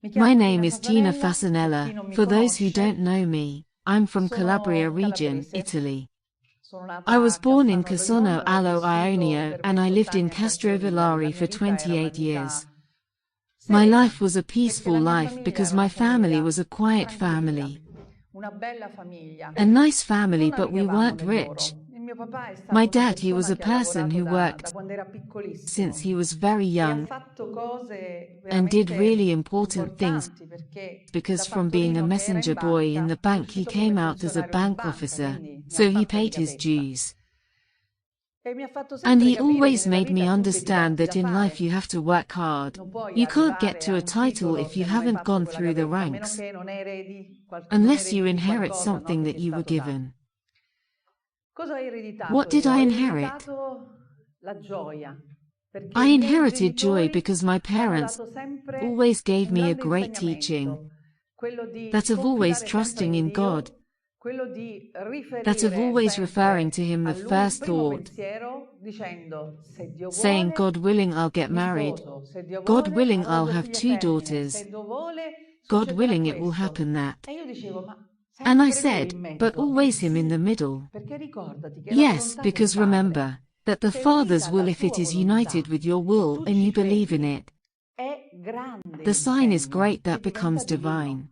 My name is Tina Fasanella. For those who don't know me, I'm from Calabria region, Italy. I was born in Cassano allo Ionio and I lived in Castrovillari for 28 years. My life was a peaceful life because my family was a quiet family. A nice family, but we weren't rich. My dad, he was a person who worked since he was very young and did really important things because from being a messenger boy in the bank he came out as a bank officer, so he paid his dues. And he always made me understand that in life you have to work hard. You can't get to a title if you haven't gone through the ranks, unless you inherit something that you were given. What did I inherit? I inherited joy because my parents always gave me a great teaching, that of always trusting in God, that of always referring to Him the first thought, saying, God willing I'll get married, God willing I'll have 2 daughters, God willing it will happen that. And I said, but always Him in the middle. Yes, because remember, that the Father's will, if it is united with your will and you believe in it, the sign is great that becomes divine.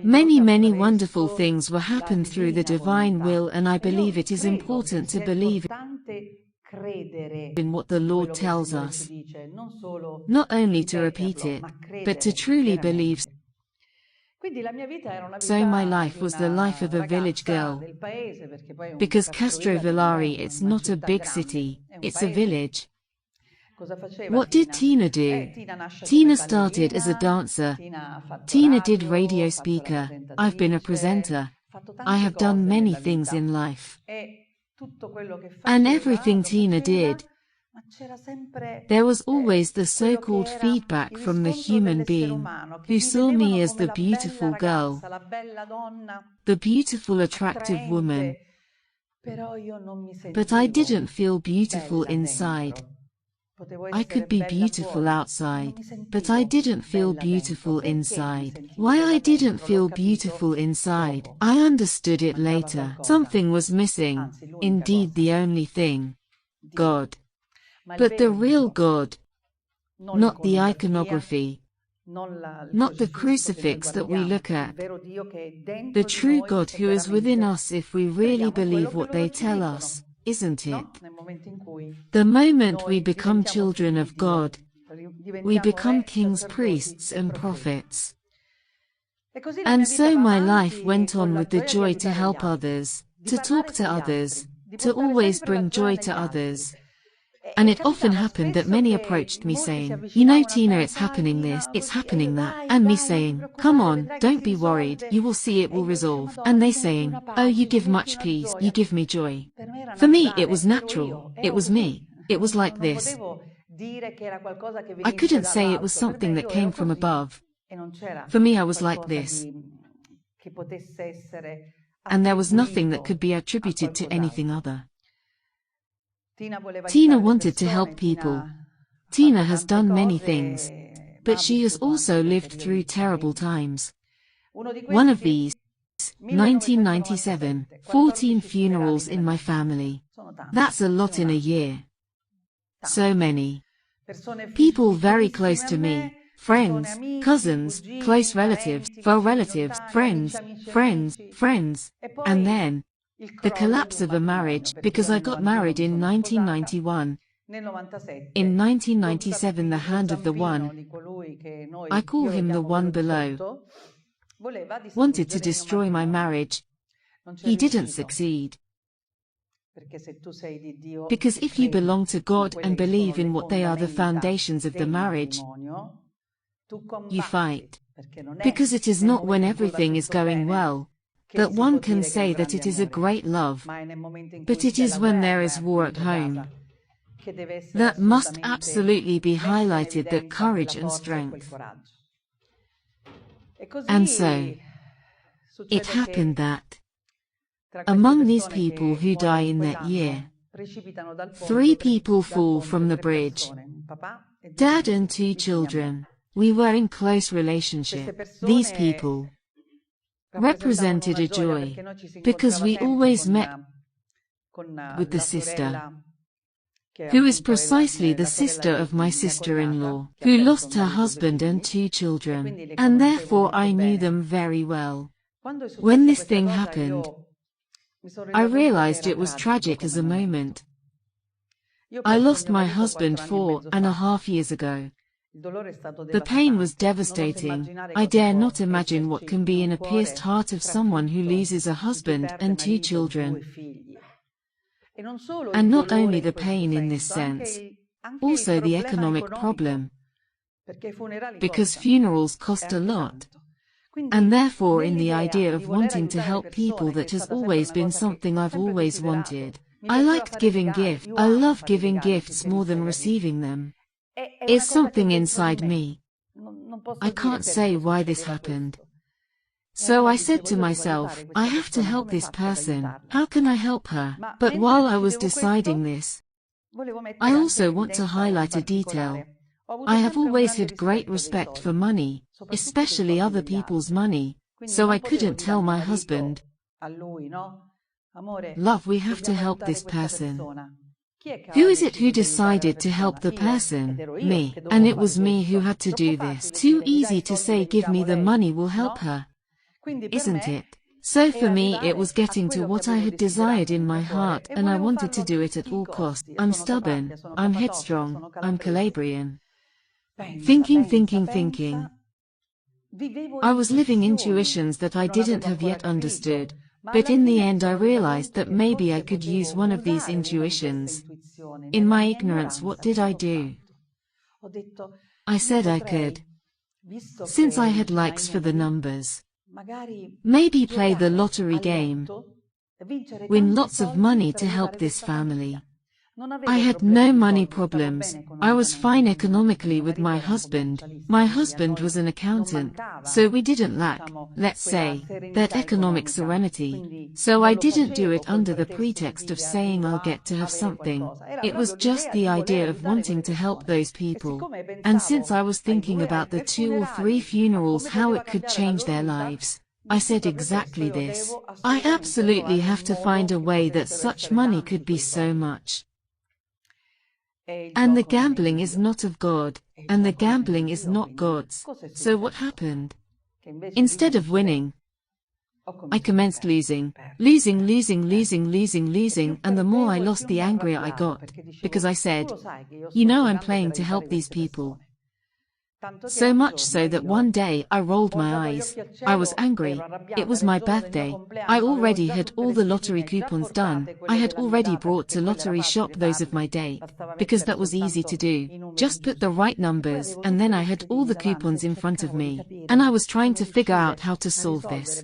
Many wonderful things will happen through the divine will, and I believe it is important to believe in what the Lord tells us, not only to repeat it, but to truly believe. So my life was the life of a village girl, because Castrovillari, it's not a big city, it's a village. What did Tina do? Tina started as a dancer. Tina did radio speaker. I've been a presenter. I have done many things in life. And everything Tina did, there was always the so-called feedback from the human being who saw me as the beautiful girl, the beautiful, attractive woman. But I didn't feel beautiful inside. I could be beautiful outside, but I didn't feel beautiful inside. Why I didn't feel beautiful inside, I understood it later. Something was missing, indeed the only thing, God. But the real God, not the iconography, not the crucifix that we look at, the true God who is within us if we really believe what they tell us, isn't it? The moment we become children of God, we become kings, priests and prophets. And so my life went on with the joy to help others, to talk to others, to always bring joy to others. And it often happened that many approached me saying, you know Tina, it's happening this, it's happening that, and me saying, come on, don't be worried, you will see it will resolve. And they saying, oh, you give much peace, you give me joy. For me it was natural, it was me, it was like this. I couldn't say it was something that came from above. For me I was like this. And there was nothing that could be attributed to anything other. Tina wanted to help people. Tina has done many things, but she has also lived through terrible times. One of these, 1997, 14 funerals in my family. That's a lot in a year. So many. People very close to me, friends, cousins, close relatives, faux relatives, friends, and then the collapse of a marriage, because I got married in 1991. In 1997 the hand of the one, I call him the one below, wanted to destroy my marriage. He didn't succeed. Because if you belong to God and believe in what they are the foundations of the marriage, you fight. Because it is not when everything is going well that one can say that it is a great love, but it is when there is war at home that must absolutely be highlighted, that courage and strength. And so, it happened that, among these people who die in that year, 3 people fall from the bridge. dad and 2 children. We were in close relationship. These people represented a joy, because we always met with the sister, who is precisely the sister of my sister-in-law, who lost her husband and 2 children, and therefore I knew them very well. When this thing happened, I realized it was tragic as a moment. I lost my husband 4.5 years ago. The pain was devastating. I dare not imagine what can be in a pierced heart of someone who loses a husband and 2 children. And not only the pain in this sense, also the economic problem, because funerals cost a lot. And therefore in the idea of wanting to help people, that has always been something I've always wanted. I liked giving gifts. I love giving gifts more than receiving them. It's something inside me. I can't say why this happened. So I said to myself, I have to help this person. How can I help her? But while I was deciding this, I also want to highlight a detail. I have always had great respect for money, especially other people's money, so I couldn't tell my husband, love, we have to help this person. Who is it who decided to help the person? Me. And it was me who had to do this. Too easy to say, give me the money, will help her. Isn't it? So for me it was getting to what I had desired in my heart, and I wanted to do it at all costs. I'm stubborn, I'm headstrong, I'm Calabrian. Thinking. I was living intuitions that I didn't have yet understood, but in the end I realized that maybe I could use one of these intuitions. In my ignorance, what did I do? I said I could, since I had likes for the numbers, maybe play the lottery game, win lots of money to help this family. I had no money problems. I was fine economically with my husband. My husband was an accountant, so we didn't lack, let's say, that economic serenity. So I didn't do it under the pretext of saying I'll get to have something. It was just the idea of wanting to help those people. And since I was thinking about the 2 or 3 funerals, how it could change their lives, I said exactly this. I absolutely have to find a way that such money could be so much. And the gambling is not of God, and the gambling is not God's. So what happened? Instead of winning, I commenced losing, and the more I lost, the angrier I got, because I said, you know, I'm playing to help these people. So much so that one day I rolled my eyes. I was angry. It was my birthday. I already had all the lottery coupons done. I had already brought to lottery shop those of my date, because that was easy to do. Just put the right numbers, and then I had all the coupons in front of me. And I was trying to figure out how to solve this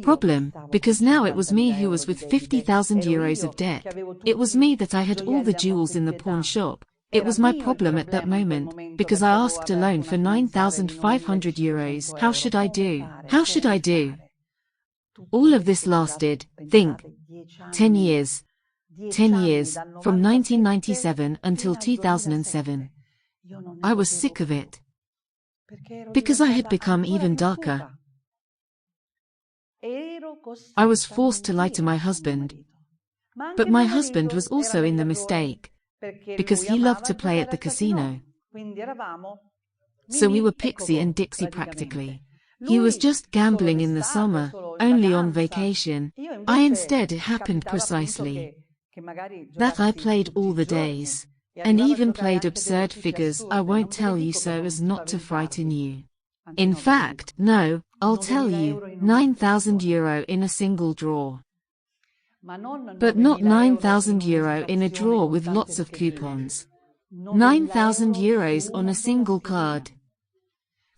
problem, because now it was me who was with 50,000 euros of debt. It was me that I had all the jewels in the pawn shop. It was my problem at that moment, because I asked a loan for 9,500 euros. How should I do? How should I do? All of this lasted, think, 10 years. 10 years, from 1997 until 2007. I was sick of it, because I had become even darker. I was forced to lie to my husband, but my husband was also in the mistake, because he loved to play at the casino. So we were Pixie and Dixie practically. He was just gambling in the summer, only on vacation. I instead, it happened precisely that I played all the days, and even played absurd figures. I won't tell you so as not to frighten you. In fact, no, I'll tell you, 9,000 euro in a single draw. But not 9,000 euro in a draw with lots of coupons. 9,000 euros on a single card.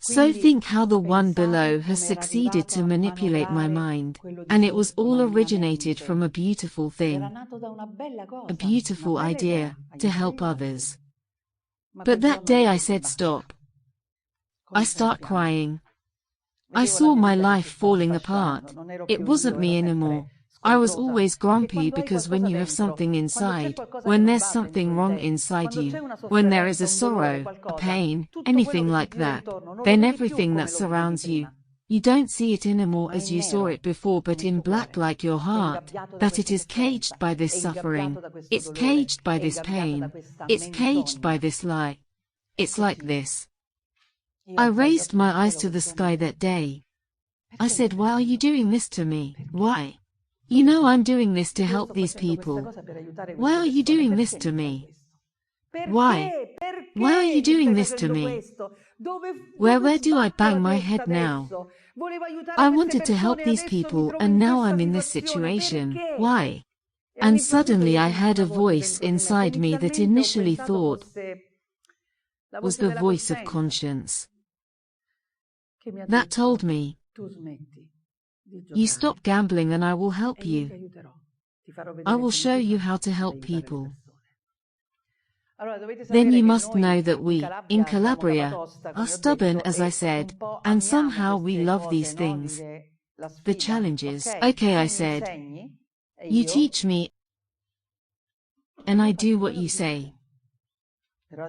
So think how the one below has succeeded to manipulate my mind, and it was all originated from a beautiful thing, a beautiful idea, to help others. But that day I said stop. I start crying. I saw my life falling apart. It wasn't me anymore. I was always grumpy because when you have something inside, when there's something wrong inside you, when there is a sorrow, a pain, anything like that, then everything that surrounds you, you don't see it anymore as you saw it before, but in black, like your heart, that it is caged by this suffering, it's caged by this pain, it's caged by this lie. It's like this. I raised my eyes to the sky that day. I said, why are you doing this to me? Why? You know I'm doing this to help these people. Why are you doing this to me? Why? Why are you doing this to me? Where do I bang my head now? I wanted to help these people and now I'm in this situation. Why? And suddenly I heard a voice inside me that initially thought was the voice of conscience. That told me, you stop gambling and I will help you. I will show you how to help people. Then you must know that we, in Calabria, are stubborn, as I said, and somehow we love these things. The challenges. Okay, I said. You teach me, and I do what you say.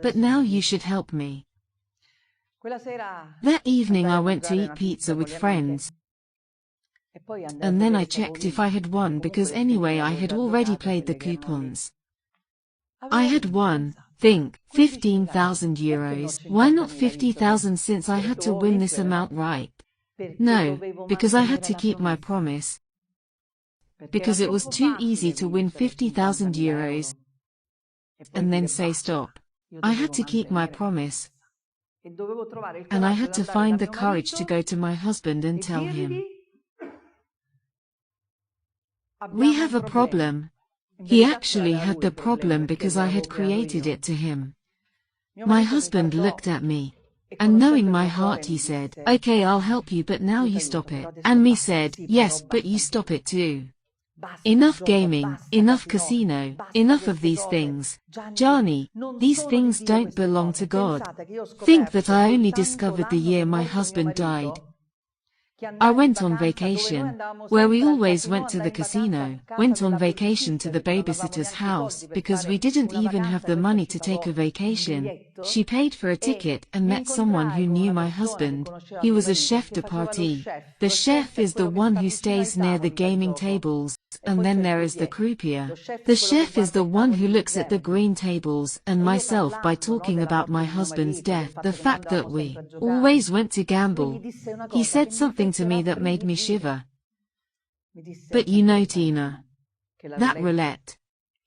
But now you should help me. That evening I went to eat pizza with friends. And then I checked if I had won because anyway I had already played the coupons. I had won, think, 15,000 euros. Why not 50,000 since I had to win this amount, right? No, because I had to keep my promise. Because it was too easy to win 50,000 euros and then say stop. I had to keep my promise. And I had to find the courage to go to my husband and tell him, we have a problem. He actually had the problem because I had created it to him. My husband looked at me, and knowing my heart he said, okay, I'll help you, but now you stop it. And me said, yes, but you stop it too. Enough gaming, enough casino, enough of these things. Gianni, these things don't belong to God. Think that I only discovered the year my husband died. I went on vacation, where we always went to the casino, went on vacation to the babysitter's house because we didn't even have the money to take a vacation. She paid for a ticket and met someone who knew my husband. He was a chef de partie. The chef is the one who stays near the gaming tables, and then there is the croupier. The chef is the one who looks at the green tables and myself by talking about my husband's death, the fact that we always went to gamble. He said something to me that made me shiver. But you know, Tina, that roulette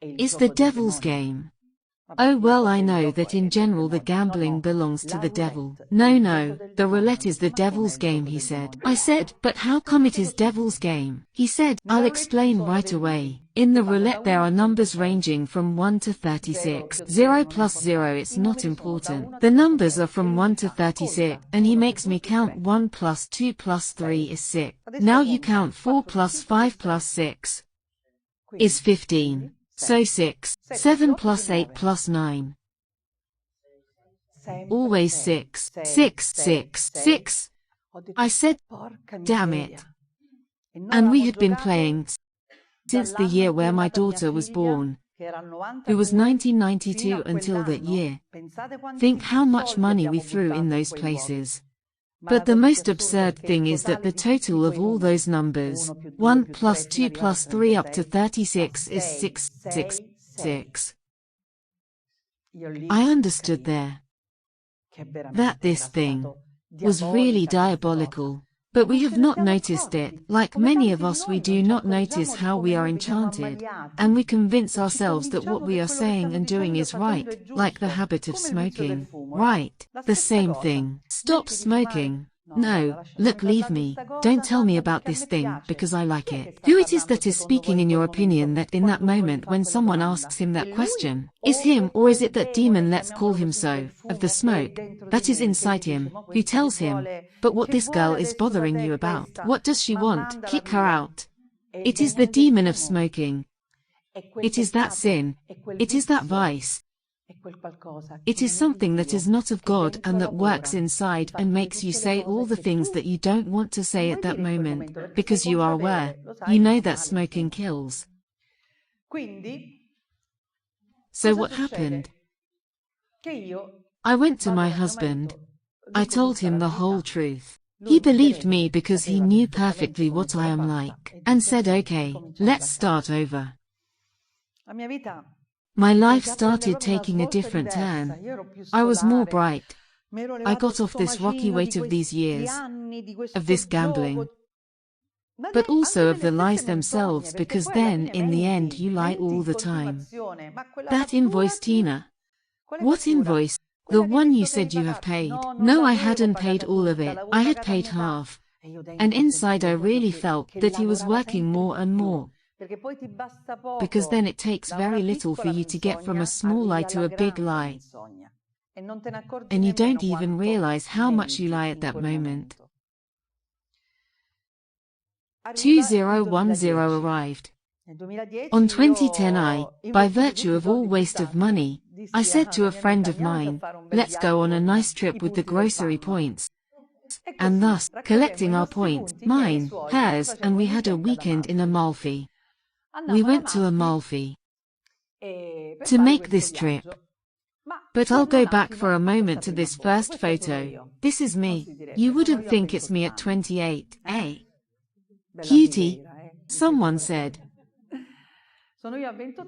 is the devil's game. Oh well, I know that in general the gambling belongs to the devil. No, the roulette is the devil's game, he said. I said, but how come it is devil's game? He said, I'll explain right away. In the roulette there are numbers ranging from 1 to 36. 0 plus 0, it's not important. The numbers are from 1 to 36, and he makes me count 1 plus 2 plus 3 is 6. Now you count 4 plus 5 plus 6 is 15. So 6, 7 plus 8 plus 9. Always 6, 6, 6, 6. I said, damn it. And we had been playing since the year where my daughter was born. It was 1992 until that year. Think how much money we threw in those places. But the most absurd thing is that the total of all those numbers, 1 plus 2 plus 3 up to 36 is 6, 6, 6. I understood there that this thing was really diabolical. But we have not noticed it. Like many of us, we do not notice how we are enchanted, and we convince ourselves that what we are saying and doing is right, like the habit of smoking. Right, the same thing. Stop smoking. No, look, leave me. Don't tell me about this thing, because I like it. Who it is that is speaking in your opinion that in that moment when someone asks him that question? Is him, or is it that demon, let's call him so, of the smoke, that is inside him, who tells him, but what this girl is bothering you about? What does she want? Kick her out. It is the demon of smoking. It is that sin. It is that vice. It is something that is not of God and that works inside and makes you say all the things that you don't want to say at that moment, because you are aware. You know that smoking kills. So what happened? I went to my husband. I told him the whole truth. He believed me because he knew perfectly what I am like, and said, okay, let's start over. My life started taking a different turn. I was more bright. I got off this rocky weight of these years, of this gambling, but also of the lies themselves, because then, in the end, you lie all the time. That invoice, Tina. What invoice? The one you said you have paid. No, I hadn't paid all of it. I had paid half. And inside I really felt that he was working more and more. Because then it takes very little for you to get from a small lie to a big lie. And you don't even realize how much you lie at that moment. 2010 arrived. On 2010 by virtue of all waste of money, I said to a friend of mine, let's go on a nice trip with the grocery points. And thus, collecting our points, mine, hers, and we had a weekend in Amalfi. We went to Amalfi to make this trip. But I'll go back for a moment to this first photo. This is me. You wouldn't think it's me at 28, eh? Cutie, someone said.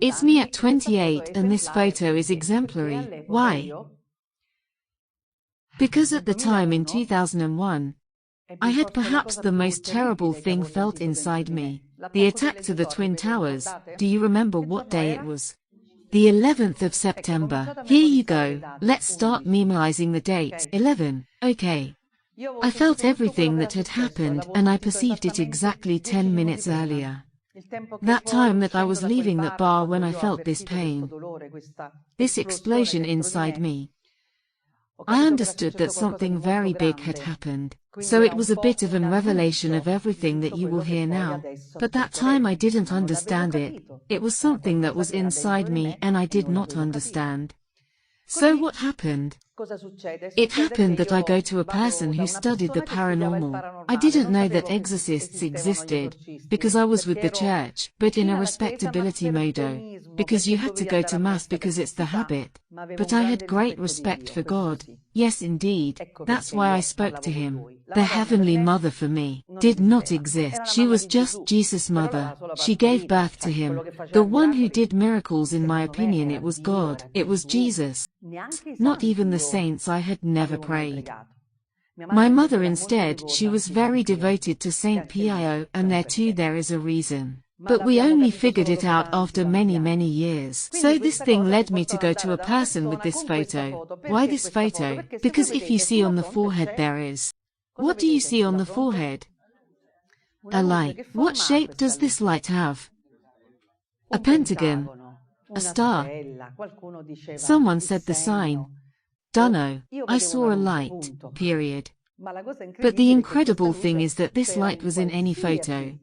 It's me at 28 and this photo is exemplary. Why? Because at the time in 2001, I had perhaps the most terrible thing felt inside me. The attack to the Twin Towers. Do you remember what day it was? The 11th of September. Here you go. Let's start memorizing the dates. 11. Okay. I felt everything that had happened and I perceived it exactly 10 minutes earlier. That time that I was leaving that bar when I felt this pain, this explosion inside me. I understood that something very big had happened, so it was a bit of a revelation of everything that you will hear now. But that time I didn't understand it. It was something that was inside me and I did not understand. So what happened? It happened that I go to a person who studied the paranormal. I didn't know that exorcists existed, because I was with the church, but in a respectability modo, because you had to go to mass because it's the habit. But I had great respect for God. Yes, indeed. That's why I spoke to him. The Heavenly Mother for me did not exist. She was just Jesus' mother. She gave birth to him. The one who did miracles, in my opinion, it was God. It was Jesus. Not even the saints. I had never prayed. My mother instead, she was very devoted to Saint Pio, and there too there is a reason. But we only figured it out after many years. So this thing led me to go to a person with this photo. Why this photo? Because if you see on the forehead there is. What do you see on the forehead? A light. What shape does this light have? A pentagon. A star. Someone said the sign. Dunno. I saw a light, period. But the incredible thing is that this light was in any photo.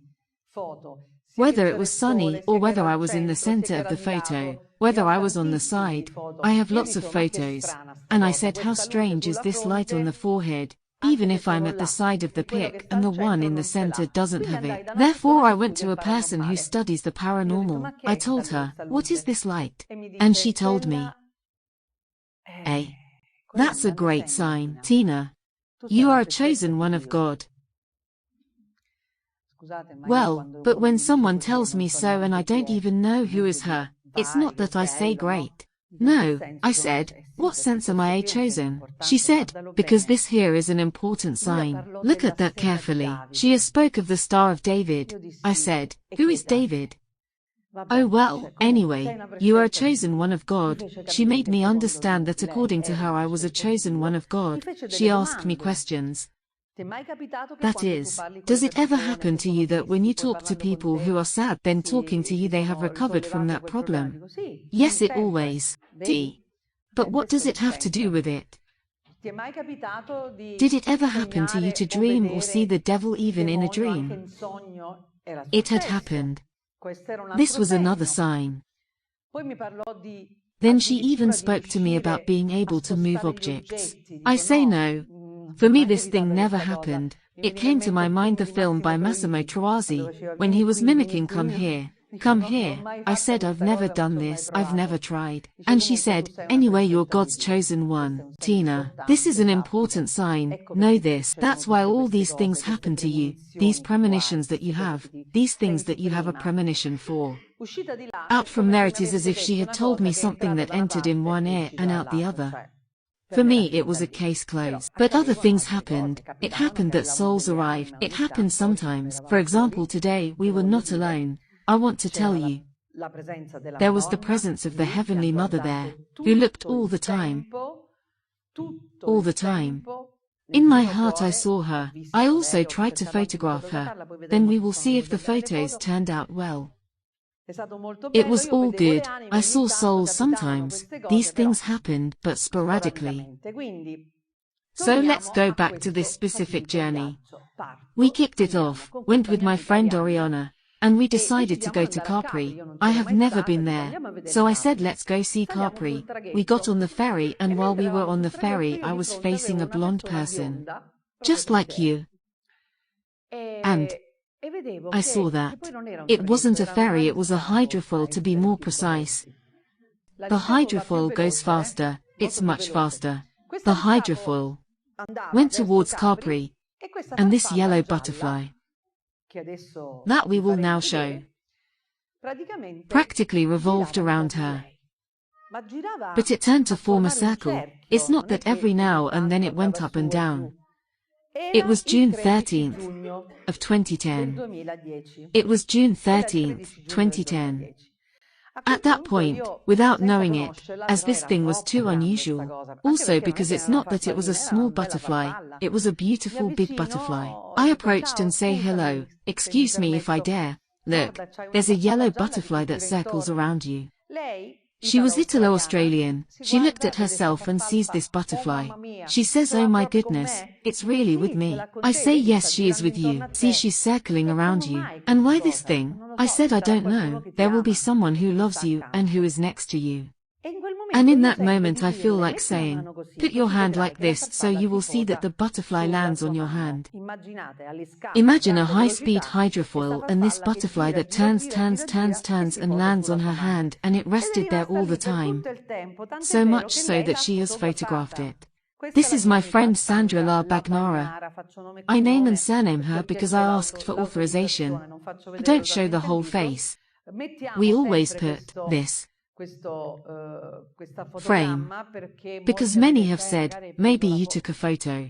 Whether it was sunny or whether I was in the center of the photo, whether I was on the side, I have lots of photos. And I said, how strange is this light on the forehead, even if I'm at the side of the pic and the one in the center doesn't have it. Therefore I went to a person who studies the paranormal. I told her, what is this light? And she told me, hey, that's a great sign, Tina. You are a chosen one of God. Well, but when someone tells me so and I don't even know who is her, it's not that I say great. No, I said, what sense am I chosen? She said, because this here is an important sign. Look at that carefully. She has spoke of the Star of David. I said, who is David? Oh well, anyway, you are a chosen one of God. She made me understand that according to her I was a chosen one of God. She asked me questions. That is, does it ever happen to you that when you talk to people who are sad then talking to you they have recovered from that problem? Yes, it always. But what does it have to do with it? Did it ever happen to you to dream or see the devil even in a dream? It had happened. This was another sign. Then she even spoke to me about being able to move objects. I say no. For me this thing never happened. It came to my mind the film by Massimo Troisi, when he was mimicking Come Here. Come here. I said I've never done this, I've never tried. And she said, anyway you're God's chosen one. Tina, this is an important sign, know this. That's why all these things happen to you, these premonitions that you have, these things that you have a premonition for. Out from there it is as if she had told me something that entered in one ear and out the other. For me it was a case closed. But other things happened. It happened that souls arrived. It happened sometimes. For example today we were not alone. I want to tell you. There was the presence of the Heavenly Mother there, who looked all the time. All the time. In my heart I saw her. I also tried to photograph her. Then we will see if the photos turned out well. It was all good. I saw souls sometimes. These things happened, but sporadically. So let's go back to this specific journey. We kicked it off, went with my friend Oriana, and we decided to go to Capri. I have never been there. So I said let's go see Capri. We got on the ferry and while we were on the ferry I was facing a blonde person. Just like you. And I saw that. It wasn't a ferry, it was a hydrofoil to be more precise. The hydrofoil goes faster, it's much faster. The hydrofoil went towards Capri, and this yellow butterfly that we will now show practically revolved around her. But it turned to form a circle. It's not that every now and then it went up and down. It was June 13th of 2010. It was June 13th, 2010. At that point, without knowing it, as this thing was too unusual, also because it's not that it was a small butterfly, it was a beautiful big butterfly. I approached and say hello, excuse me if I dare, look, there's a yellow butterfly that circles around you. She was Italo-Australian. She looked at herself and sees this butterfly. She says, oh my goodness, it's really with me. I say yes, she is with you. See, she's circling around you. And why this thing? I said I don't know. There will be someone who loves you and who is next to you. And in that moment I feel like saying, put your hand like this so you will see that the butterfly lands on your hand. Imagine a high-speed hydrofoil and this butterfly that turns and lands on her hand, and it rested there all the time. So much so that she has photographed it. This is my friend Sandra La Bagnara. I name and surname her because I asked for authorization. I don't show the whole face. We always put this frame, because many have said, maybe you took a photo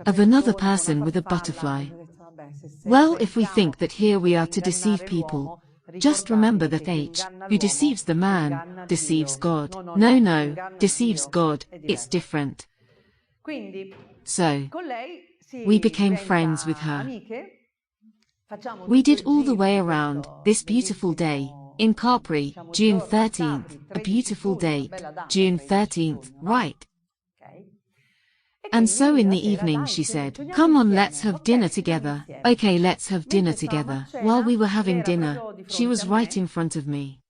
of another person with a butterfly. Well, if we think that here we are to deceive people, just remember that H, who deceives the man, deceives God. No, deceives God, it's different. So, we became friends with her. We did all the way around, this beautiful day. In Capri, June 13th, a beautiful date, June 13th, right? And so in the evening she said, come on, let's have dinner together. Okay, let's have dinner together. While we were having dinner, she was right in front of me.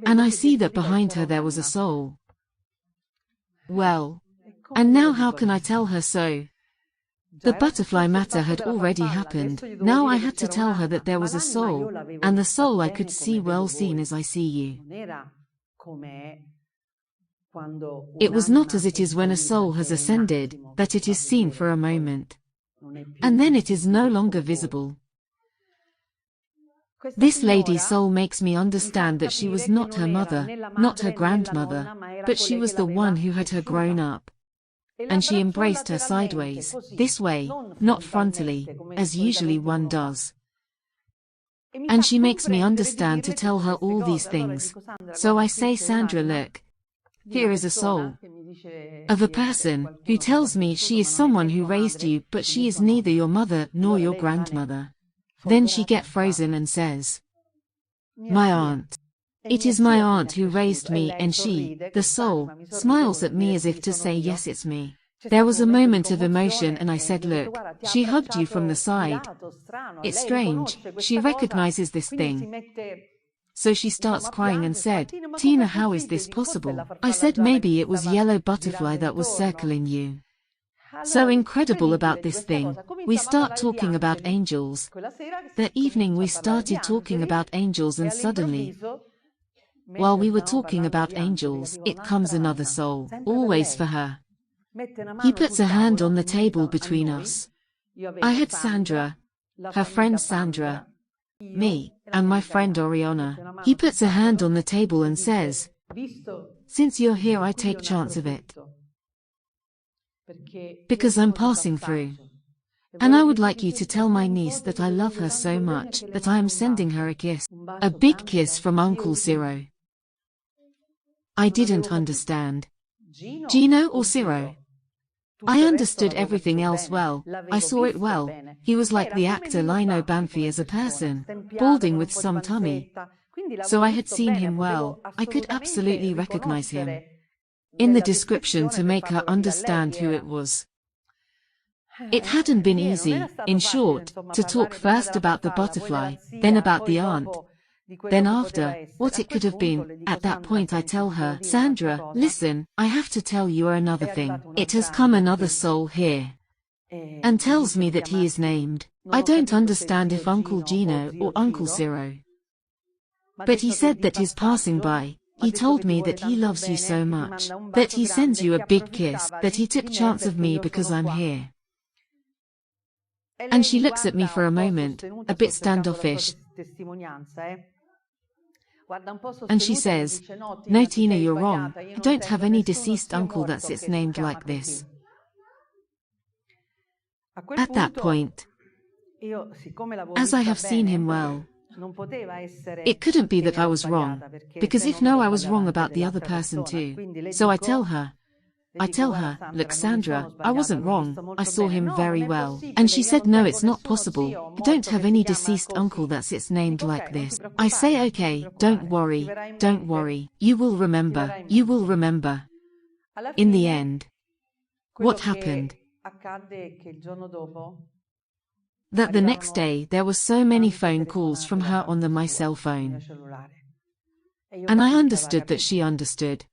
And I see that behind her there was a soul. Well, and now how can I tell her so? The butterfly matter had already happened. Now I had to tell her that there was a soul, and the soul I could see, well seen as I see you. It was not as it is when a soul has ascended, that it is seen for a moment, and then it is no longer visible. This lady's soul makes me understand that she was not her mother, not her grandmother, but she was the one who had her grown up. And she embraced her sideways, this way, not frontally, as usually one does. And she makes me understand to tell her all these things. So I say, Sandra, look, here is a soul of a person who tells me she is someone who raised you, but she is neither your mother nor your grandmother. Then she gets frozen and says, my aunt. It is my aunt who raised me, and she, the soul, smiles at me as if to say yes, it's me. There was a moment of emotion and I said, look, she hugged you from the side. It's strange, she recognizes this thing. So she starts crying and said, "Tina, how is this possible?" I said maybe it was yellow butterfly that was circling you. So incredible about this thing. We start talking about angels. That evening we started talking about angels and suddenly, while we were talking about angels, it comes another soul, always for her. He puts a hand on the table between us. I had Sandra, her friend Sandra, me, and my friend Oriana. He puts a hand on the table and says, "Since you're here, I take chance of it. Because I'm passing through. And I would like you to tell my niece that I love her so much that I am sending her a kiss. A big kiss from Uncle Ciro." I didn't understand. Gino or Ciro? I understood everything else well. I saw it well. He was like the actor Lino Banfi as a person, balding with some tummy. So I had seen him well. I could absolutely recognize him in the description to make her understand who it was. It hadn't been easy, in short, to talk first about the butterfly, then about the aunt. Then after, what it could have been. At that point I tell her, "Sandra, listen, I have to tell you another thing. It has come another soul here." And tells me that he is named. I don't understand if Uncle Gino or Uncle Ciro. But he said that he's passing by. He told me that he loves you so much, that he sends you a big kiss, that he took chance of me because I'm here. And she looks at me for a moment, a bit standoffish. And she says, "No, Tina, you're wrong. I don't have any deceased uncle that's it's named like this." At that point, as I have seen him well, it couldn't be that I was wrong, because if no, I was wrong about the other person too. So I tell her, "Look, Sandra, I wasn't wrong, I saw him very well." And she said, "No, it's not possible. I don't have any deceased uncle that's it's named like this." I say, "Okay, don't worry, you will remember. In the end, what happened? That the next day there were so many phone calls from her on my cell phone. And I understood that she understood.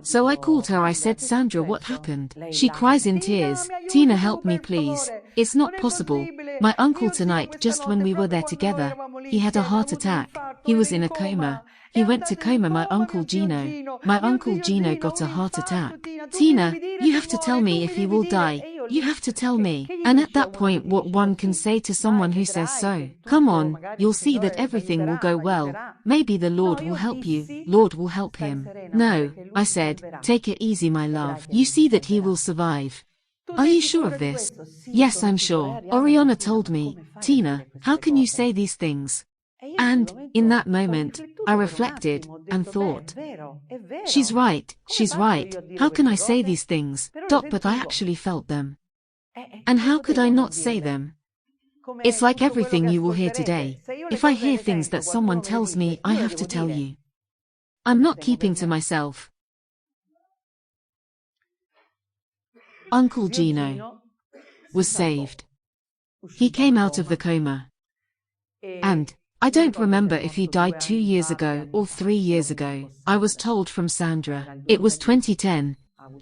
So I called her. I said, "Sandra, what happened?" She cries in tears, "Tina, help me please. It's not possible. My uncle tonight, just when we were there together, he had a heart attack. He was in a coma. He went to coma, my Uncle Gino. My Uncle Gino got a heart attack. Tina, you have to tell me if he will die. You have to tell me." And at that point, what one can say to someone who says so? Come on, you'll see that everything will go well. Maybe the Lord will help you. Lord will help him. "No," I said, "take it easy, my love. You see that he will survive." "Are you sure of this?" "Yes, I'm sure. Oriana told me." "Tina, how can you say these things?" And, in that moment, I reflected, and thought, she's right. How can I say these things? But I actually felt them. And how could I not say them? It's like everything you will hear today. If I hear things that someone tells me, I have to tell you. I'm not keeping to myself. Uncle Gino was saved. He came out of the coma. And I don't remember if he died 2 years ago or 3 years ago. I was told from Sandra. It was 2010.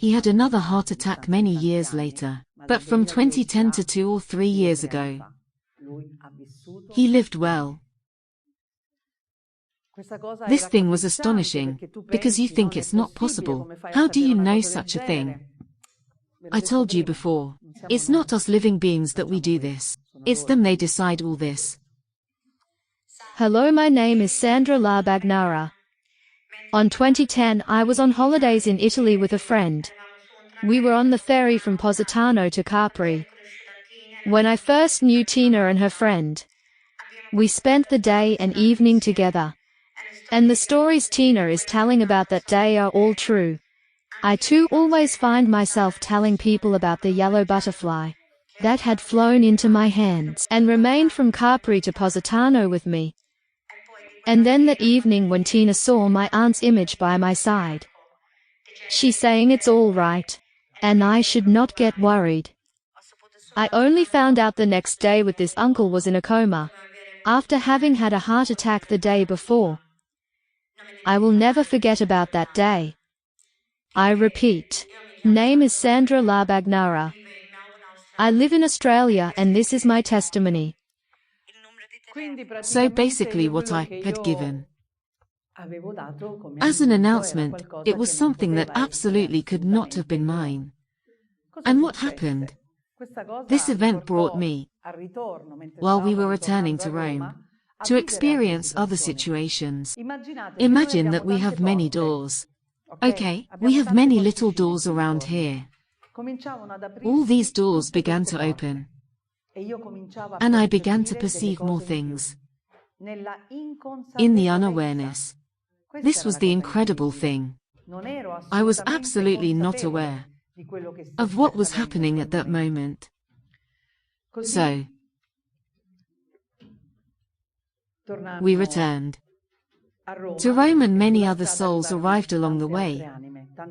He had another heart attack many years later. But from 2010 to 2 or 3 years ago, he lived well. This thing was astonishing, because you think it's not possible. How do you know such a thing? I told you before. It's not us living beings that we do this. It's them, they decide all this. Hello, my name is Sandra La Bagnara. On 2010, I was on holidays in Italy with a friend. We were on the ferry from Positano to Capri. When I first knew Tina and her friend, we spent the day and evening together. And the stories Tina is telling about that day are all true. I too always find myself telling people about the yellow butterfly that had flown into my hands and remained from Capri to Positano with me. And then that evening when Tina saw my aunt's image by my side, she's saying it's all right, and I should not get worried. I only found out the next day with this uncle was in a coma, after having had a heart attack the day before. I will never forget about that day. I repeat. Name is Sandra Labagnara. I live in Australia and this is my testimony. So basically what I had given as an announcement, it was something that absolutely could not have been mine. And what happened? This event brought me, while we were returning to Rome, to experience other situations. Imagine that we have many doors. Okay, we have many little doors around here. All these doors began to open. And I began to perceive more things. In the unawareness. This was the incredible thing. I was absolutely not aware of what was happening at that moment. So, we returned to Rome and many other souls arrived along the way.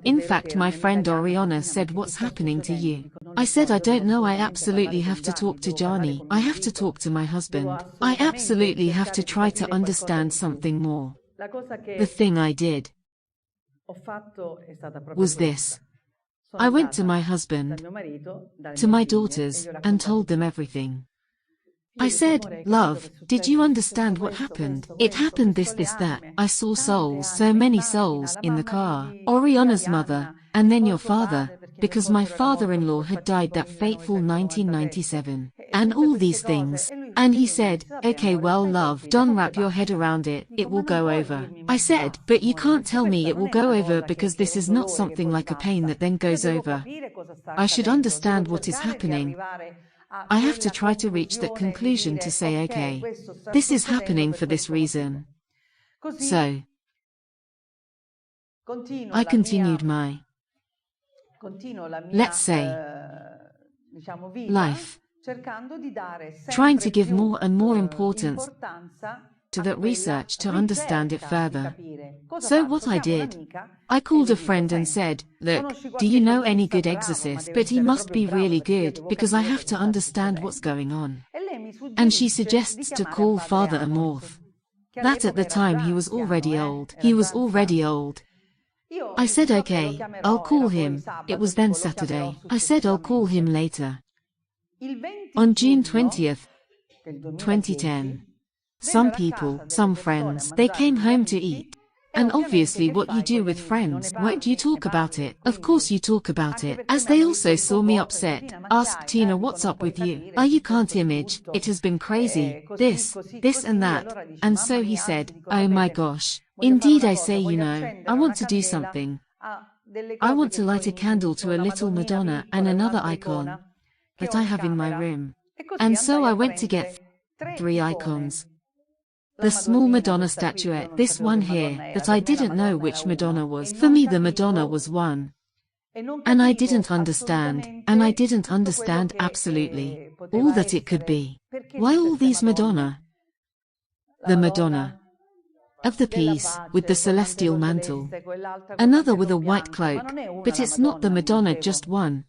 In fact, my friend Oriana said, "What's happening to you?" I said, "I don't know, I absolutely have to talk to Gianni. I have to talk to my husband. I absolutely have to try to understand something more." The thing I did was this. I went to my husband, to my daughters, and told them everything. I said, "Love, did you understand what happened? It happened this, that. I saw souls, so many souls, in the car. Oriana's mother, and then your father, because my father-in-law had died that fateful 1997. And all these things." And he said, "Okay, well, love, don't wrap your head around it, it will go over." I said, "But you can't tell me it will go over because this is not something like a pain that then goes over. I should understand what is happening. I have to try to reach that conclusion to say, okay, this is happening for this reason." So, I continued my, let's say, life, trying to give more and more importance to that research to understand it further. So what I did, I called a friend and said, "Look, do you know any good exorcist? But he must be really good, because I have to understand what's going on." And she suggests to call Father Amorth. That at the time he was already old. I said, "Okay, I'll call him." It was then Saturday. I said I'll call him later. On June 20th, 2010. Some people, some friends, they came home to eat. And obviously what you do with friends, won't you talk about it? Of course you talk about it. As they also saw me upset, asked Tina, "What's up with you? You can't image, it has been crazy, this and that." And so he said, "Oh my gosh. Indeed, I say, I want to do something. I want to light a candle to a little Madonna and another icon that I have in my room." And so I went to get 3 icons. The small Madonna statuette, this one here, that I didn't know which Madonna was. For me the Madonna was one. And I didn't understand absolutely all that it could be. Why all these Madonna? The Madonna of the peace, with the celestial mantle. Another with a white cloak, but it's not the Madonna, just one.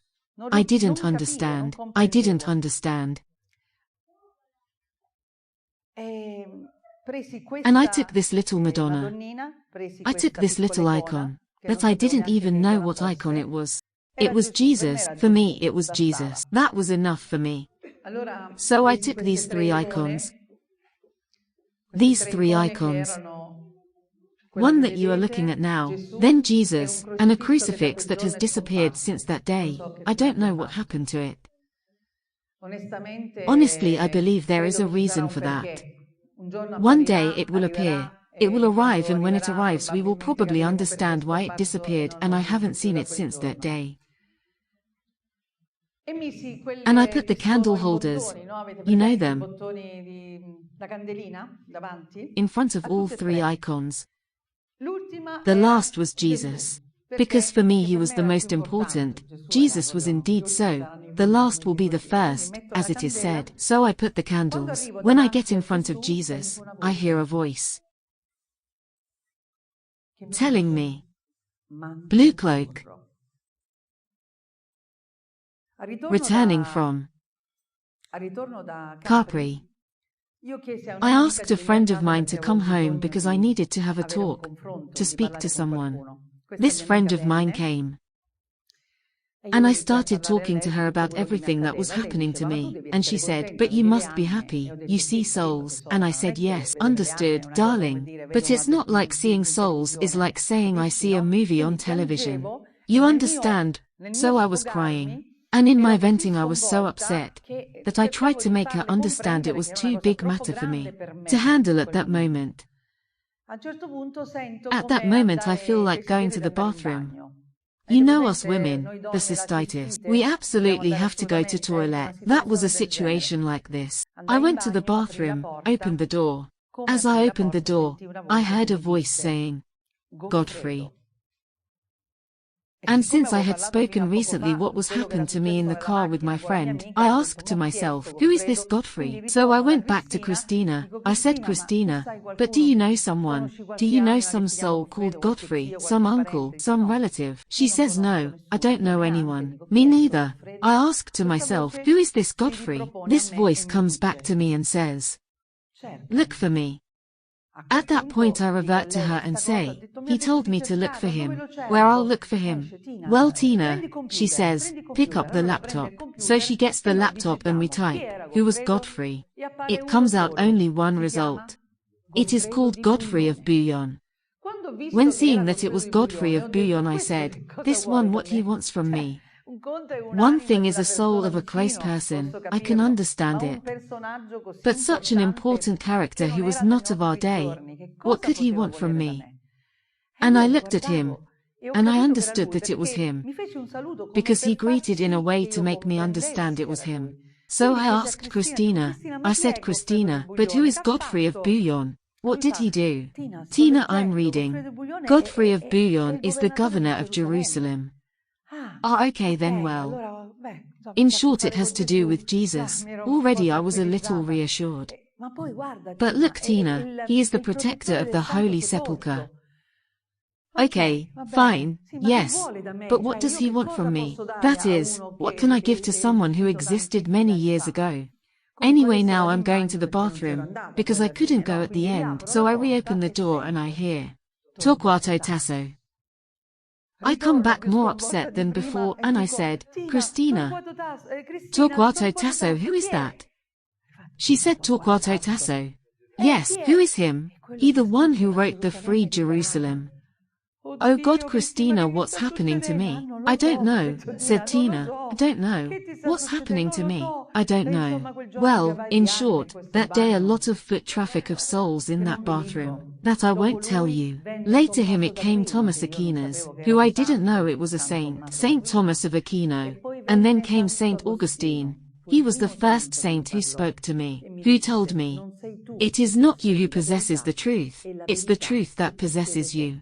I didn't understand. And I took this little Madonna. I took this little icon, but I didn't even know what icon it was. It was Jesus. For me, it was Jesus. That was enough for me. So I took these 3 icons. These 3 icons. One that you are looking at now, then Jesus, and a crucifix that has disappeared since that day. I don't know what happened to it. Honestly, I believe there is a reason for that. One day it will appear, it will arrive, and when it arrives we will probably understand why it disappeared, and I haven't seen it since that day. And I put the candle holders, you know them, in front of all 3 icons. The last was Jesus. Because for me he was the most important. Jesus was indeed so. The last will be the first, as it is said. So I put the candles. When I get in front of Jesus, I hear a voice telling me, "Blue cloak, returning from Capri, I asked a friend of mine to come home because I needed to have a talk, to speak to someone. This friend of mine came. And I started talking to her about everything that was happening to me, and she said, "But you must be happy, you see souls," and I said, "Yes, understood, darling, but it's not like seeing souls is like saying I see a movie on television. You understand?" So I was crying. And in my venting I was so upset, that I tried to make her understand it was too big matter for me to handle at that moment. At that moment I feel like going to the bathroom. You know us women, the cystitis, we absolutely have to go to toilet. That was a situation like this. I went to the bathroom, opened the door. As I opened the door, I heard a voice saying, "Godfrey." And since I had spoken recently what was happened to me in the car with my friend, I asked to myself, who is this Godfrey? So I went back to Christina. I said, "Christina, but do you know someone? Do you know some soul called Godfrey? Some uncle, some relative?" She says, "No, I don't know anyone." Me neither. I asked to myself, who is this Godfrey? This voice comes back to me and says, "Look for me." At that point I revert to her and say, "He told me to look for him. Where I'll look for him?" "Well, Tina," she says, "pick up the laptop." So she gets the laptop and we type, "Who was Godfrey?" It comes out only one result. It is called Godfrey of Bouillon. When seeing that it was Godfrey of Bouillon I said, "This one what he wants from me." One thing is a soul of a close person, I can understand it. But such an important character who was not of our day, what could he want from me? And I looked at him, and I understood that it was him, because he greeted in a way to make me understand it was him. So I asked Christina, I said, "Christina, but who is Godfrey of Bouillon? What did he do?" "Tina, I'm reading. Godfrey of Bouillon is the governor of Jerusalem." "Ah, okay then, well. In short it has to do with Jesus." Already I was a little reassured. "But look, Tina, he is the protector of the Holy Sepulchre." "Okay, fine, yes. But what does he want from me? That is, what can I give to someone who existed many years ago?" Anyway, now I'm going to the bathroom, because I couldn't go at the end, so I reopen the door and I hear, "Torquato Tasso." I come back more upset than before and I said, "Christina, Torquato Tasso, who is that?" She said, "Torquato Tasso." "Yes, who is him?" "He the one who wrote the Free Jerusalem." "Oh God, Christina, what's happening to me?" "I don't know," said Tina. "I don't know. What's happening to me? I don't know." Well, in short, that day a lot of foot traffic of souls in that bathroom, that I won't tell you. Later him it came Thomas Aquinas, who I didn't know it was a saint, Saint Thomas of Aquino. And then came Saint Augustine. He was the first saint who spoke to me, who told me, "It is not you who possesses the truth, it's the truth that possesses you."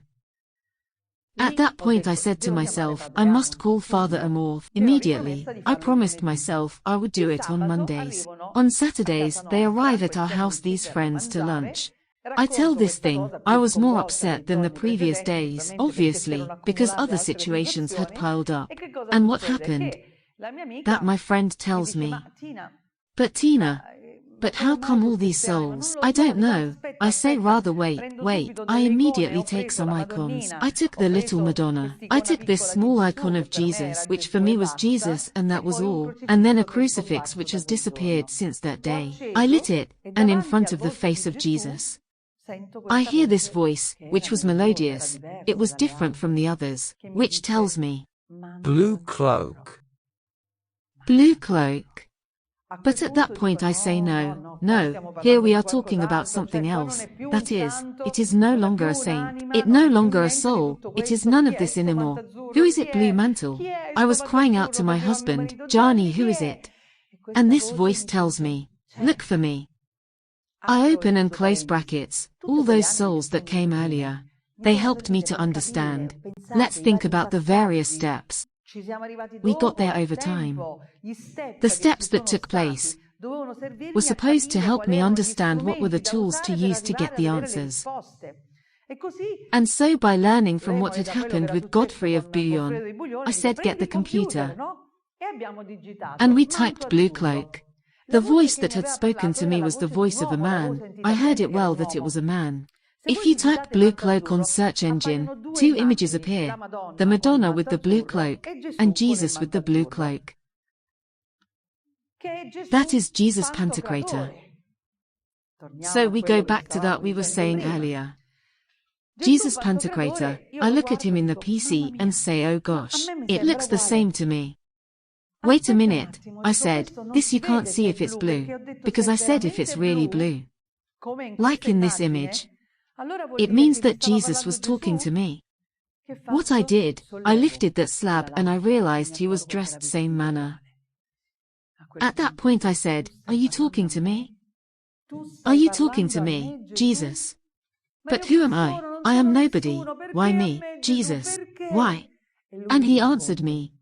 At that point I said to myself, I must call Father Amorth immediately. I promised myself I would do it on Mondays. On Saturdays, they arrive at our house, these friends, to lunch. I tell this thing, I was more upset than the previous days, obviously, because other situations had piled up. And what happened? That my friend tells me, "But Tina, but how come all these souls?" "I don't know." I say, "Rather wait. I immediately take some icons. I took the little Madonna. I took this small icon of Jesus, which for me was Jesus, and that was all. And then a crucifix which has disappeared since that day. I lit it, and in front of the face of Jesus, I hear this voice, which was melodious. It was different from the others, which tells me, Blue cloak. Blue cloak. But at that point I say no, here we are talking about something else. That is, it is no longer a saint. It no longer a soul. It is none of this anymore. Who is it, Blue Mantle? I was crying out to my husband, "Gianni, who is it?" And this voice tells me, "Look for me." I open and close brackets, all those souls that came earlier. They helped me to understand. Let's think about the various steps. We got there over time. The steps that took place were supposed to help me understand what were the tools to use to get the answers. And so by learning from what had happened with Godfrey of Bouillon, I said, "Get the computer." And we typed Blue Cloak. The voice that had spoken to me was the voice of a man. I heard it well that it was a man. If you type blue cloak on search engine, two images appear. The Madonna with the blue cloak, and Jesus with the blue cloak. That is Jesus Pantocrator. So we go back to that we were saying earlier. Jesus Pantocrator, I look at him in the PC and say, oh gosh, it looks the same to me. Wait a minute, I said, this you can't see if it's blue, because I said if it's really blue. Like in this image. It means that Jesus was talking to me. What I did, I lifted that slab and I realized he was dressed same manner. At that point I said, are you talking to me? Are you talking to me, Jesus? But who am I? I am nobody. Why me, Jesus? Why? And he answered me.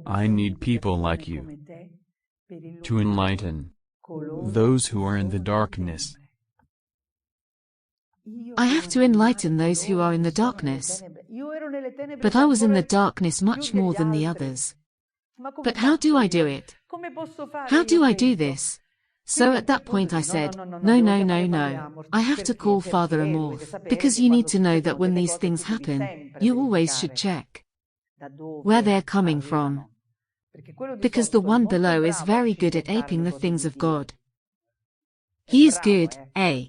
I need people like you to enlighten those who are in the darkness. I have to enlighten those who are in the darkness. But I was in the darkness much more than the others. But how do I do it? How do I do this? So at that point I said, no. I have to call Father Amorth, because you need to know that when these things happen, you always should check where they're coming from. Because the one below is very good at aping the things of God. He is good, eh?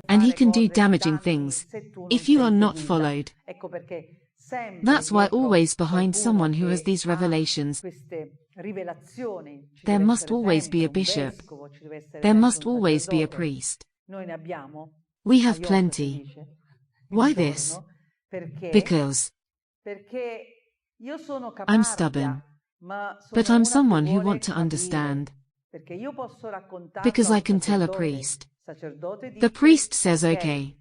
And he can do damaging things, if you are not followed. That's why always behind someone who has these revelations, there must always be a bishop. There must always be a priest. We have plenty. Why this? Because I'm stubborn. But I'm someone who wants to understand. Because I can tell a priest. The priest says okay.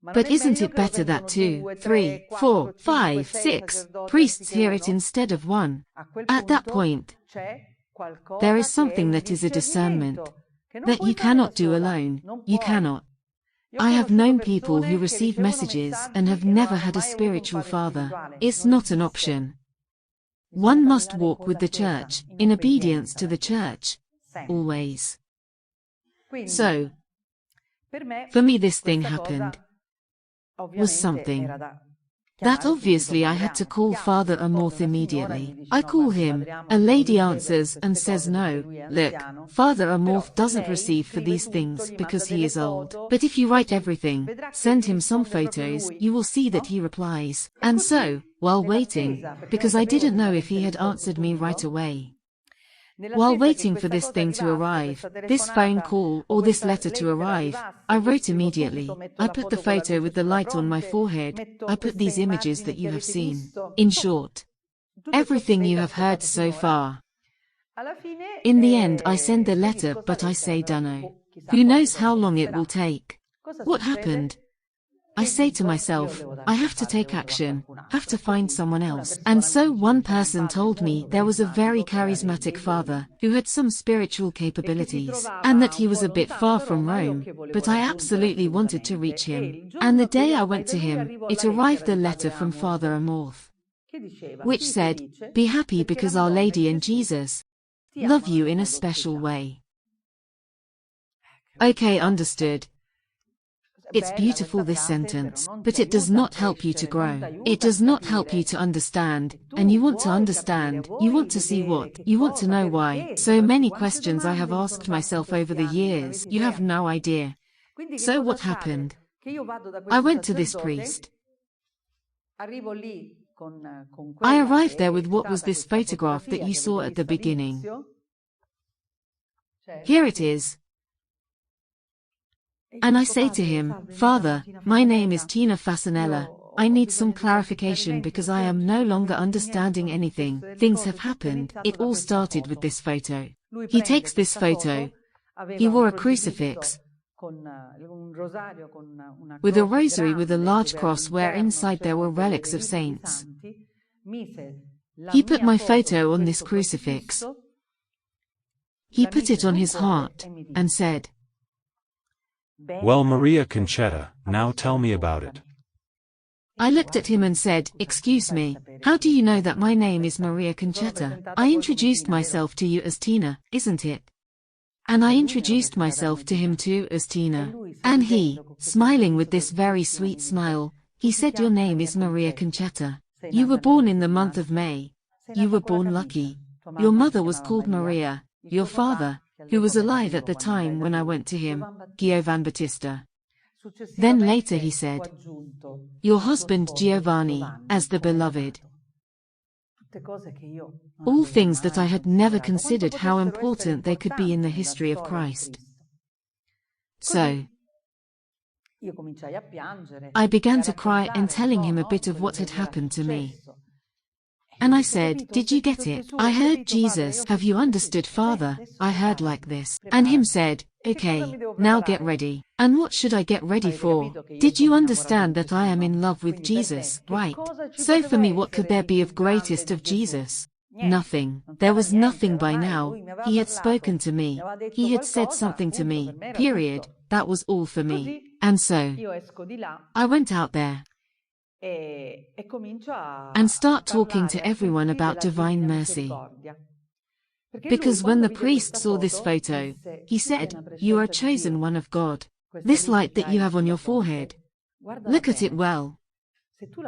But isn't it better that 2, 3, 4, 5, 6 priests hear it instead of one? At that point, there is something that is a discernment that you cannot do alone. You cannot. I have known people who receive messages and have never had a spiritual father. It's not an option. One must walk with the church, in obedience to the church. Always. So, for me this thing happened. Was something. That obviously I had to call Father Amorth immediately. I call him, a lady answers and says no, look, Father Amorth doesn't receive for these things because he is old. But if you write everything, send him some photos, you will see that he replies. And so, while waiting, because I didn't know if he had answered me right away. While waiting for this thing to arrive, this phone call or this letter to arrive, I wrote immediately. I put the photo with the light on my forehead. I put these images that you have seen. In short, everything you have heard so far. In the end I send the letter but I say dunno. Who knows how long it will take? What happened? I say to myself, I have to take action, have to find someone else. And so one person told me there was a very charismatic father, who had some spiritual capabilities, and that he was a bit far from Rome, but I absolutely wanted to reach him. And the day I went to him, it arrived a letter from Father Amorth, which said, be happy because Our Lady and Jesus love you in a special way. Okay, understood. It's beautiful this sentence, but it does not help you to grow. It does not help you to understand, and you want to understand, you want to see what, you want to know why. So many questions I have asked myself over the years, you have no idea. So what happened? I went to this priest. I arrived there with what was this photograph that you saw at the beginning. Here it is. And I say to him, Father, my name is Tina Fasanella. I need some clarification because I am no longer understanding anything. Things have happened. It all started with this photo. He takes this photo. He wore a crucifix with a rosary with a large cross where inside there were relics of saints. He put my photo on this crucifix. He put it on his heart and said, well, Maria Conchetta, now tell me about it. I looked at him and said, excuse me, how do you know that my name is Maria Conchetta? I introduced myself to you as Tina, isn't it? And I introduced myself to him too as Tina. And he, smiling with this very sweet smile, he said, "Your name is Maria Concetta. You were born in the month of May. You were born lucky. Your mother was called Maria. Your father, who was alive at the time when I went to him, Giovan Battista." Then later he said, "Your husband Giovanni, as the beloved." All things that I had never considered how important they could be in the history of Christ. So, I began to cry and telling him a bit of what had happened to me. And I said, "Did you get it? I heard Jesus. Have you understood, Father? I heard like this." And him said, "Okay, now get ready." And what should I get ready for? Did you understand that I am in love with Jesus, right? So for me, what could there be of greatest of Jesus? Nothing. There was nothing by now. He had spoken to me. He had said something to me, period. That was all for me. And so, I went out there and start talking to everyone about divine mercy. Because when the priest saw this photo, he said, "You are a chosen one of God. This light that you have on your forehead. Look at it well.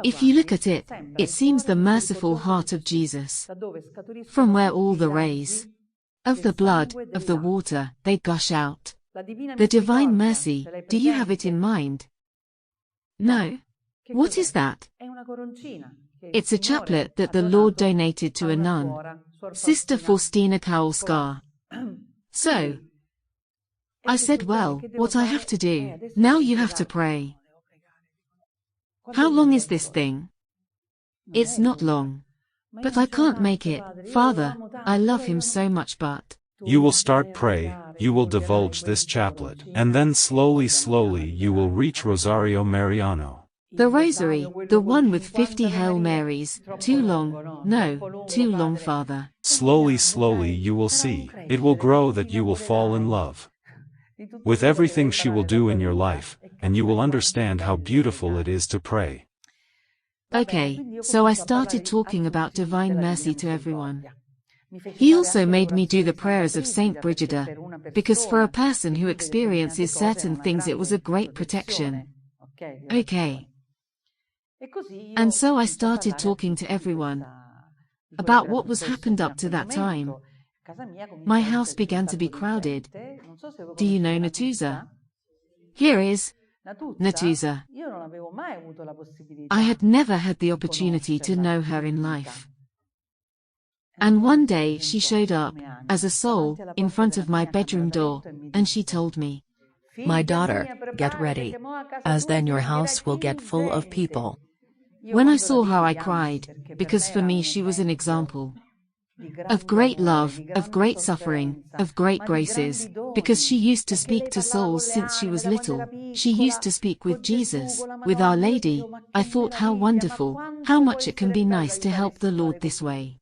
If you look at it, it seems the merciful heart of Jesus. From where all the rays of the blood, of the water, they gush out. The divine mercy, do you have it in mind?" No. What is that? It's a chaplet that the Lord donated to a nun, Sister Faustina Kowalska. So, I said, "Well, what I have to do, now you have to pray." How long is this thing? It's not long. But I can't make it, Father, I love him so much, but... You will start pray, you will divulge this chaplet, and then slowly you will reach Rosario Mariano. The rosary, the one with 50 Hail Marys, too long, no, too long, Father. Slowly you will see, it will grow that you will fall in love with everything she will do in your life, and you will understand how beautiful it is to pray. Okay, so I started talking about divine mercy to everyone. He also made me do the prayers of Saint Brigida, because for a person who experiences certain things it was a great protection. Okay. And so I started talking to everyone about what was happened up to that time. My house began to be crowded. Do you know Natuza? Here is Natuza. I had never had the opportunity to know her in life. And one day she showed up, as a soul, in front of my bedroom door, and she told me, "My daughter, get ready, as then your house will get full of people." When I saw her I cried, because for me she was an example of great love, of great suffering, of great graces, because she used to speak to souls since she was little. She used to speak with Jesus, with Our Lady. I thought how wonderful, how much it can be nice to help the Lord this way.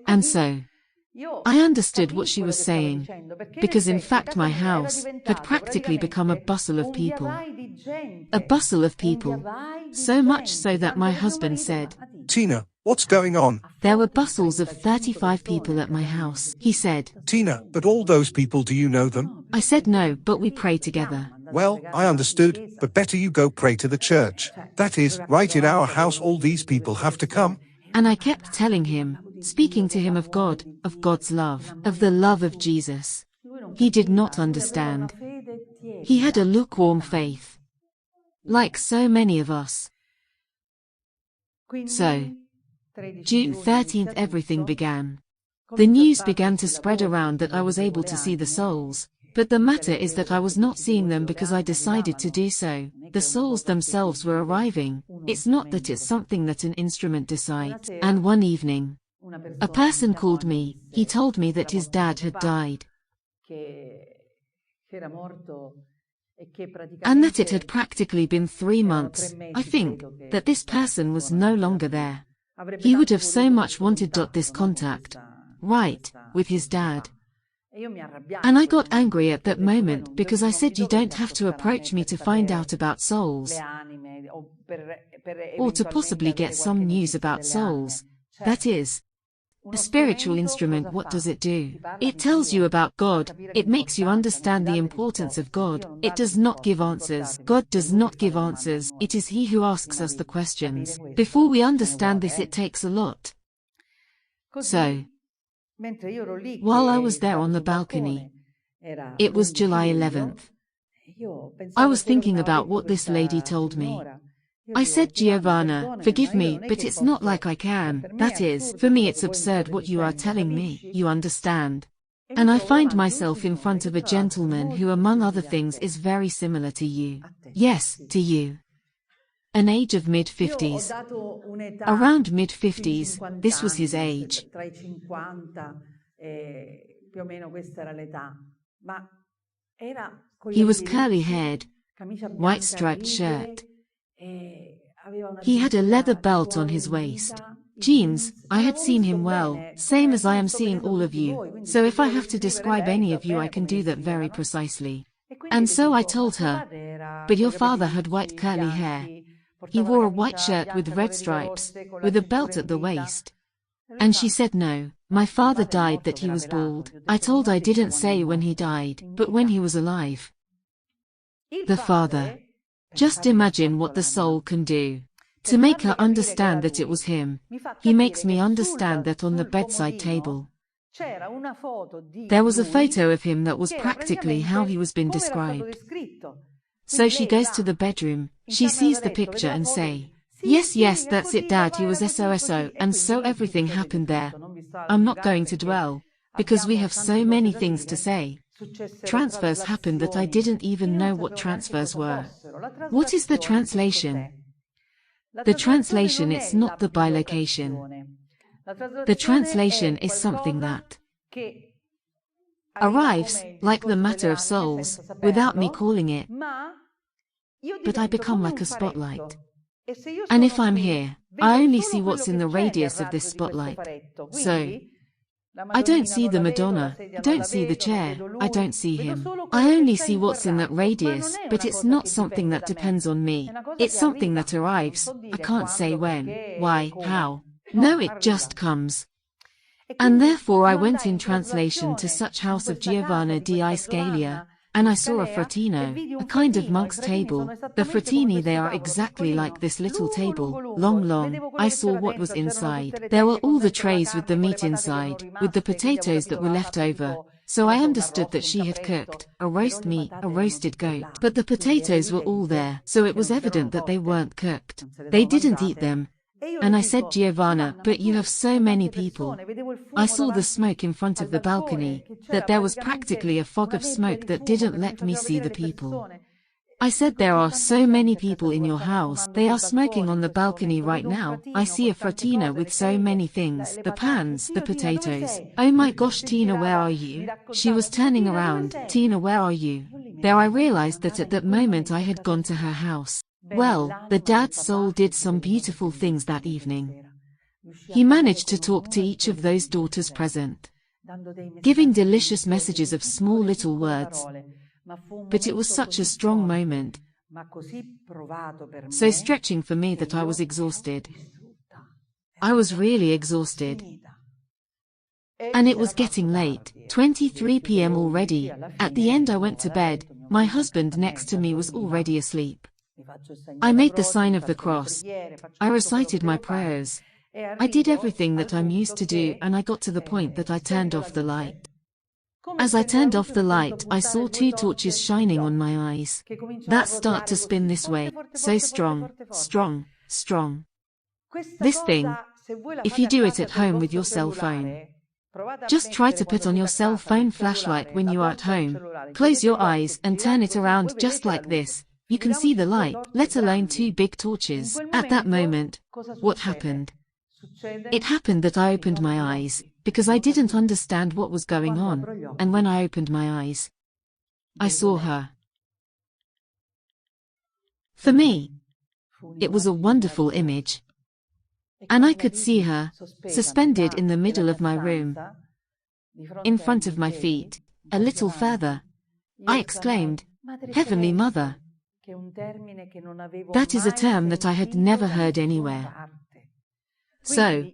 And so, I understood what she was saying, because in fact my house had practically become a bustle of people. A bustle of people. So much so that my husband said, "Tina, what's going on?" There were bustles of 35 people at my house. He said, "Tina, but all those people, do you know them?" I said no, but we pray together. "Well, I understood, but better you go pray to the church. That is, right in our house all these people have to come." And I kept telling him, speaking to him of God, of God's love, of the love of Jesus. He did not understand. He had a lukewarm faith, like so many of us. So, June 13th everything began. The news began to spread around that I was able to see the souls, but the matter is that I was not seeing them because I decided to do so. The souls themselves were arriving. It's not that it's something that an instrument decides. And one evening, a person called me. He told me that his dad had died, and that it had practically been 3 months. I think that this person was no longer there. He would have so much wanted this contact, right, with his dad. And I got angry at that moment because I said, "You don't have to approach me to find out about souls, or to possibly get some news about souls. That is, A spiritual instrument, what does it do? It tells you about God. It makes you understand the importance of God. It does not give answers. God does not give answers. It is He who asks us the questions. Before we understand this, it takes a lot. So, while I was there on the balcony, it was July 11th. I was thinking about what this lady told me. I said, Giovanna, forgive me, but it's not like I can. That is, for me it's absurd what you are telling me, you understand. And I find myself in front of a gentleman who, among other things, is very similar to you. Yes, to you. An age of mid-50s. Around mid-50s, this was his age. He was curly-haired, white striped shirt. He had a leather belt on his waist. Jeans. I had seen him well, same as I am seeing all of you, so if I have to describe any of you I can do that very precisely. And so I told her, but your father had white curly hair. He wore a white shirt with red stripes, with a belt at the waist. And she said no, my father died that he was bald. I told I didn't say when he died, but when he was alive. The father. Just imagine what the soul can do. To make her understand that it was him. He makes me understand that on the bedside table there was a photo of him that was practically how he was been described. So she goes to the bedroom, she sees the picture and say, yes, yes, that's it, Dad, he was SOSO, and so everything happened there. I'm not going to dwell, because we have so many things to say. Transfers happened that I didn't even know what transfers were. What is the translation? The translation is not the bilocation. The translation is something that arrives, like the matter of souls, without me calling it. But I become like a spotlight. And if I'm here, I only see what's in the radius of this spotlight. So, I don't see the Madonna, don't see the chair, I don't see him. I only see what's in that radius, but it's not something that depends on me. It's something that arrives. I can't say when, why, how. No, it just comes. And therefore I went in translation to such house of Giovanna di Scaglia, and I saw a fratino, a kind of monk's table. The fratini, they are exactly like this little table, long. I saw what was inside. There were all the trays with the meat inside, with the potatoes that were left over. So I understood that she had cooked a roast meat, a roasted goat, but the potatoes were all there, so it was evident that they weren't cooked. They didn't eat them. And I said, Giovanna, but you have so many people. I saw the smoke in front of the balcony, that there was practically a fog of smoke that didn't let me see the people. I said, there are so many people in your house. They are smoking on the balcony right now. I see a fratino with so many things. The pans, the potatoes. Oh my gosh, Tina, where are you? She was turning around. Tina, where are you? There I realized that at that moment I had gone to her house. Well, the dad's soul did some beautiful things that evening. He managed to talk to each of those daughters present, giving delicious messages of small little words. But it was such a strong moment, so stretching for me that I was exhausted. I was really exhausted. And it was getting late, 23 p.m. already. At the end I went to bed. My husband next to me was already asleep. I made the sign of the cross. I recited my prayers. I did everything that I'm used to do, and I got to the point that I turned off the light. As I turned off the light, I saw two torches shining on my eyes. That start to spin this way, so strong. This thing, if you do it at home with your cell phone, just try to put on your cell phone flashlight when you are at home. Close your eyes and turn it around just like this. You can see the light, let alone two big torches. At that moment, what happened? It happened that I opened my eyes, because I didn't understand what was going on, and when I opened my eyes, I saw her. For me, it was a wonderful image. And I could see her, suspended in the middle of my room, in front of my feet, a little further. I exclaimed, Heavenly Mother. That is a term that I had never heard anywhere. So,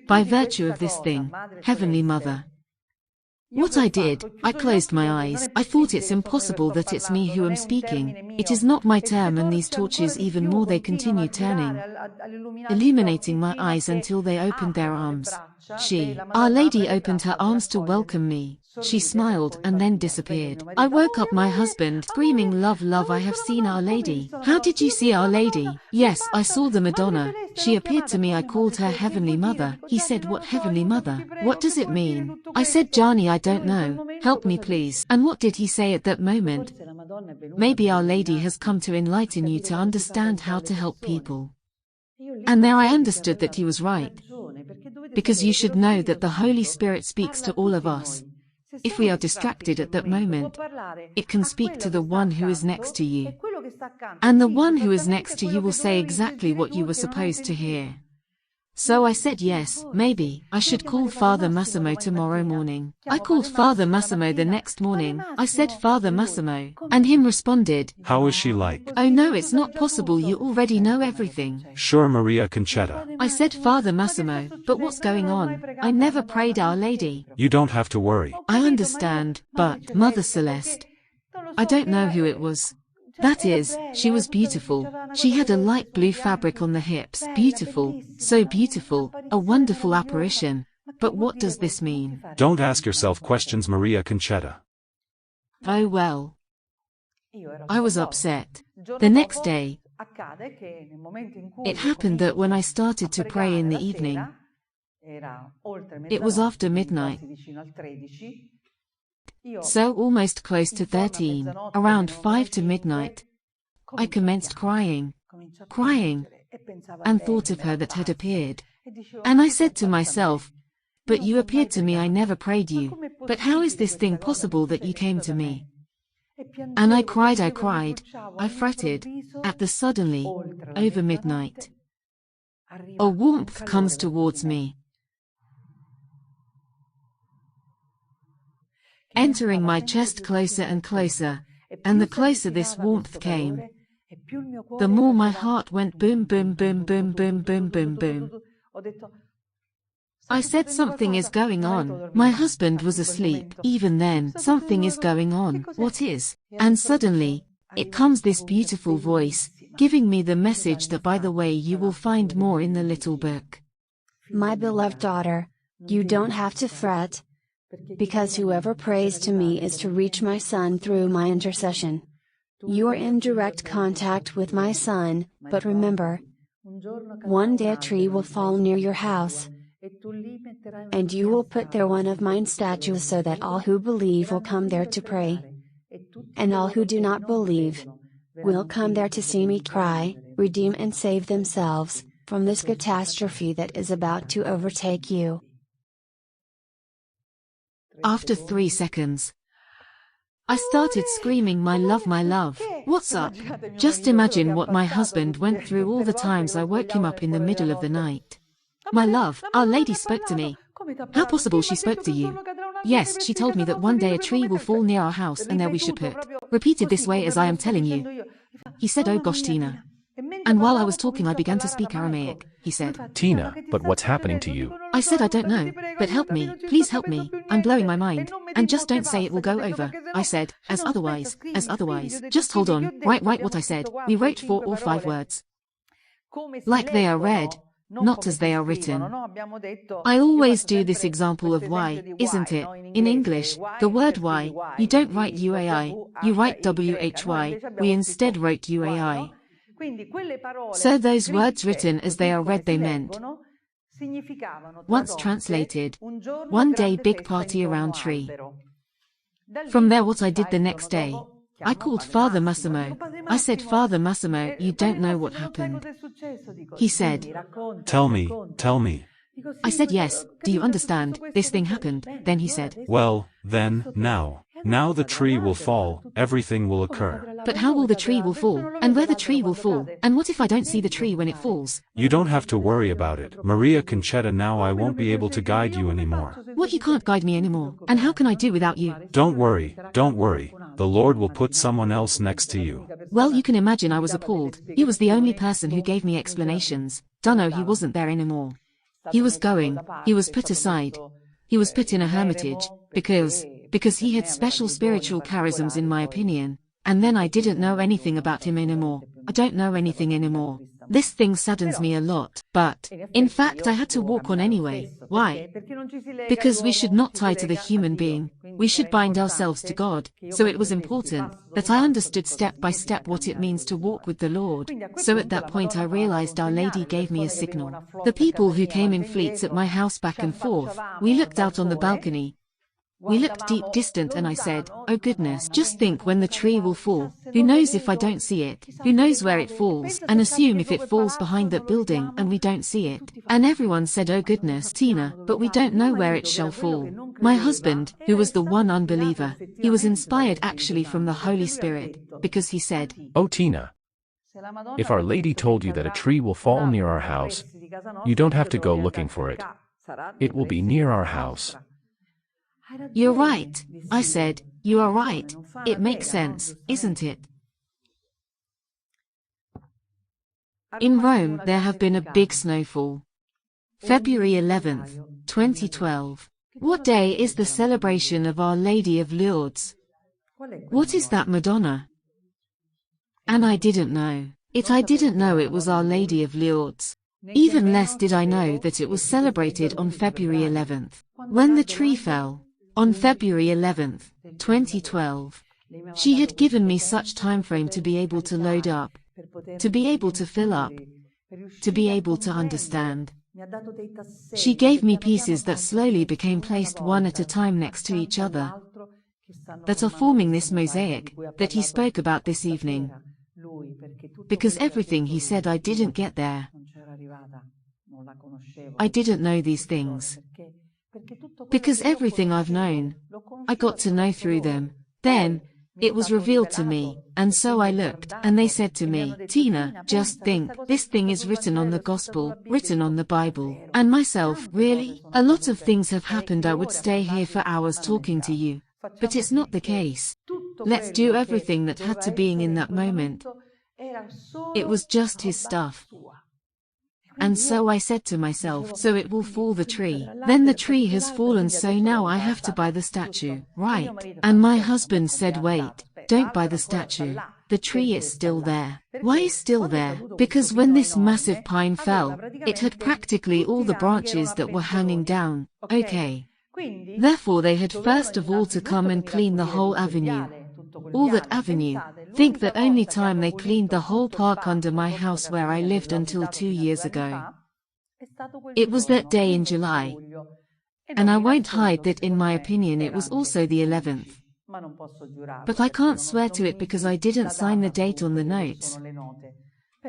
By virtue of this thing, Heavenly Mother. What I did, I closed my eyes. I thought it's impossible that it's me who am speaking. It is not my term, and these torches even more they continue turning, illuminating my eyes until they opened their arms. Our Lady opened her arms to welcome me. She smiled and then disappeared. I woke up my husband, screaming, "Love, love, I have seen Our Lady." "How did you see Our Lady?" "Yes, I saw the Madonna. She appeared to me. I called her Heavenly Mother." He said, "What Heavenly Mother? What does it mean?" I said, "Gianni, I don't know. Help me please." And what did he say at that moment? "Maybe Our Lady has come to enlighten you to understand how to help people." And there I understood that he was right. Because you should know that the Holy Spirit speaks to all of us. If we are distracted at that moment, it can speak to the one who is next to you. And the one who is next to you will say exactly what you were supposed to hear. So I said yes, maybe I should call Father Massimo tomorrow morning. I called Father Massimo the next morning. I said, "Father Massimo," and him responded, How is she like? "Oh no, it's not possible, you already know everything." Sure, Maria Conchetta. I said, "Father Massimo, but what's going on? I never prayed Our Lady." You don't have to worry. I understand, but Mother Celeste, I don't know who it was. That is, she was beautiful. She had a light blue fabric on the hips. Beautiful, so beautiful, a wonderful apparition. But what does this mean? Don't ask yourself questions, Maria Conchetta. Oh well. I was upset. The next day, it happened that when I started to pray in the evening, it was after midnight. So almost close to 13, around 5 to midnight, I commenced crying, and thought of her that had appeared. And I said to myself, "But you appeared to me, I never prayed you. But how is this thing possible that you came to me?" And I cried, I fretted, at the suddenly, over midnight, a warmth comes towards me, entering my chest closer and closer, and the closer this warmth came, the more my heart went boom, boom, boom, boom, boom, boom, boom, boom. I said, "Something is going on." My husband was asleep. Even then, something is going on. What is? And suddenly, it comes this beautiful voice, giving me the message that, by the way, you will find more in the little book. My beloved daughter, you don't have to fret, because whoever prays to me is to reach my Son through my intercession. You are in direct contact with my Son, but remember, one day a tree will fall near your house, and you will put there one of mine statues so that all who believe will come there to pray, and all who do not believe will come there to see me cry, redeem and save themselves from this catastrophe that is about to overtake you. After 3 seconds, I started screaming, my love, what's up?" Just imagine what my husband went through all the times I woke him up in the middle of the night. "My love, Our Lady spoke to me." "How possible she spoke to you?" "Yes, she told me that one day a tree will fall near our house and there we should put." Repeated this way as I am telling you. He said, "Oh gosh, Tina." And while I was talking I began to speak Aramaic. He said, "Tina, but what's happening to you?" I said, "I don't know, but help me, please help me, I'm blowing my mind. And just don't say it will go over." I said, as otherwise, just hold on, write what I said. We wrote 4 or 5 words. Like they are read, not as they are written. I always do this example of why, isn't it? In English, the word why, you don't write UAI, you write WHY, we instead wrote UAI. So those words written as they are read they meant, once translated, one day big party around tree. From there what I did the next day, I called Father Massimo. I said, "Father Massimo, you don't know what happened." He said, Tell me. I said, "Yes, do you understand, this thing happened." Then he said, Well, then, now the tree will fall, everything will occur. "But how will the tree will fall, and where the tree will fall, and what if I don't see the tree when it falls?" You don't have to worry about it, Maria Conchetta. Now I won't be able to guide you anymore. "What, you can't guide me anymore, and how can I do without you?" Don't worry, the Lord will put someone else next to you. Well, you can imagine I was appalled. He was the only person who gave me explanations. Dunno, he wasn't there anymore. He was put aside. He was put in a hermitage, because he had special spiritual charisms in my opinion, and then I didn't know anything about him anymore. I don't know anything anymore. This thing saddens me a lot, but, in fact I had to walk on anyway. Why? Because we should not tie to the human being, we should bind ourselves to God, so it was important that I understood step by step what it means to walk with the Lord. So at that point I realized Our Lady gave me a signal. The people who came in fleets at my house back and forth, we looked out on the balcony. We looked deep distant and I said, oh goodness, just think when the tree will fall. Who knows if I don't see it? Who knows where it falls? And assume if it falls behind that building and we don't see it. And everyone said, oh goodness, Tina, but we don't know where it shall fall. My husband, who was the one unbeliever, he was inspired actually from the Holy Spirit, because he said, Oh Tina, if Our Lady told you that a tree will fall near our house, you don't have to go looking for it. It will be near our house. You're right, I said, you are right. It makes sense, isn't it? In Rome there have been a big snowfall. February 11th, 2012. What day is the celebration of Our Lady of Lourdes? What is that Madonna? And I didn't know. I didn't know it was Our Lady of Lourdes. Even less did I know that it was celebrated on February 11th, when the tree fell. On February 11th, 2012. She had given me such time frame to be able to load up, to be able to fill up, to be able to understand. She gave me pieces that slowly became placed one at a time next to each other, that are forming this mosaic that he spoke about this evening. Because everything he said I didn't get there. I didn't know these things. Because everything I've known, I got to know through them. Then, it was revealed to me, and so I looked, and they said to me, Tina, just think, this thing is written on the Gospel, written on the Bible. And myself, really? A lot of things have happened. I would stay here for hours talking to you. But it's not the case. Let's do everything that had to being in that moment. It was just his stuff. And so I said to myself, so it will fall the tree. Then the tree has fallen, so now I have to buy the statue, right? And my husband said, wait, don't buy the statue. The tree is still there. Why is still there? Because when this massive pine fell, it had practically all the branches that were hanging down. Okay. Therefore they had first of all to come and clean the whole avenue. All that avenue. Think the only time they cleaned the whole park under my house where I lived until 2 years ago. It was that day in July. And I won't hide that in my opinion it was also the 11th. But I can't swear to it because I didn't sign the date on the notes.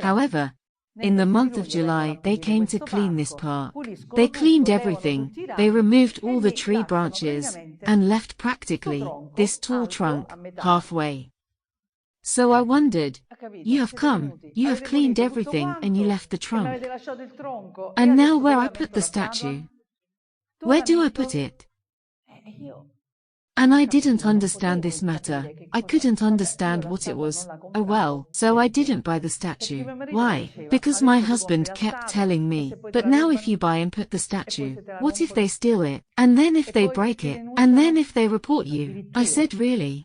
However, in the month of July they came to clean this park. They cleaned everything, they removed all the tree branches, and left practically this tall trunk halfway. So I wondered, you have come, you have cleaned everything and you left the trunk. And now where I put the statue? Where do I put it? And I didn't understand this matter. I couldn't understand what it was. Oh well, so I didn't buy the statue. Why? Because my husband kept telling me, but now if you buy and put the statue, what if they steal it? And then if they break it? And then if they report you? I said, really?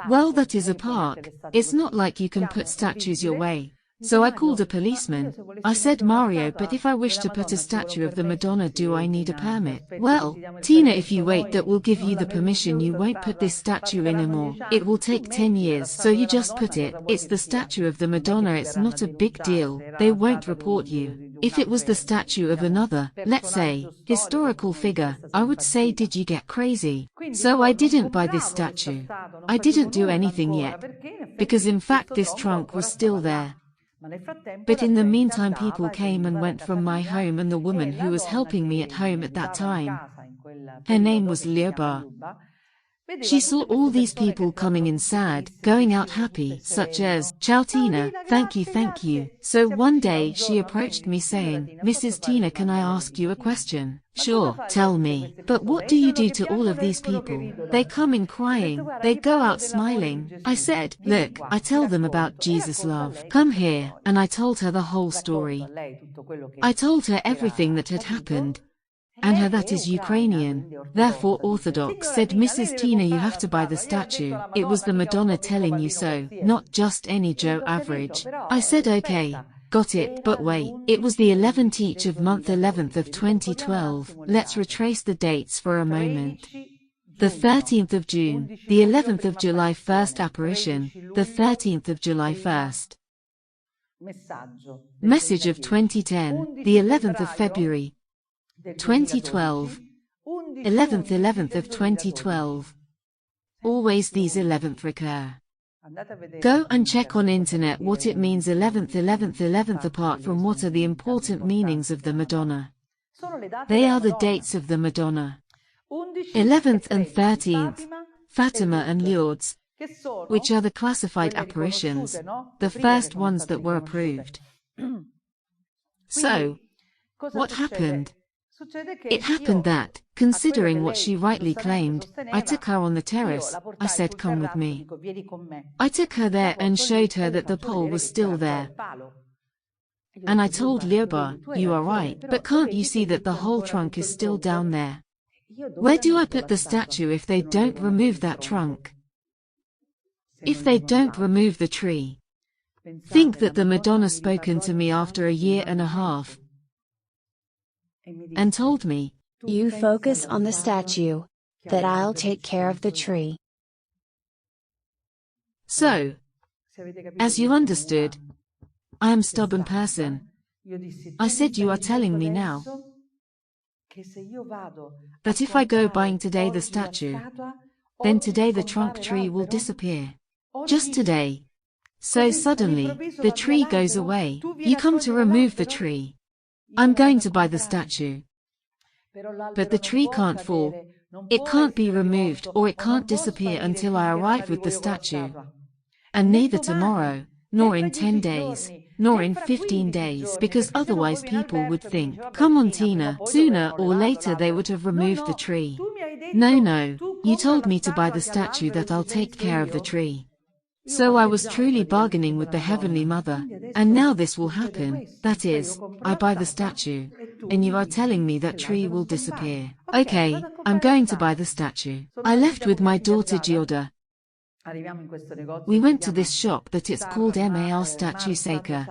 Well, that is a park. It's not like you can put statues your way. So I called a policeman. I said, Mario, but if I wish to put a statue of the Madonna, do I need a permit? Well, Tina, if you wait, that will give you the permission. You won't put this statue anymore. It will take 10 years, so you just put it. It's the statue of the Madonna, it's not a big deal. They won't report you. If it was the statue of another, let's say, historical figure, I would say, did you get crazy? So I didn't buy this statue. I didn't do anything yet. Because in fact this trunk was still there. But in the meantime people came and went from my home, and the woman who was helping me at home at that time, her name was Liuba. She saw all these people coming in sad, going out happy, such as, Ciao Tina, thank you, thank you. So one day she approached me saying, Mrs. Tina, can I ask you a question? Sure, tell me. But what do you do to all of these people? They come in crying, they go out smiling. I said, look, I tell them about Jesus' love. Come here, and I told her the whole story. I told her everything that had happened. And her that is Ukrainian, therefore Orthodox, said Mrs. Tina, you have to buy the statue. It was the Madonna telling you so, not just any Joe average. I said okay. Got it, but wait, it was the 11th each of month 11th of 2012, let's retrace the dates for a moment. The 13th of June, the 11th of July first apparition, the 13th of July first. Message of 2010, the 11th of February, 2012, 11th of 2012. Always these 11th recur. Go and check on internet what it means 11th apart from what are the important meanings of the Madonna. They are the dates of the Madonna. 11th and 13th, Fatima and Lourdes, which are the classified apparitions, the first ones that were approved. So, what happened? It happened that, considering what she rightly claimed, I took her on the terrace. I said, come with me. I took her there and showed her that the pole was still there. And I told Liuba, you are right, but can't you see that the whole trunk is still down there? Where do I put the statue if they don't remove that trunk? If they don't remove the tree? Think that the Madonna spoken to me after a year and a half and told me, you focus on the statue, that I'll take care of the tree. So, as you understood, I am a stubborn person. I said, you are telling me now that if I go buying today the statue, then today the trunk tree will disappear. Just today. So suddenly, the tree goes away. You come to remove the tree. I'm going to buy the statue. But the tree can't fall. It can't be removed or it can't disappear until I arrive with the statue. And neither tomorrow, nor in 10 days, nor in 15 days, because otherwise people would think, come on Tina, sooner or later they would have removed the tree. No, you told me to buy the statue that I'll take care of the tree. So I was truly bargaining with the Heavenly Mother, and now this will happen, that is, I buy the statue, and you are telling me that tree will disappear. Okay, I'm going to buy the statue. I left with my daughter Gilda. We went to this shop that it's called Mar Statue Sacre.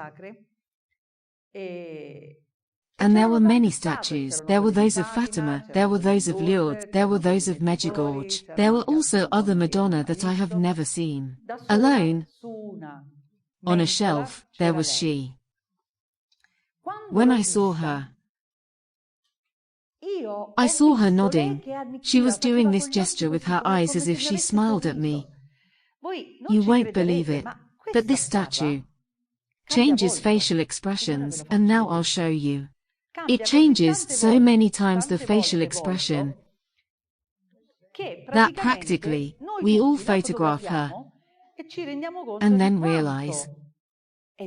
And there were many statues. There were those of Fatima, there were those of Lourdes, there were those of Medjugorje. There were also other Madonna that I have never seen. Alone, on a shelf, there was she. When I saw her, I saw her nodding. She was doing this gesture with her eyes as if she smiled at me. You won't believe it, but this statue changes facial expressions, and now I'll show you. It changes so many times the facial expression that practically we all photograph her and then realize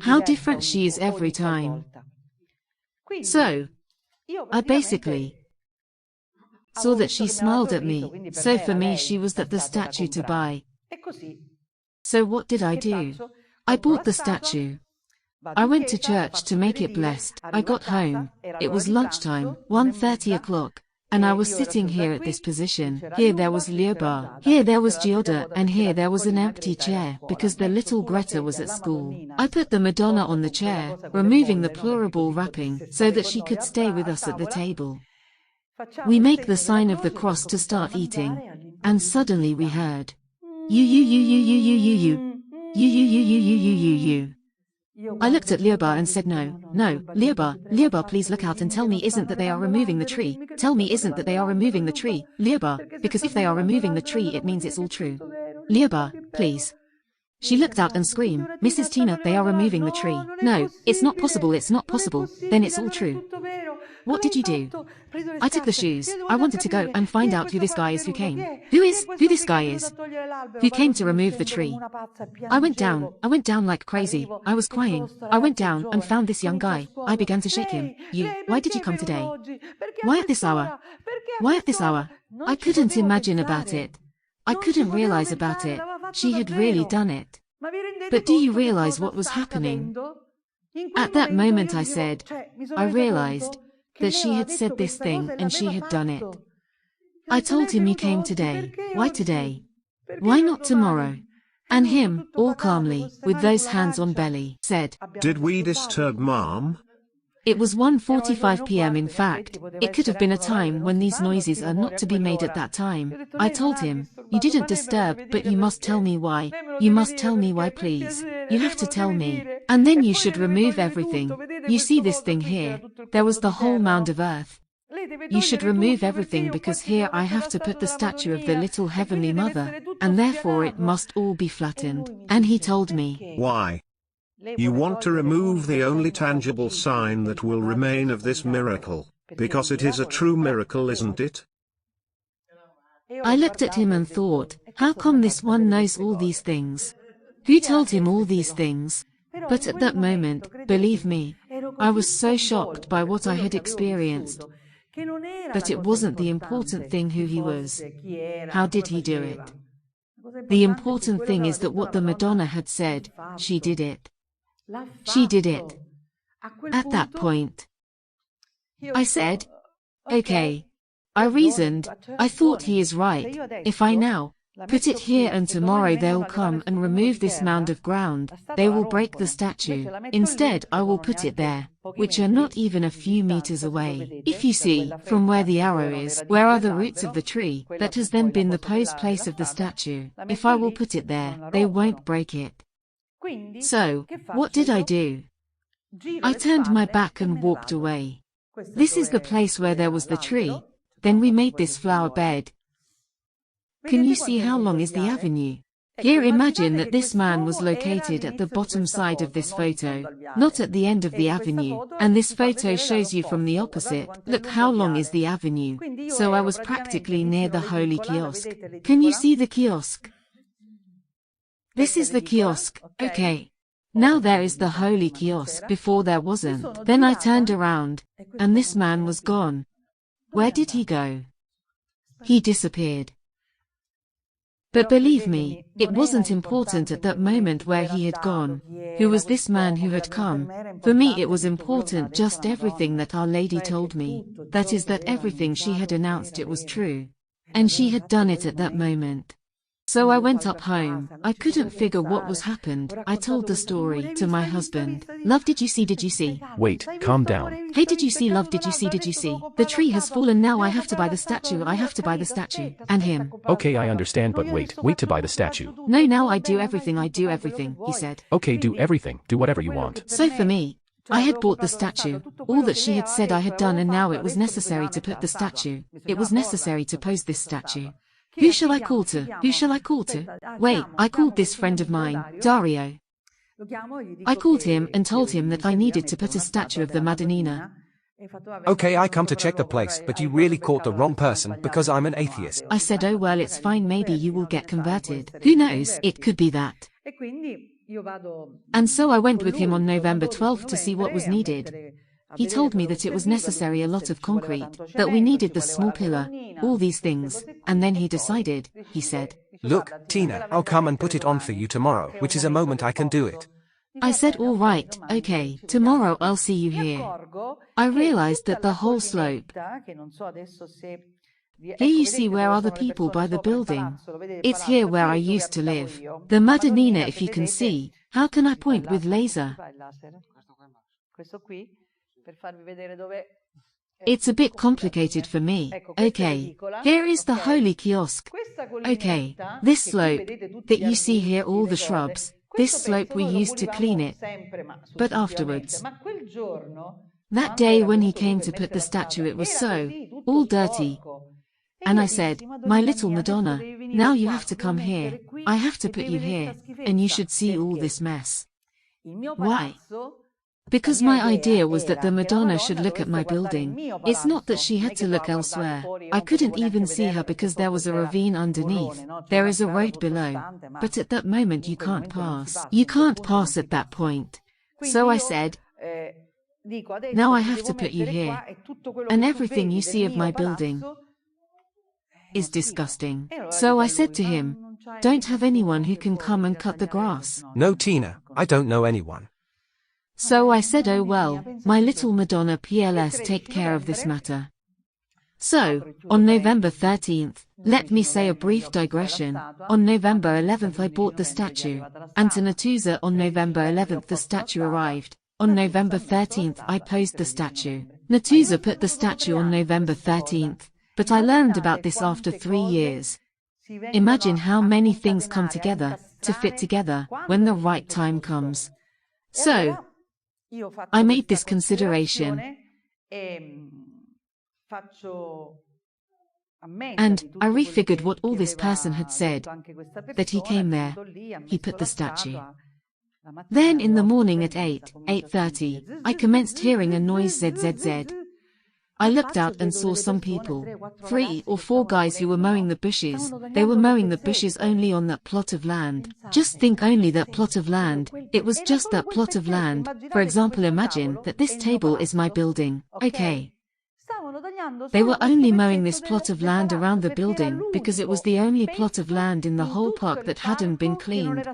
how different she is every time. So, I basically saw that she smiled at me, so for me she was the statue to buy. So what did I do? I bought the statue. I went to church to make it blessed. I got home. It was lunchtime, 1:30 o'clock, and I was sitting here at this position. Here there was Liuba, here there was Gilda, and here there was an empty chair, because the little Greta was at school. I put the Madonna on the chair, removing the pluriball wrapping, so that she could stay with us at the table. We make the sign of the cross to start eating, and suddenly we heard, you. I looked at Liuba and said no, Liuba please look out and tell me isn't that they are removing the tree, tell me isn't that they are removing the tree, Liuba, because if they are removing the tree it means it's all true. Liuba, please. She looked out and screamed, Mrs. Tina, they are removing the tree. No, it's not possible, then it's all true. What did you do? I took the shoes. I wanted to go and find out who this guy is who came. Who this guy is? Who came to remove the tree? I went down like crazy. I was crying. I went down and found this young guy. I began to shake him. Why did you come today? Why at this hour? Why at this hour? I couldn't imagine about it. I couldn't realize about it. She had really done it. But do you realize what was happening? At that moment I said, I realized that she had said this thing and she had done it. I told him you came today. Why today? Why not tomorrow? And him, all calmly, with those hands on belly, said, Did we disturb Mom? It was 1:45 p.m. in fact, it could have been a time when these noises are not to be made at that time. I told him, you didn't disturb, but you must tell me why. You must tell me why, please. You have to tell me. And then you should remove everything. You see this thing here? There was the whole mound of earth. You should remove everything because here I have to put the statue of the little Heavenly Mother, and therefore it must all be flattened. And he told me, Why? You want to remove the only tangible sign that will remain of this miracle, because it is a true miracle, isn't it? I looked at him and thought, how come this one knows all these things? Who told him all these things? But at that moment, believe me, I was so shocked by what I had experienced. But it wasn't the important thing who he was. How did he do it? The important thing is that what the Madonna had said, she did it. She did it. At that point, I said, okay. I reasoned, I thought he is right. If I now put it here and tomorrow they'll come and remove this mound of ground, they will break the statue. Instead I will put it there, which are not even a few meters away. If you see, from where the arrow is, where are the roots of the tree, that has then been the place of the statue. If I will put it there, they won't break it. So, what did I do? I turned my back and walked away. This is the place where there was the tree. Then we made this flower bed. Can you see how long is the avenue? Here imagine that this man was located at the bottom side of this photo, not at the end of the avenue, and this photo shows you from the opposite. Look how long is the avenue. So I was practically near the holy kiosk. Can you see the kiosk? This is the kiosk, okay. Now there is the holy kiosk, before there wasn't. Then I turned around, and this man was gone. Where did he go? He disappeared. But believe me, it wasn't important at that moment where he had gone. Who was this man who had come? For me it was important just everything that Our Lady told me. That is that everything she had announced it was true. And she had done it at that moment. So I went up home. I couldn't figure what was happened. I told the story to my husband. Love, did you see? Wait, calm down. Hey, did you see, love, did you see? The tree has fallen, now I have to buy the statue, And him. Okay, I understand, but wait to buy the statue. No, now I do everything, he said. Okay, do everything, do whatever you want. So for me, I had bought the statue, all that she had said I had done, and now it was necessary to put the statue. It was necessary to pose this statue. Who shall I call to? Wait, I called this friend of mine, Dario. I called him and told him that I needed to put a statue of the Madonnina. Okay, I come to check the place, but you really caught the wrong person because I'm an atheist. I said, oh well, it's fine, maybe you will get converted. Who knows, it could be that. And so I went with him on November 12th to see what was needed. He told me that it was necessary a lot of concrete, that we needed the small pillar, all these things, and then he decided, he said. Look, Tina, I'll come and put it on for you tomorrow, which is a moment I can do it. I said, all right, okay, tomorrow I'll see you here. I realized that the whole slope. Here you see where are the people by the building. It's here where I used to live. The Madonnina, if you can see. How can I point with laser? It's a bit complicated for me. Okay, here is the holy kiosk. Okay, this slope, that you see here, all the shrubs, this slope we used to clean it. But afterwards, that day when he came to put the statue, it was so, all dirty. And I said, my little Madonna, now you have to come here. I have to put you here, and you should see all this mess. Why? Because my idea was that the Madonna should look at my building. It's not that she had to look elsewhere. I couldn't even see her because there was a ravine underneath. There is a road below. But at that moment you can't pass. You can't pass at that point. So I said, now I have to put you here. And everything you see of my building is disgusting. So I said to him, don't have anyone who can come and cut the grass. No, Tina, I don't know anyone. So I said, oh well, my little Madonna PLS take care of this matter. So, on November 13th, let me say a brief digression, on November 11th I bought the statue, and to Natuzza on November 11th the statue arrived. On November 13th I posed the statue. Natuzza put the statue on November 13th, but I learned about this after 3 years. Imagine how many things come together, to fit together, when the right time comes. So, I made this consideration, and I refigured what all this person had said, that he came there, he put the statue. Then in the morning at 8:30, I commenced hearing a noise zzz. I looked out and saw some people, 3 or 4 guys who were mowing the bushes. They were mowing the bushes only on that plot of land. Just think, only that plot of land. It was just that plot of land. For example, imagine that this table is my building. Okay. They were only mowing this plot of land around the building because it was the only plot of land in the whole park that hadn't been cleaned.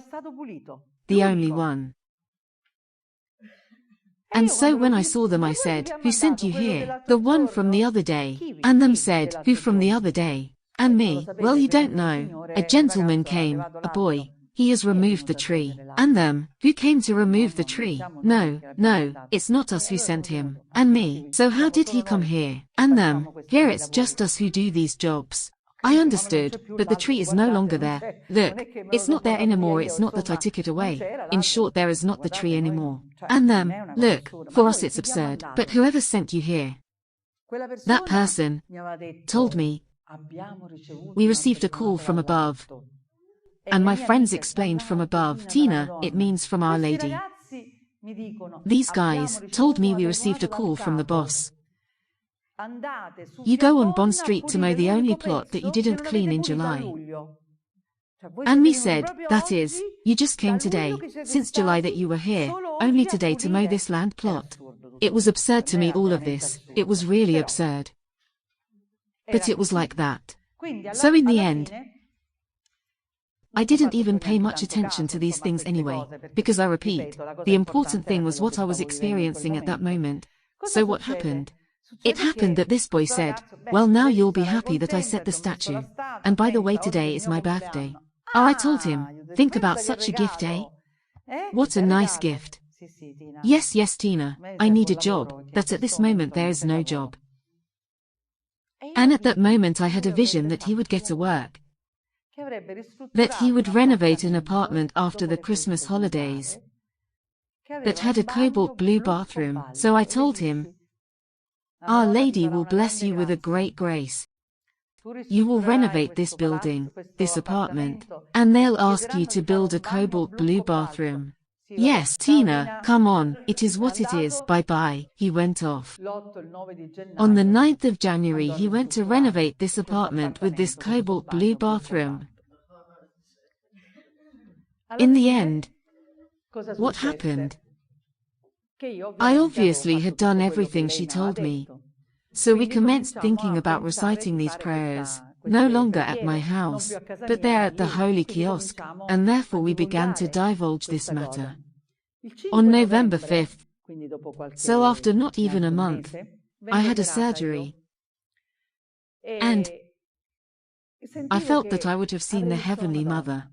The only one. And so when I saw them I said, who sent you here? The one from the other day. And them said, who from the other day? And me, well you don't know. A gentleman came, a boy. He has removed the tree. And them, who came to remove the tree? No, it's not us who sent him. And me, so how did he come here? And them, here it's just us who do these jobs. I understood, but the tree is no longer there. Look, it's not there anymore, it's not that I took it away. In short, there is not the tree anymore. And them, look, for us it's absurd, but whoever sent you here, that person, told me, we received a call from above. And my friends explained from above, Tina, it means from Our Lady. These guys told me we received a call from the boss. You go on Bond Street to mow the only plot that you didn't clean in July. And me said, that is, you just came today, since July that you were here, only today to mow this land plot. It was absurd to me, all of this, it was really absurd. But it was like that. So in the end, I didn't even pay much attention to these things anyway, because I repeat, the important thing was what I was experiencing at that moment. So what happened? It happened that this boy said, well now you'll be happy that I set the statue. And by the way, today is my birthday. Oh, I told him, think about such a gift, eh? What a nice gift. Yes, Tina, I need a job, but at this moment there is no job. And at that moment I had a vision that he would get a work. That he would renovate an apartment after the Christmas holidays. That had a cobalt blue bathroom, so I told him, Our Lady will bless you with a great grace. You will renovate this building, this apartment, and they'll ask you to build a cobalt blue bathroom. Yes, Tina, come on, it is what it is, bye-bye, he went off. On the 9th of January he went to renovate this apartment with this cobalt blue bathroom. In the end, what happened? I obviously had done everything she told me. So we commenced thinking about reciting these prayers, no longer at my house, but there at the Holy Kiosk, and therefore we began to divulge this matter. On November 5th, so after not even a month, I had a surgery. And I felt that I would have seen the Heavenly Mother.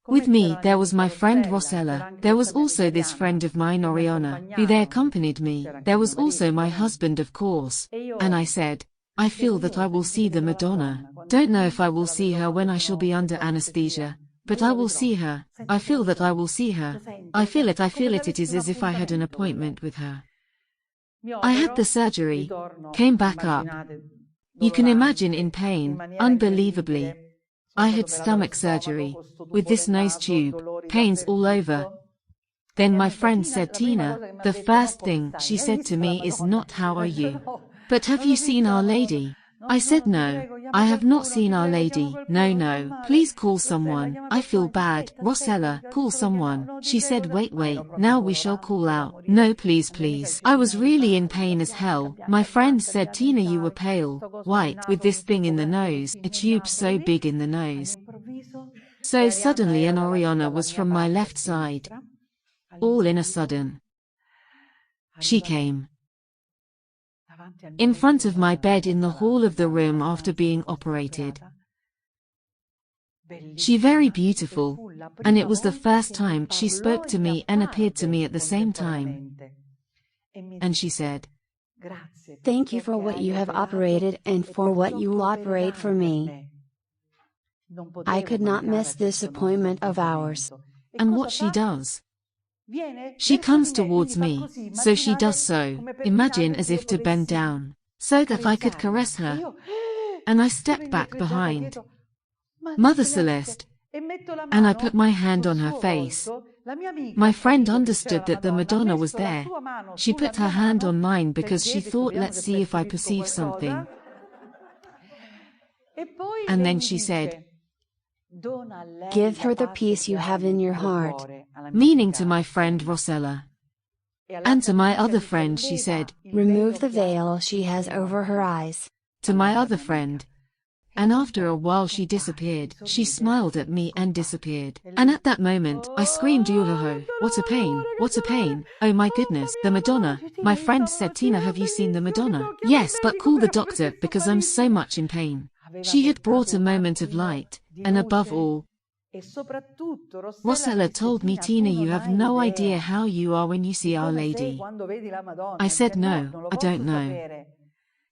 With me there was my friend Rossella, there was also this friend of mine Oriana, who they accompanied me, there was also my husband of course, and I said, I feel that I will see the Madonna, don't know if I will see her when I shall be under anesthesia, but I will see her, I feel that I will see her, I feel it, it is as if I had an appointment with her. I had the surgery, came back up. You can imagine in pain, unbelievably. I had stomach surgery, with this nose tube, pains all over. Then my friend said, Tina, the first thing she said to me is not how are you, but have you seen Our Lady? I said no, I have not seen Our Lady. No, please call someone, I feel bad. Rosella, call someone. She said wait, now we shall call out. No, please. I was really in pain as hell. My friend said, Tina, you were pale, white, with this thing in the nose, a tube so big in the nose. So suddenly an Oriana was from my left side. All in a sudden. She came in front of my bed in the hall of the room after being operated. She very beautiful, and it was the first time she spoke to me and appeared to me at the same time. And she said, "Thank you for what you have operated and for what you will operate for me. I could not miss this appointment of ours." And what she does? She comes towards me, so she does so, imagine as if to bend down, so that I could caress her. And I stepped back behind Mother Celeste, and I put my hand on her face. My friend understood that the Madonna was there. She put her hand on mine because she thought, let's see if I perceive something. And then she said, "Give her the peace you have in your heart." Meaning to my friend Rosella. And to my other friend she said, "Remove the veil she has over her eyes." To my other friend. And after a while she disappeared. She smiled at me and disappeared. And at that moment, I screamed, "Yoo-ho-ho, what a pain, what a pain. Oh my goodness, the Madonna." My friend said, "Tina, have you seen the Madonna?" "Yes, but call the doctor because I'm so much in pain." She had brought a moment of light, and above all, Rosella told me, "Tina, you have no idea how you are when you see Our Lady." I said, "No, I don't know."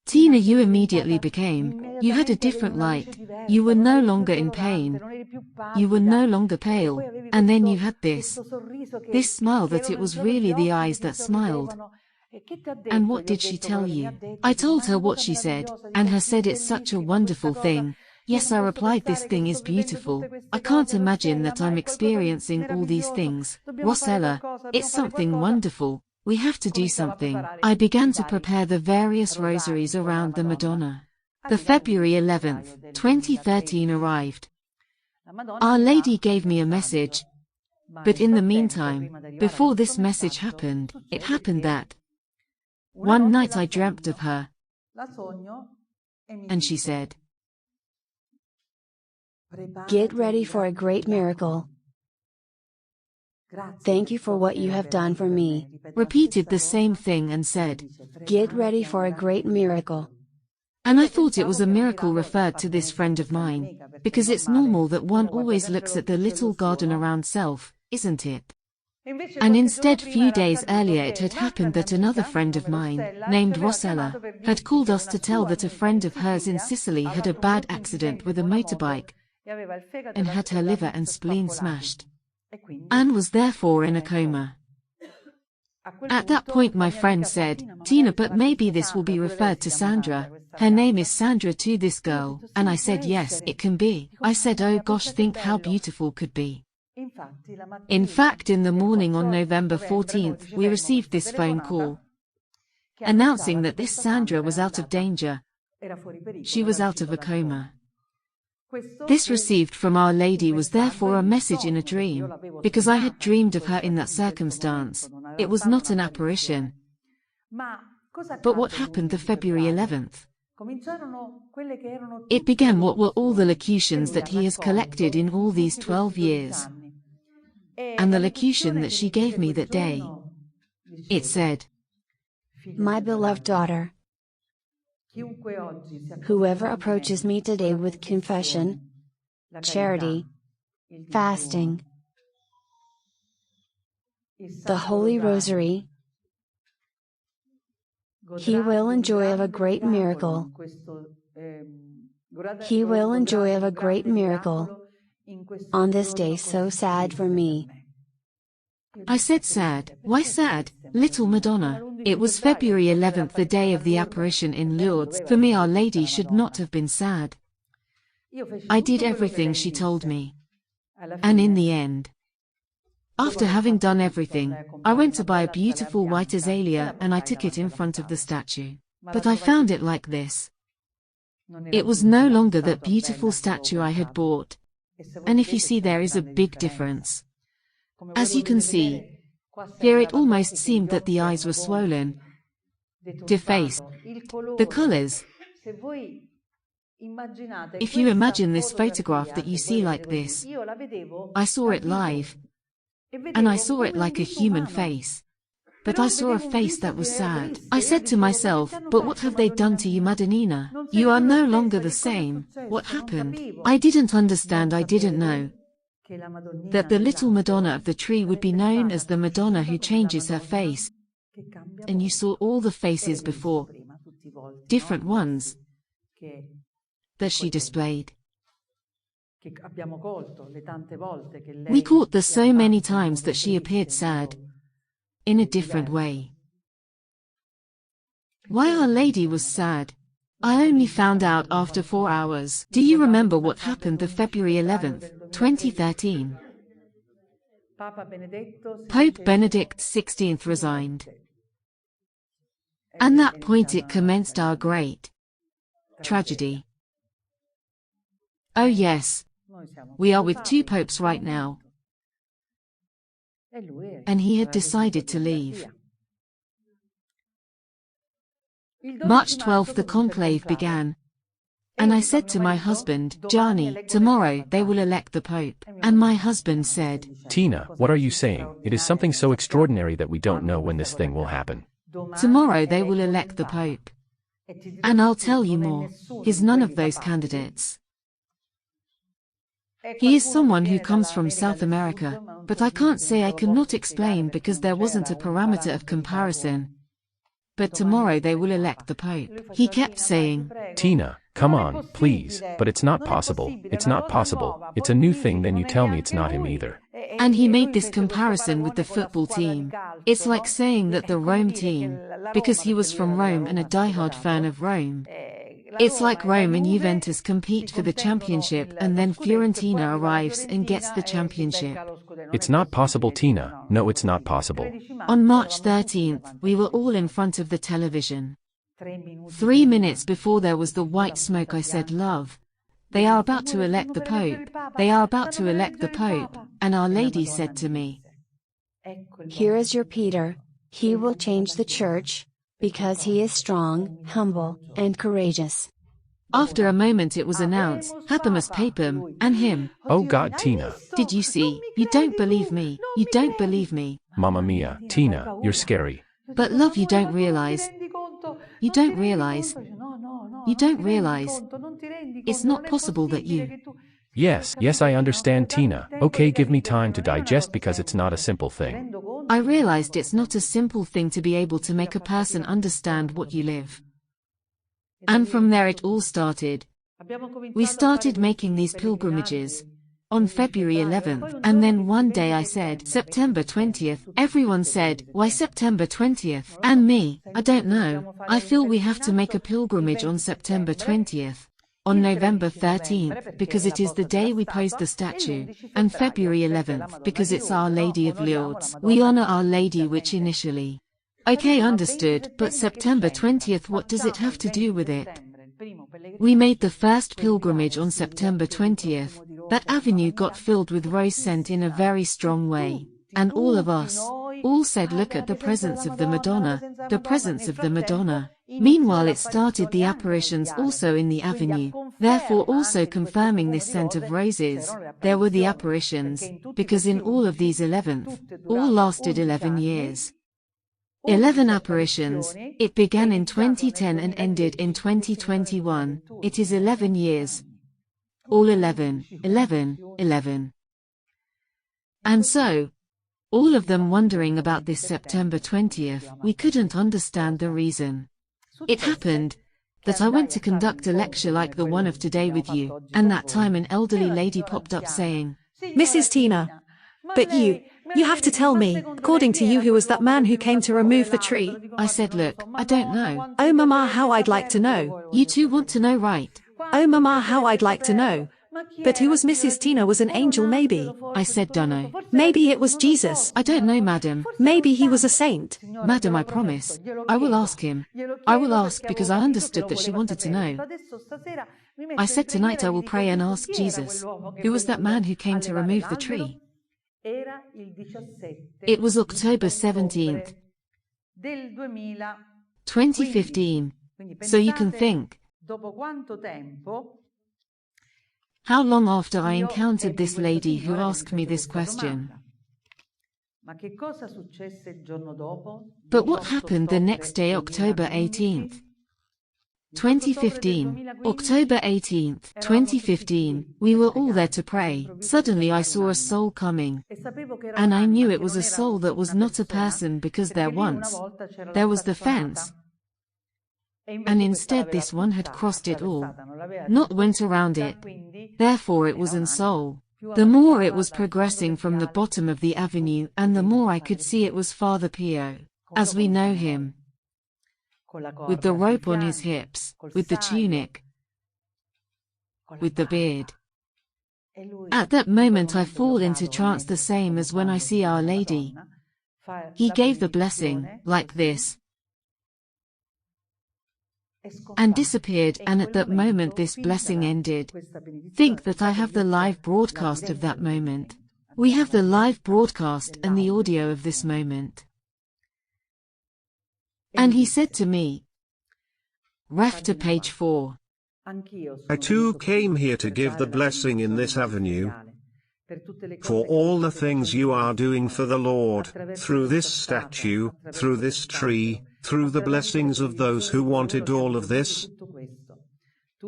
"Tina, you immediately became, you had a different light, you were no longer in pain, you were no longer pale, and then you had this smile that it was really the eyes that smiled." "And what did she tell you?" I told her what she said, and her said, "It's such a wonderful thing." "Yes," I replied, "this thing is beautiful. I can't imagine that I'm experiencing all these things. Rosella, it's something wonderful. We have to do something." I began to prepare the various rosaries around the Madonna. The February 11th, 2013 arrived. Our Lady gave me a message. But in the meantime, before this message happened, it happened that one night I dreamt of her. And she said, "Get ready for a great miracle. Thank you for what you have done for me." Repeated the same thing and said, "Get ready for a great miracle." And I thought it was a miracle referred to this friend of mine, because it's normal that one always looks at the little garden around self, isn't it? And instead, few days earlier it had happened that another friend of mine, named Rosella, had called us to tell that a friend of hers in Sicily had a bad accident with a motorbike, and had her liver and spleen smashed, and was therefore in a coma. At that point my friend said, "Tina, but maybe this will be referred to Sandra. Her name is Sandra to this girl." And I said, "Yes, it can be." I said, "Oh gosh, think how beautiful could be." In fact, in the morning on November 14th, we received this phone call, announcing that this Sandra was out of danger. She was out of a coma. This received from Our Lady was therefore a message in a dream, because I had dreamed of her in that circumstance. It was not an apparition. But what happened the February 11th? It began what were all the locutions that he has collected in all these 12 years. And the locution that she gave me that day, it said, "My beloved daughter, whoever approaches me today with confession, charity, fasting, the Holy Rosary, he will enjoy of a great miracle. He will enjoy of a great miracle on this day so sad for me." I said, "Sad? Why sad, little Madonna? It was February 11th, the day of the apparition in Lourdes. For me Our Lady should not have been sad." I did everything she told me. And in the end, After having done everything, I went to buy a beautiful white azalea and I took it in front of the statue. But I found it like this. It was no longer that beautiful statue I had bought. And if you see, there is a big difference. As you can see, here it almost seemed that the eyes were swollen, defaced. The colors. If you imagine this photograph that you see like this, I saw it live, and I saw it like a human face. But I saw a face that was sad. I said to myself, but what have they done to you, Madonnina? You are no longer the same. What happened? I didn't understand. I didn't know that the little Madonna of the tree would be known as the Madonna who changes her face. And you saw all the faces before, different ones, that she displayed. We caught this so many times that she appeared sad, in a different way. Why Our Lady was sad, I only found out after 4 hours. Do you remember what happened the February 11th, 2013? Pope Benedict XVI resigned. And that point it commenced our great tragedy. Oh yes, we are with 2 popes right now. And he had decided to leave. March 12th the conclave began. And I said to my husband, Gianni, tomorrow they will elect the Pope. And my husband said, Tina, what are you saying? It is something so extraordinary that we don't know when this thing will happen. Tomorrow they will elect the Pope. And I'll tell you more, he's none of those candidates. He is someone who comes from South America, but I can't say, I cannot explain because there wasn't a parameter of comparison. But tomorrow they will elect the Pope. He kept saying, Tina, come on, please, but it's not possible, it's not possible, it's a new thing, then you tell me it's not him either. And he made this comparison with the football team. It's like saying that the Rome team, because he was from Rome and a diehard fan of Rome. It's like Rome and Juventus compete for the championship and then Fiorentina arrives and gets the championship. It's not possible, Tina. No, it's not possible. On March 13th, we were all in front of the television. 3 minutes before there was the white smoke, I said, love, they are about to elect the Pope. They are about to elect the Pope. And Our Lady said to me, Here is your Peter. He will change the church, because he is strong, humble, and courageous. After a moment it was announced, Habemus Papam, and him. Oh God, Tina. Did you see? You don't believe me. You don't believe me. Mamma mia, Tina, you're scary. But love, you don't realize. You don't realize. You don't realize. It's not possible that you. Yes, I understand, Tina. Okay, give me time to digest because it's not a simple thing. I realized it's not a simple thing to be able to make a person understand what you live. And from there it all started. We started making these pilgrimages on February 11th, and then one day I said, September 20th. Everyone said, why September 20th? And me, I don't know. I feel we have to make a pilgrimage on September 20th. On November 13th, because it is the day we posed the statue, and February 11th, because it's Our Lady of Lourdes. We honor Our Lady, which initially. Okay, understood, but September 20th, what does it have to do with it? We made the first pilgrimage on September 20th. That avenue got filled with rose scent in a very strong way. And all of us, all said, look at the presence of the Madonna, the presence of the Madonna. Meanwhile it started the apparitions also in the avenue, therefore also confirming this scent of roses. There were the apparitions, because in all of these 11th, all lasted 11 years. 11 apparitions, it began in 2010 and ended in 2021, it is 11 years. All 11, 11, 11. And so, all of them wondering about this September 20th, we couldn't understand the reason. It happened that I went to conduct a lecture like the one of today with you, and that time an elderly lady popped up saying, Mrs. Tina, but you have to tell me, according to you, who was that man who came to remove the tree? I said, look, I don't know. Oh mama, how I'd like to know. You two want to know, right? Oh mama, how I'd like to know. But who was Mrs. Tina was an angel maybe. I said dunno. Maybe it was Jesus. I don't know, madam. Maybe he was a saint. Madam, I promise. I will ask him. I will ask because I understood that she wanted to know. I said tonight I will pray and ask Jesus. Who was that man who came to remove the tree? It was October 17th, 2015. So you can think. How long after I encountered this lady who asked me this question? But what happened the next day, October 18th, 2015? October 18th, 2015, we were all there to pray. Suddenly I saw a soul coming. And I knew it was a soul that was not a person because there was the fence. And instead this one had crossed it all, not went around it. Therefore it was an soul. The more it was progressing from the bottom of the avenue and the more I could see it was Father Pio, as we know him, with the rope on his hips, with the tunic, with the beard. At that moment I fall into trance the same as when I see Our Lady. He gave the blessing, like this, and disappeared, and at that moment this blessing ended. Think that I have the live broadcast of that moment. We have the live broadcast and the audio of this moment. And he said to me, ref to page 4. I too came here to give the blessing in this avenue, for all the things you are doing for the Lord, through this statue, through this tree, through the blessings of those who wanted all of this.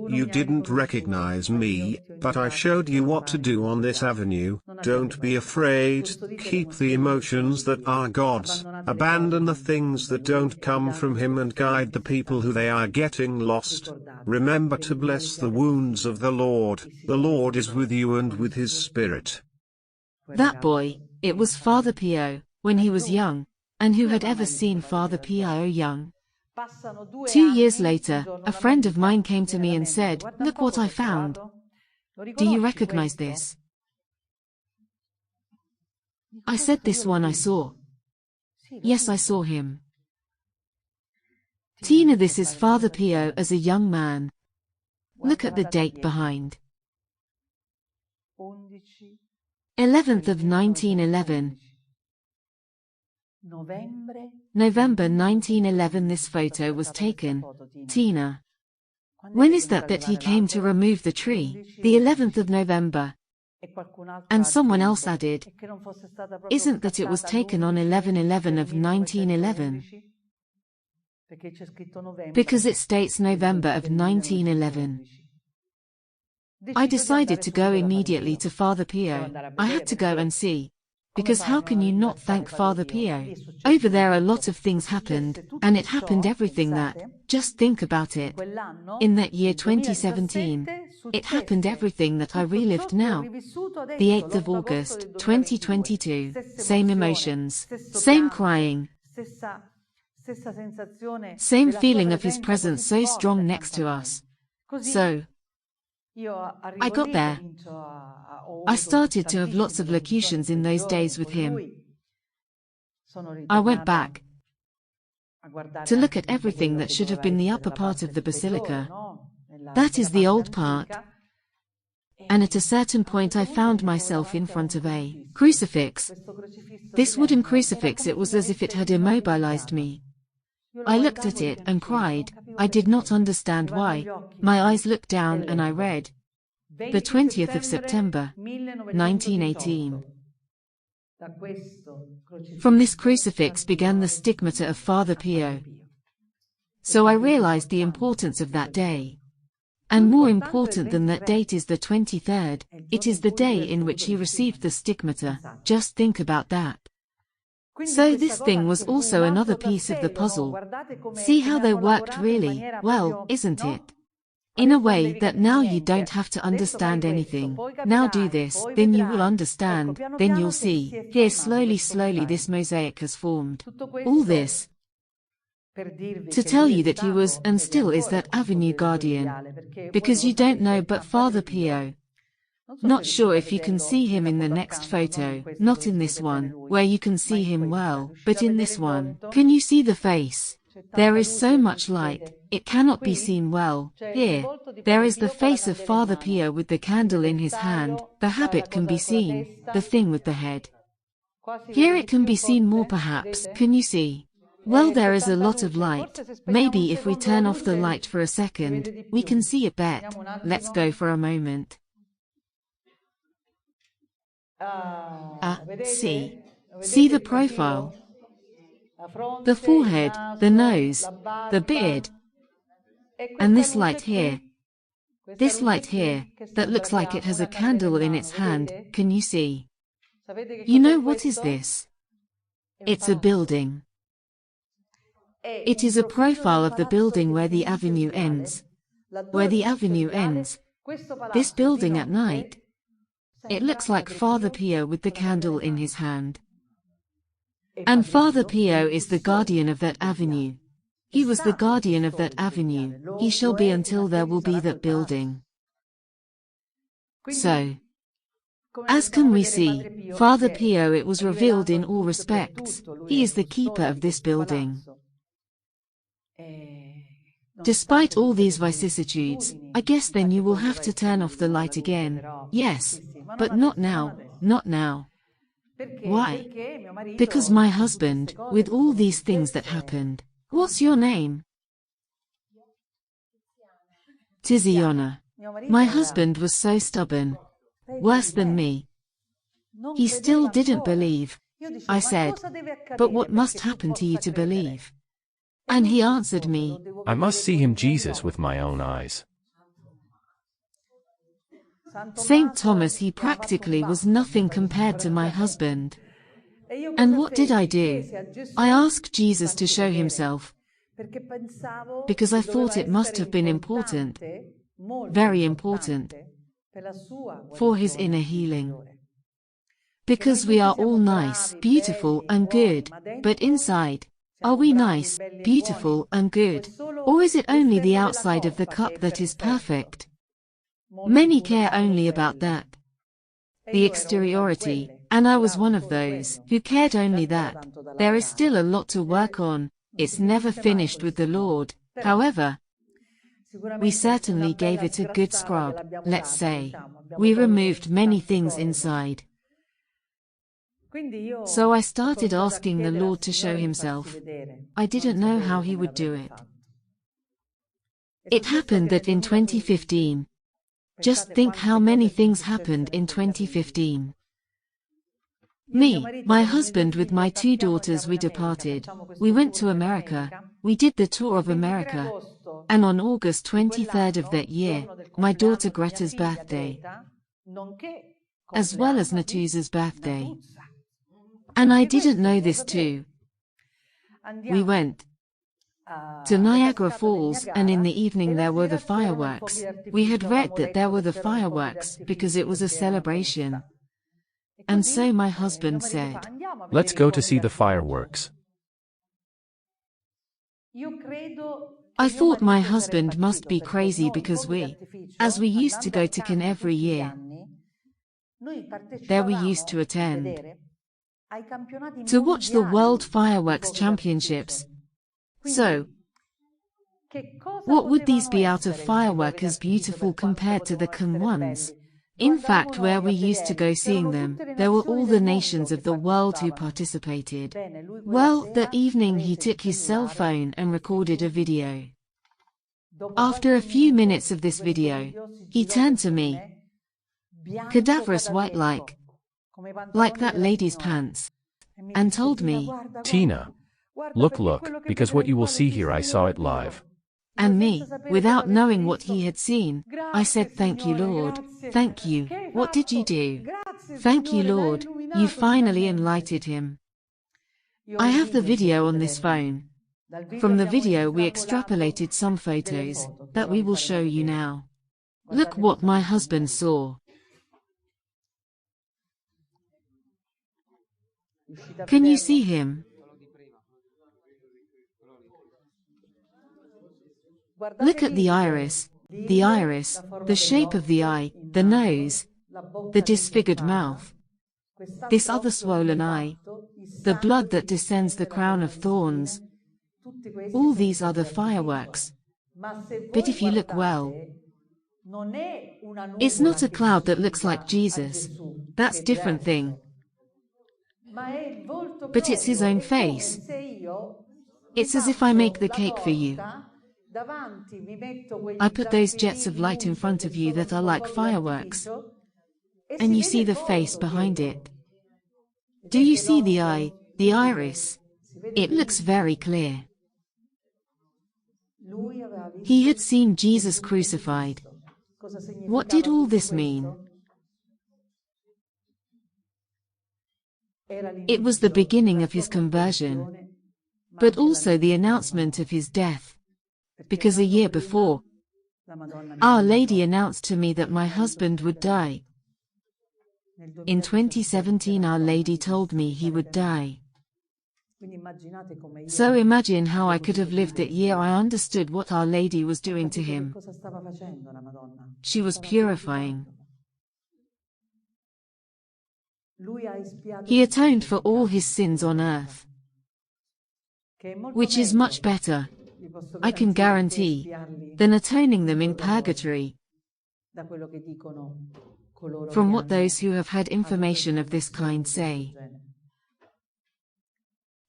You didn't recognize me, but I showed you what to do on this avenue. Don't be afraid, keep the emotions that are God's, abandon the things that don't come from Him and guide the people who they are getting lost. Remember to bless the wounds of the Lord is with you and with His Spirit. That boy, it was Father Pio, when he was young, and who had ever seen Father Pio young? 2 years later, a friend of mine came to me and said, look what I found. Do you recognize this? I said, this one I saw. Yes, I saw him. Tina, this is Father Pio as a young man. Look at the date behind. 11th of 1911. November 1911. This photo was taken. Tina. When is that he came to remove the tree? The 11th of November. And someone else added, isn't that it was taken on 11/11 of 1911? Because it states November of 1911. I decided to go immediately to Father Pio. I had to go and see. Because how can you not thank Father Pio? Over there a lot of things happened, and it happened everything that, just think about it. In that year 2017, it happened everything that I relived now. The 8th of August, 2022, same emotions, same crying, same feeling of His presence so strong next to us. So, I got there. I started to have lots of locutions in those days with Him. I went back to look at everything that should have been the upper part of the basilica. That is the old part. And at a certain point I found myself in front of a crucifix. This wooden crucifix, it was as if it had immobilized me. I looked at it and cried. I did not understand why. My eyes looked down and I read, the 20th of September, 1918. From this crucifix began the stigmata of Father Pio. So I realized the importance of that day. And more important than that date is the 23rd, it is the day in which he received the stigmata. Just think about that. So this thing was also another piece of the puzzle. See how they worked really well, isn't it? In a way that now you don't have to understand anything. Now do this, then you will understand, then you'll see. Here slowly this mosaic has formed. All this to tell you that he was and still is that avenue guardian. Because you don't know, but Father Pio Not sure if you can see him in the next photo, not in this one, where you can see him well, but in this one. Can you see the face? There is so much light, it cannot be seen well. Here, there is the face of Father Pio with the candle in his hand, the habit can be seen, the thing with the head. Here it can be seen more perhaps, can you see? Well, there is a lot of light. Maybe if we turn off the light for a second, we can see a bit. Let's go for a moment. See. See the profile. The forehead, the nose, the beard. And this light here. This light here, that looks like it has a candle in its hand, can you see? You know what is this? It's a building. It is a profile of the building where the avenue ends. Where the avenue ends. This building at night. It looks like Father Pio with the candle in his hand. And Father Pio is the guardian of that avenue. He was the guardian of that avenue, he shall be until there will be that building. So, as can we see, Father Pio, it was revealed in all respects, he is the keeper of this building. Despite all these vicissitudes, I guess then you will have to turn off the light again. Yes, but not now, not now. Why? Because my husband, with all these things that happened. What's your name? Tiziana. My husband was so stubborn. Worse than me. He still didn't believe. I said, but what must happen to you to believe? And he answered me, I must see him Jesus with my own eyes. Saint Thomas, he practically was nothing compared to my husband. And what did I do? I asked Jesus to show himself, because I thought it must have been important, very important, for his inner healing. Because we are all nice, beautiful and good, but inside, are we nice, beautiful and good? Or is it only the outside of the cup that is perfect? Many care only about that, the exteriority, and I was one of those who cared only that. There is still a lot to work on, it's never finished with the Lord. However, we certainly gave it a good scrub, let's say. We removed many things inside. So I started asking the Lord to show himself. I didn't know how he would do it. It happened that in 2015, just think how many things happened in 2015. Me, my husband with my 2 daughters, we departed. We went to America. We did the tour of America. And on August 23rd of that year, my daughter Greta's birthday, as well as Natuza's birthday. And I didn't know this too. We went to Niagara Falls, and in the evening there were the fireworks. We had read that there were the fireworks because it was a celebration. And so my husband said, let's go to see the fireworks. I thought my husband must be crazy because as we used to go to Cannes every year, there we used to attend to watch the World Fireworks Championships. So, what would these be out of fireworks as beautiful compared to the Cannes ones? In fact, where we used to go seeing them, there were all the nations of the world who participated. Well, that evening he took his cell phone and recorded a video. After a few minutes of this video, he turned to me, cadaverous white like that lady's pants, and told me, Tina, look, because what you will see here I saw it live. And me, without knowing what he had seen, I said, thank you, Lord, thank you. What did you do? Thank you, Lord, you finally enlightened him. I have the video on this phone. From the video we extrapolated some photos, that we will show you now. Look what my husband saw. Can you see him? Look at the iris, the shape of the eye, the nose, the disfigured mouth, this other swollen eye, the blood that descends the crown of thorns, all these are the fireworks. But if you look well, it's not a cloud that looks like Jesus. That's a different thing. But it's his own face. It's as if I make the cake for you. I put those jets of light in front of you that are like fireworks, and you see the face behind it. Do you see the eye, the iris? It looks very clear. He had seen Jesus crucified. What did all this mean? It was the beginning of his conversion, but also the announcement of his death. Because a year before, Our Lady announced to me that my husband would die. In 2017, Our Lady told me he would die. So imagine how I could have lived that year. I understood what Our Lady was doing to him. She was purifying. He atoned for all his sins on earth, which is much better, I can guarantee, than atoning them in purgatory. From what those who have had information of this kind say,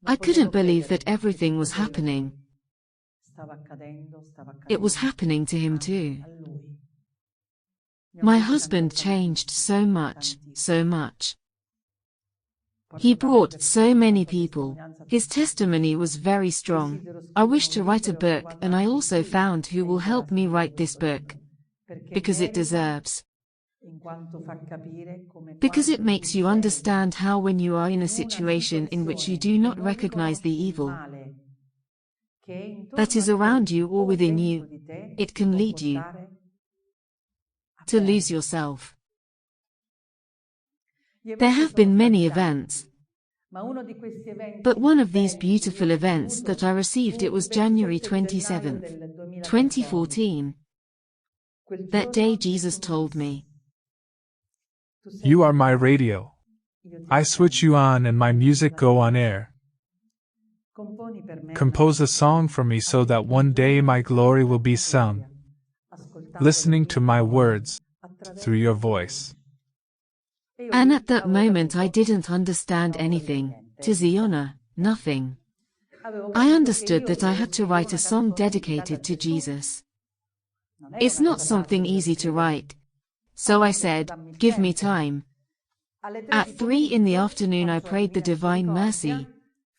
I couldn't believe that everything was happening. It was happening to him too. My husband changed so much, so much. He brought so many people. His testimony was very strong. I wish to write a book, and I also found who will help me write this book, because it deserves. Because it makes you understand how when you are in a situation in which you do not recognize the evil that is around you or within you, it can lead you to lose yourself. There have been many events, but one of these beautiful events that I received, it was January 27th, 2014. That day Jesus told me, "You are my radio. I switch you on and my music go on air. Compose a song for me so that one day my glory will be sung, listening to my words through your voice." And at that moment I didn't understand anything, Tiziana, nothing. I understood that I had to write a song dedicated to Jesus. It's not something easy to write. So I said, give me time. At 3 in the afternoon I prayed the Divine Mercy.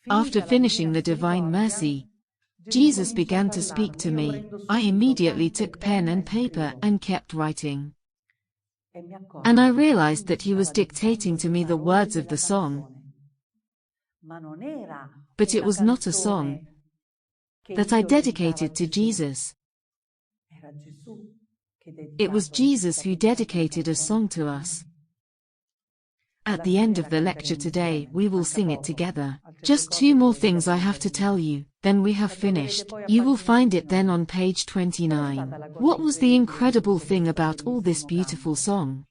After finishing the Divine Mercy, Jesus began to speak to me. I immediately took pen and paper and kept writing. And I realized that he was dictating to me the words of the song. But it was not a song that I dedicated to Jesus. It was Jesus who dedicated a song to us. At the end of the lecture today, we will sing it together. Just 2 more things I have to tell you, then we have finished. You will find it then on page 29. What was the incredible thing about all this beautiful song?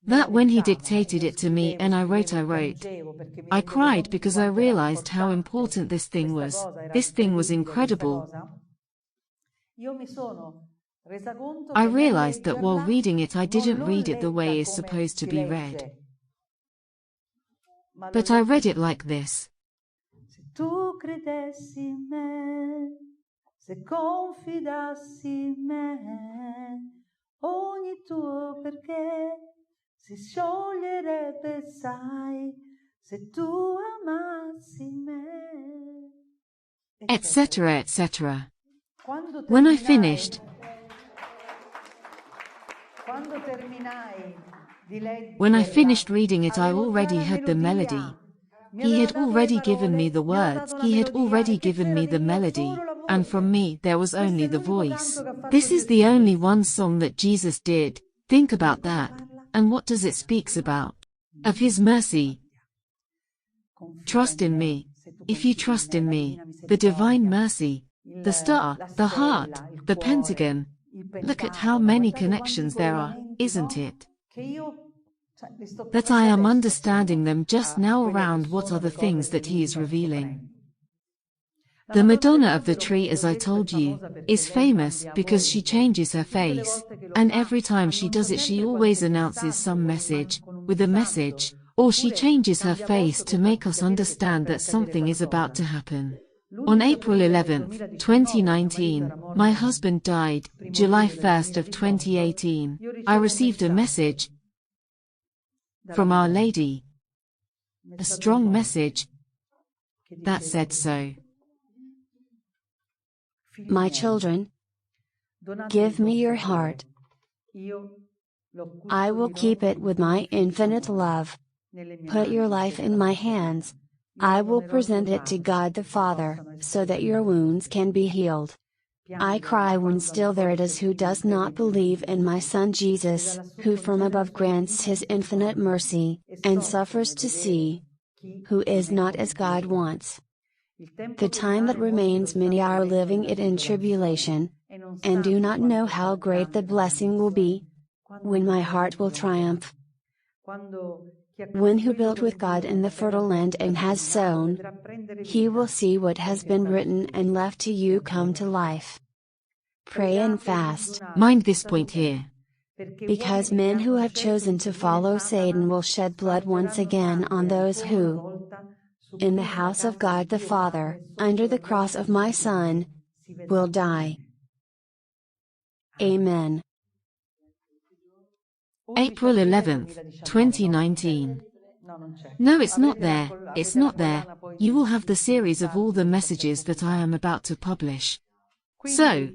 That when he dictated it to me and I wrote, I cried because I realized how important this thing was. This thing was incredible. I realized that while reading it, I didn't read it the way it's supposed to be read. But I read it like this. Se tu credessi in me, se confidassi in me, ogni tuo perché si scioglierebbe, sai, se tu amassi me, etc., etc. When I finished, reading it, I already had the melody. He had already given me the words, he had already given me the melody, and from me there was only the voice. This is the only one song that Jesus did. Think about that. And what does it speaks about? Of his mercy. Trust in me. If you trust in me, the divine mercy, the star, the heart, the pentagon, Look at how many connections there are, isn't it? That I am understanding them just now around what are the things that he is revealing. The Madonna of the tree, as I told you, is famous because she changes her face, and every time she does it she always announces some message, with a message, or she changes her face to make us understand that something is about to happen. On April 11, 2019, my husband died. July 1st of 2018, I received a message from Our Lady. A strong message that said so. My children, give me your heart. I will keep it with my infinite love. Put your life in my hands. I will present it to God the Father, so that your wounds can be healed. I cry when still there it is who does not believe in my Son Jesus, who from above grants his infinite mercy, and suffers to see, who is not as God wants. The time that remains many are living it in tribulation, and do not know how great the blessing will be, when my heart will triumph. When who built with God in the fertile land and has sown, he will see what has been written and left to you come to life. Pray and fast. Mind this point here. Because men who have chosen to follow Satan will shed blood once again on those who, in the house of God the Father, under the cross of my Son, will die. Amen. April 11th, 2019. No, it's not there, it's not there. You will have the series of all the messages that I am about to publish. So,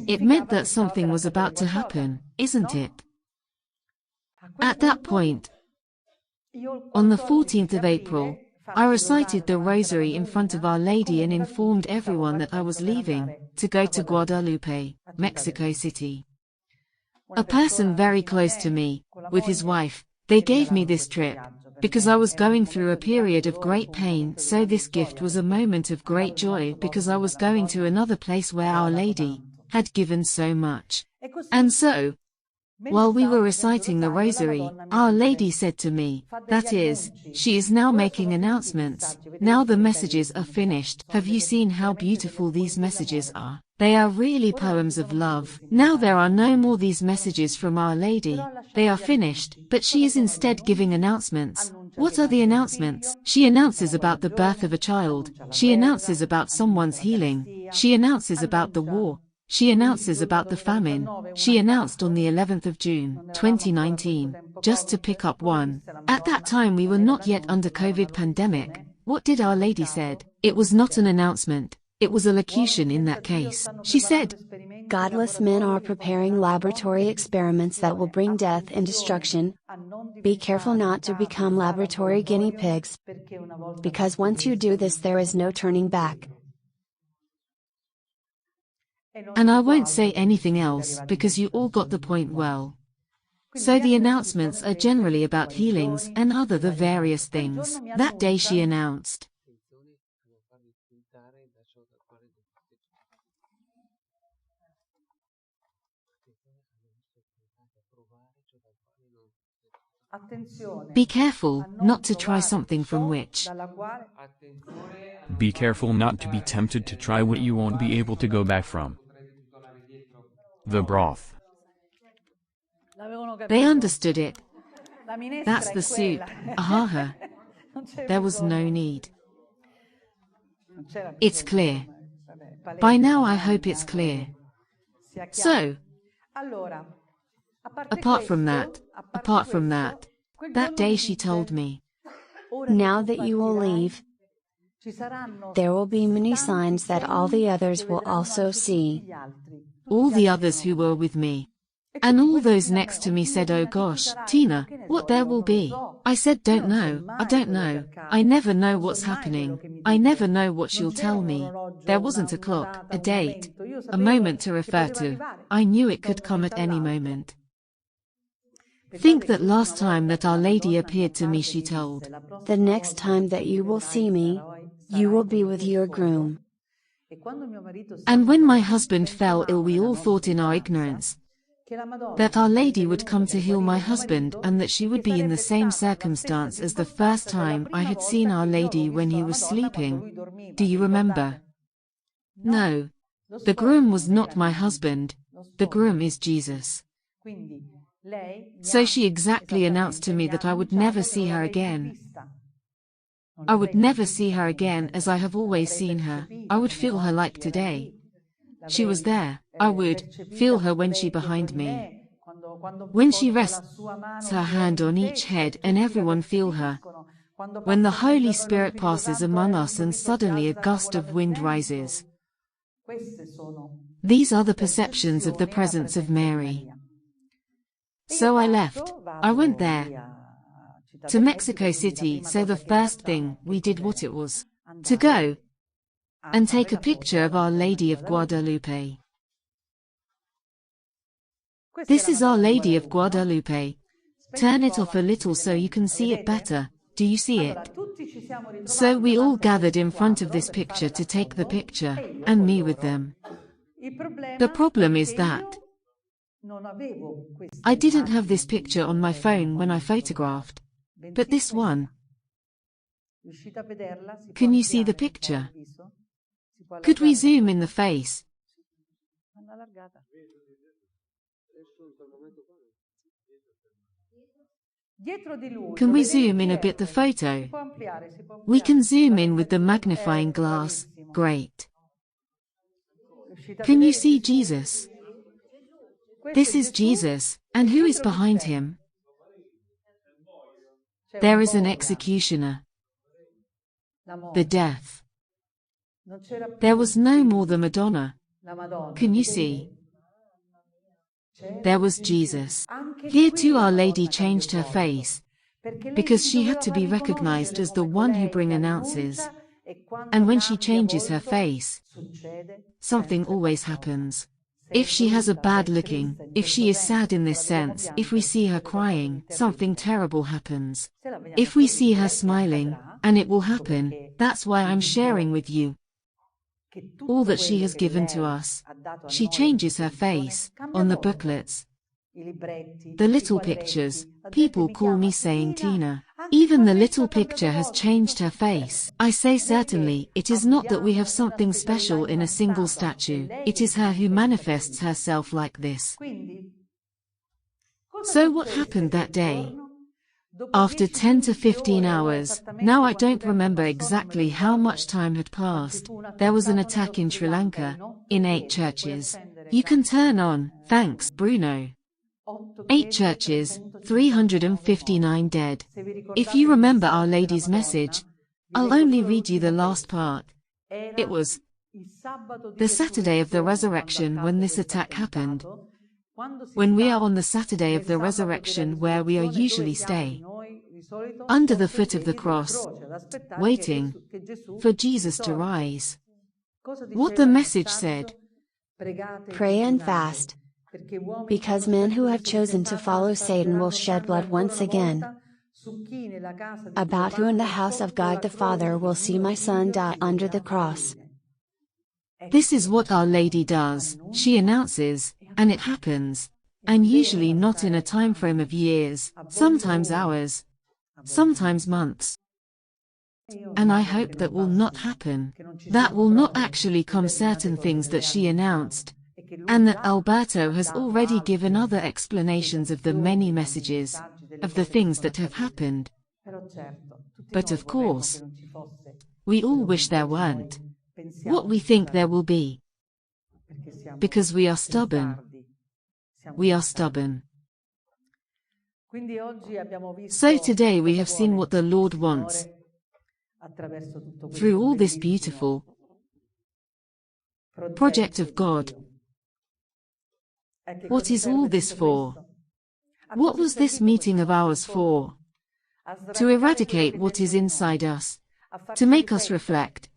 it meant that something was about to happen, isn't it? At that point, on the 14th of April, I recited the rosary in front of Our Lady and informed everyone that I was leaving to go to Guadalupe, Mexico City. A person very close to me, with his wife, they gave me this trip, because I was going through a period of great pain, so this gift was a moment of great joy because I was going to another place where Our Lady had given so much. And so, while we were reciting the rosary, Our Lady said to me, that is, she is now making announcements. Now the messages are finished. Have you seen how beautiful these messages are? They are really poems of love. Now there are no more these messages from Our Lady. They are finished, but she is instead giving announcements. What are the announcements? She announces about the birth of a child. She announces about someone's healing. She announces about the war. She announces about the famine. She announced on the 11th of June, 2019, just to pick up one. At that time we were not yet under COVID pandemic. What did Our Lady said? It was not an announcement. It was a locution in that case. She said, godless men are preparing laboratory experiments that will bring death and destruction. Be careful not to become laboratory guinea pigs, because once you do this there is no turning back. And I won't say anything else because you all got the point well. So the announcements are generally about healings and other the various things. That day she announced. Be careful not to try something from which. Be careful not to be tempted to try what you won't be able to go back from. The broth. They understood it. That's the soup. Ahaha. There was no need. It's clear. By now I hope it's clear. So, apart from that, that day she told me. Now that you will leave, there will be many signs that all the others will also see. All the others who were with me. And all those next to me said, oh gosh, Tina, what there will be? I said, don't know, I don't know. I never know what's happening. I never know what she'll tell me. There wasn't a clock, a date, a moment to refer to. I knew it could come at any moment. Think that last time that Our Lady appeared to me she told. The next time that you will see me, you will be with your groom. And when my husband fell ill, we all thought in our ignorance that Our Lady would come to heal my husband and that she would be in the same circumstance as the first time I had seen Our Lady when he was sleeping. Do you remember? No. The groom was not my husband. The groom is Jesus. So she exactly announced to me that I would never see her again. I would never see her again as I have always seen her. I would feel her like today. She was there. I would feel her when she behind me. When she rests her hand on each head and everyone feel her. When the Holy Spirit passes among us and suddenly a gust of wind rises. These are the perceptions of the presence of Mary. So I left. I went there. To Mexico City, so the first thing we did what it was. To go and take a picture of Our Lady of Guadalupe. This is Our Lady of Guadalupe. Turn it off a little so you can see it better. Do you see it? So we all gathered in front of this picture to take the picture, and me with them. The problem is that I didn't have this picture on my phone when I photographed, but this one. Can you see the picture? Could we zoom in the face? Can we zoom in a bit the photo? We can zoom in with the magnifying glass. Great. Can you see Jesus? This is Jesus, and who is behind him? There is an executioner. The death. There was no more the Madonna. Can you see? There was Jesus. Here too Our Lady changed her face, because she had to be recognized as the one who announces. And when she changes her face, something always happens. If she has a bad looking, if she is sad in this sense, if we see her crying, something terrible happens. If we see her smiling, and it will happen, that's why I'm sharing with you all that she has given to us. She changes her face, on the booklets, the little pictures, people call me saying Tina. Even the little picture has changed her face. I say certainly, it is not that we have something special in a single statue, it is her who manifests herself like this. So what happened that day? After 10 to 15 hours, now I don't remember exactly how much time had passed, there was an attack in Sri Lanka, in 8 churches. You can turn on, thanks, Bruno. 8 churches, 359 dead. If you remember Our Lady's message, I'll only read you the last part. It was the Saturday of the Resurrection when this attack happened. When we are on the Saturday of the Resurrection where we are usually stay, under the foot of the cross, waiting for Jesus to rise. What the message said. Pray and fast, because men who have chosen to follow Satan will shed blood once again. About who in the house of God the Father will see my son die under the cross. This is what Our Lady does, she announces, and it happens, and usually not in a time frame of years, sometimes hours, sometimes months. And I hope that will not happen. That will not actually come certain things that she announced, and that Alberto has already given other explanations of the many messages, of the things that have happened. But of course, we all wish there weren't. What we think there will be. Because we are stubborn. We are stubborn. So today we have seen what the Lord wants. Through all this beautiful project of God. What is all this for? What was this meeting of ours for? To eradicate what is inside us. To make us reflect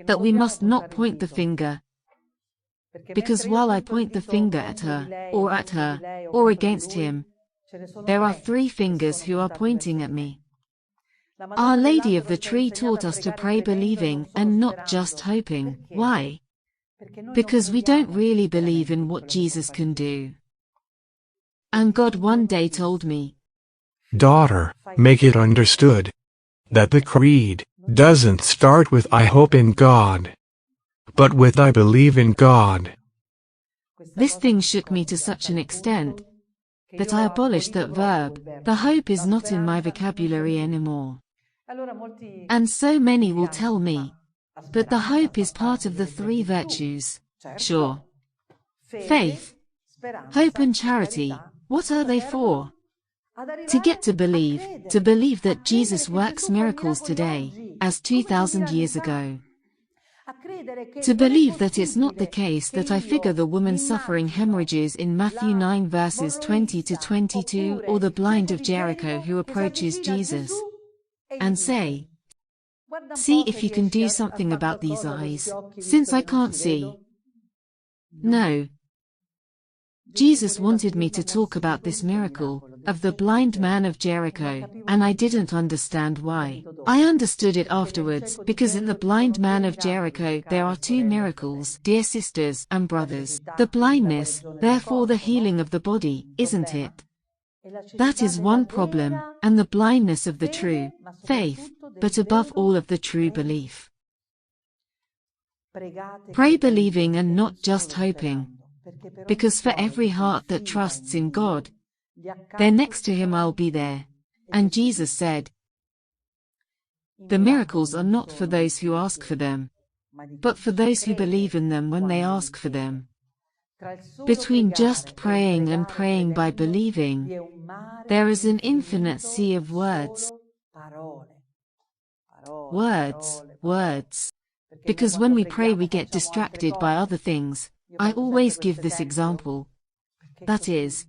that we must not point the finger. Because while I point the finger at her, or against him, there are 3 fingers who are pointing at me. Our Lady of the Tree taught us to pray believing and not just hoping. Why? Because we don't really believe in what Jesus can do. And God one day told me, "Daughter, make it understood that the creed doesn't start with I hope in God, but with I believe in God." This thing shook me to such an extent that I abolished that verb. The hope is not in my vocabulary anymore. And so many will tell me, but the hope is part of the three virtues. Sure. Faith, hope and charity, what are they for? To get to believe that Jesus works miracles today, as 2,000 years ago. To believe that it's not the case that I figure the woman suffering hemorrhages in Matthew 9 verses 20 to 22 or the blind of Jericho who approaches Jesus and say, "See if you can do something about these eyes, since I can't see." No. Jesus wanted me to talk about this miracle of the blind man of Jericho, and I didn't understand why. I understood it afterwards, because in the blind man of Jericho there are two miracles, dear sisters and brothers. The blindness, therefore the healing of the body, isn't it? That is one problem, and the blindness of the true faith, but above all of the true belief. Pray believing and not just hoping. Because for every heart that trusts in God, there next to him I'll be there. And Jesus said, the miracles are not for those who ask for them, but for those who believe in them when they ask for them. Between just praying and praying by believing, there is an infinite sea of words. Words. Because when we pray we get distracted by other things. I always give this example. That is,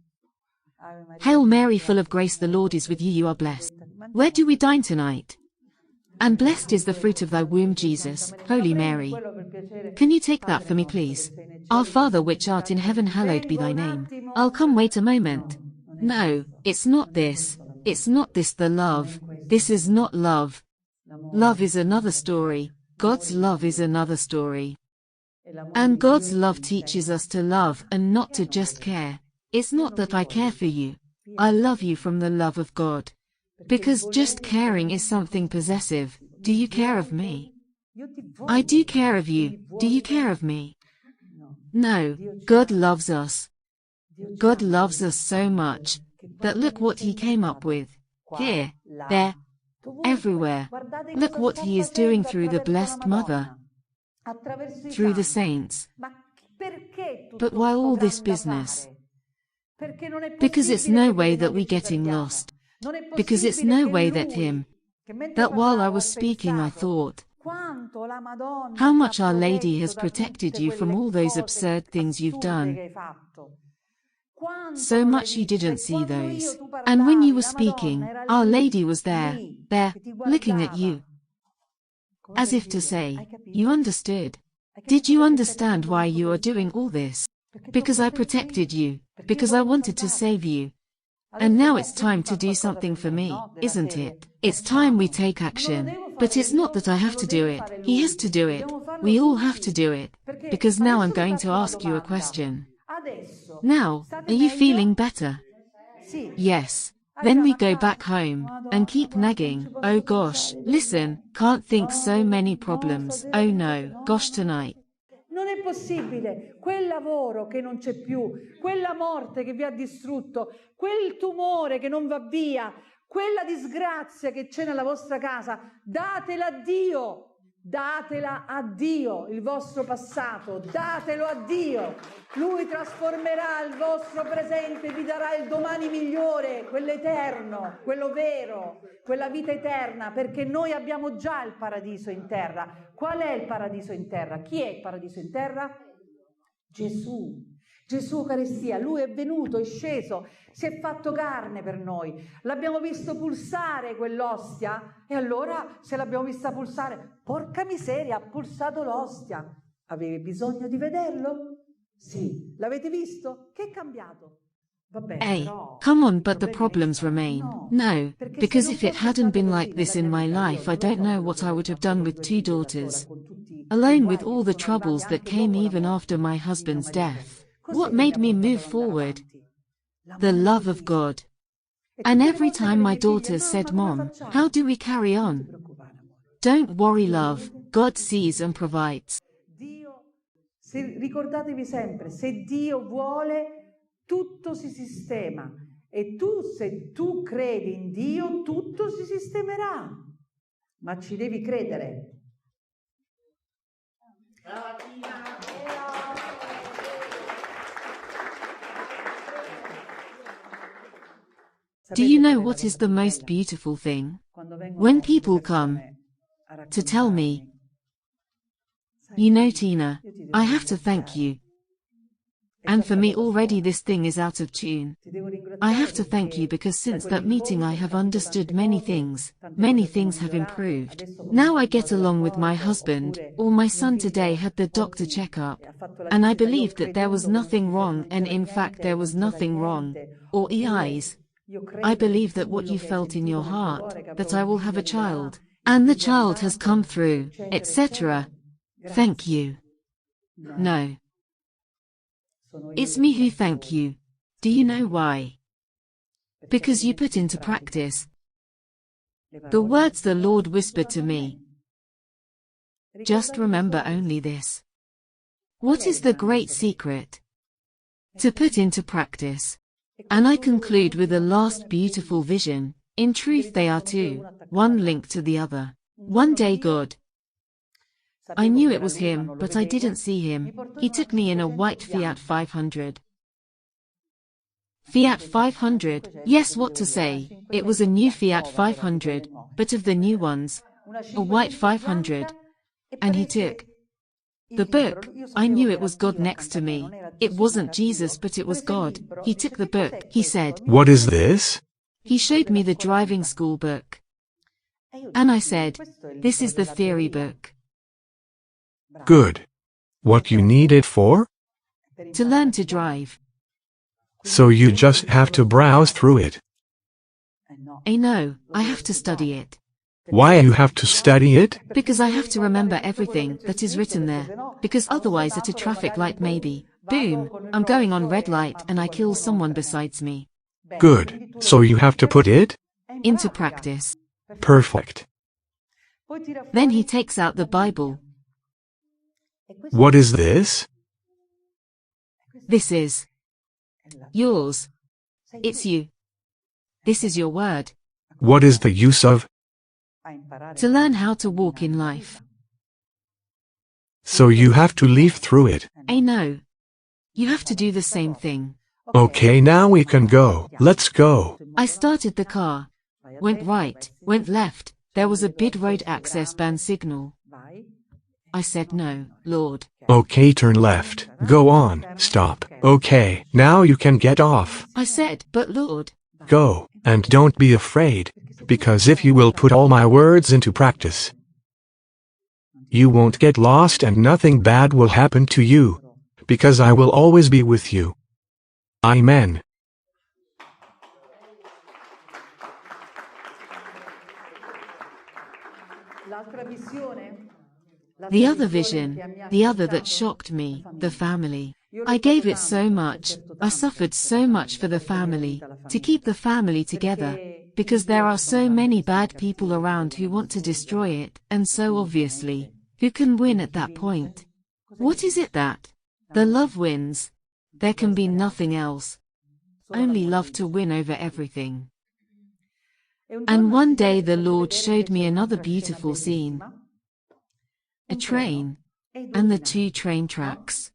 Hail Mary, full of grace, the Lord is with you, you are blessed. Where do we dine tonight? And blessed is the fruit of thy womb, Jesus, Holy Mary. Can you take that for me, please? Our Father which art in heaven, hallowed be thy name. I'll come, wait a moment. No, it's not this. It's not this the love. This is not love. Love is another story. God's love is another story. And God's love teaches us to love and not to just care. It's not that I care for you. I love you from the love of God. Because just caring is something possessive. Do you care of me? I do care of you. Do you care of me? No, God loves us. God loves us so much that look what he came up with. Here, there, everywhere. Look what he is doing through the Blessed Mother. Through the saints. But why all this business? Because it's no way that we getting lost. Because it's no way that that while I was speaking I thought, how much Our Lady has protected you from all those absurd things you've done. So much you didn't see those. And when you were speaking, Our Lady was there, looking at you. As if to say, you understood. Did you understand why you are doing all this? Because I protected you. Because I wanted to save you. And now it's time to do something for me, isn't it? It's time we take action. But it's not that I have to do it. He has to do it. We all have to do it. Because now I'm going to ask you a question. Now, are you feeling better? Yes. Then we go back home and keep nagging. Oh gosh, listen, can't think, so many problems. Oh no, gosh, tonight. Non è possibile, quel lavoro che non c'è più, quella morte che vi ha distrutto, quel tumore che non va via, quella disgrazia che c'è nella vostra casa, datela a Dio. Datela a Dio, il vostro passato, datelo a Dio. Lui trasformerà il vostro presente, vi darà il domani migliore, quello eterno, quello vero, quella vita eterna, perché noi abbiamo già il paradiso in terra. Qual è il paradiso in terra? Chi è il paradiso in terra? Gesù. Gesù Eucaristia, Lui è venuto, è sceso, si è fatto carne per noi. L'abbiamo visto pulsare quell'ostia e allora se l'abbiamo vista pulsare, porca miseria, ha pulsato l'ostia. Avevi bisogno di vederlo? Sì. L'avete visto? Che è cambiato? Hey, come on, but the problems remain. No, because if it hadn't been like this in my life, I don't know what I would have done with two daughters. alone with all the troubles that came even after my husband's death. What made me move forward? The love of God. And every time my daughters said, "Mom, how do we carry on?" Don't worry, love, God sees and provides. Ricordatevi sempre, se Dio vuole, tutto si sistema. E tu, se tu credi in Dio, tutto si sistemerà. Ma ci devi credere. Do you know what is the most beautiful thing? When people come to tell me, "You know, Tina, I have to thank you. And for me already this thing is out of tune. I have to thank you because since that meeting I have understood many things have improved. Now I get along with my husband, or my son today had the doctor checkup. And I believed that there was nothing wrong, and in fact there was nothing wrong. Or eyes. I believe that what you felt in your heart, that I will have a child, and the child has come through, etc. Thank you. No. It's me who thank you. Do you know why? Because you put into practice the words the Lord whispered to me. Just remember only this. What is the great secret? To put into practice. And I conclude with a last beautiful vision. In truth they are two, one linked to the other. One day God, I knew it was him, but I didn't see him. He took me in a white Fiat 500. Fiat 500, yes, what to say, it was a new Fiat 500, but of the new ones, a white 500. And he took the book. I knew it was God next to me. It wasn't Jesus, but it was God. He took the book. He said, "What is this?" He showed me the driving school book. And I said, "This is the theory book." Good. What you need it for? To learn to drive. So you just have to browse through it. No, I have to study it. Why you have to study it? Because I have to remember everything that is written there. Because otherwise at a traffic light maybe, boom, I'm going on red light and I kill someone besides me. Good. So you have to put it into practice. Perfect. Then he takes out the Bible. What is this? This is yours. It's you. This is your word. What is the use of? To learn how to walk in life. So you have to live through it. No. You have to do the same thing. Okay, now we can go. Let's go. I started the car. Went right, went left. There was a big road access ban signal. I said, "No, Lord." Okay, turn left. Go on. Stop. Okay, now you can get off. I said, "But Lord." Go, and don't be afraid, because if you will put all my words into practice, you won't get lost and nothing bad will happen to you, because I will always be with you. Amen. The other vision, the other that shocked me, the family. I gave it so much, I suffered so much for the family, to keep the family together, because there are so many bad people around who want to destroy it, and so obviously, who can win at that point? What is it that? The love wins. There can be nothing else. Only love to win over everything. And one day the Lord showed me another beautiful scene. A train, and the two train tracks.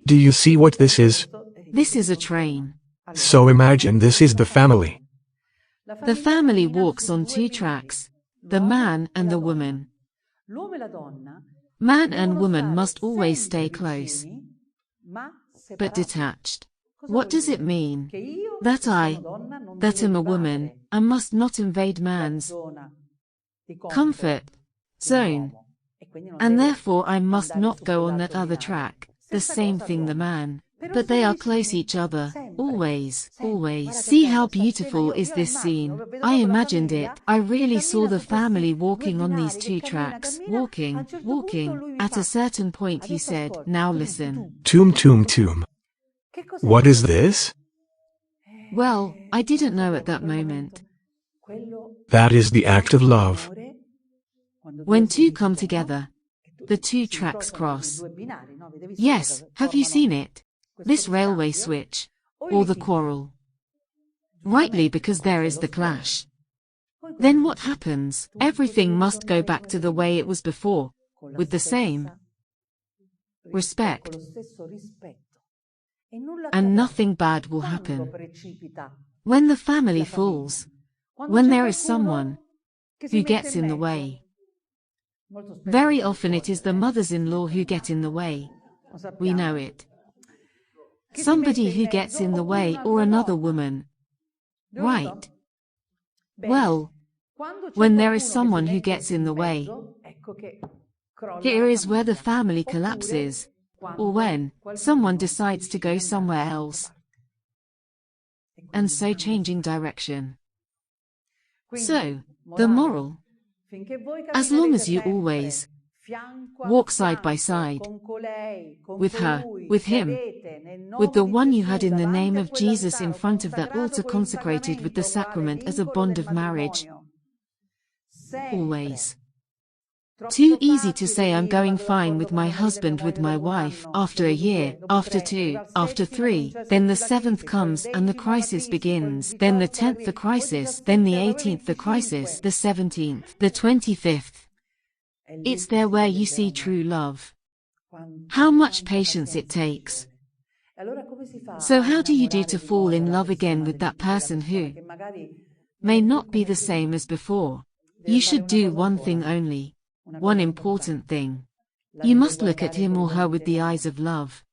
Do you see what this is? This is a train. So imagine this is the family. The family walks on two tracks, the man and the woman. Man and woman must always stay close, but detached. What does it mean? That I am a woman, and must not invade man's comfort zone, and therefore I must not go on that other track, the same thing the man, but they are close each other, Always, always. See how beautiful is this scene. I imagined it. I really saw the family walking on these two tracks. Walking, walking. At a certain point he said, now listen. Tum tum tum. What is this? Well, I didn't know at that moment. That is the act of love. When two come together, the two tracks cross. Yes, have you seen it? This railway switch. Or the quarrel. Rightly, because there is the clash. Then what happens? Everything must go back to the way it was before, with the same respect. And nothing bad will happen. When the family falls, when there is someone who gets in the way. Very often it is the mothers-in-law who get in the way. We know it. Somebody who gets in the way, or another woman. Right. Well, when there is someone who gets in the way, here is where the family collapses, or when someone decides to go somewhere else, and so changing direction. So, the moral, as long as you always walk side by side, with her, with him, with the one you had in the name of Jesus in front of that altar consecrated with the sacrament as a bond of marriage. Always. Too easy to say I'm going fine with my husband, with my wife, after a year, after 2, after 3, then the 7th comes and the crisis begins, then the 10th the crisis, then the 18th the crisis, the 17th, the 25th. It's there where you see true love. How much patience it takes. So how do you do to fall in love again with that person who may not be the same as before? You should do one thing only. One important thing. You must look at him or her with the eyes of love.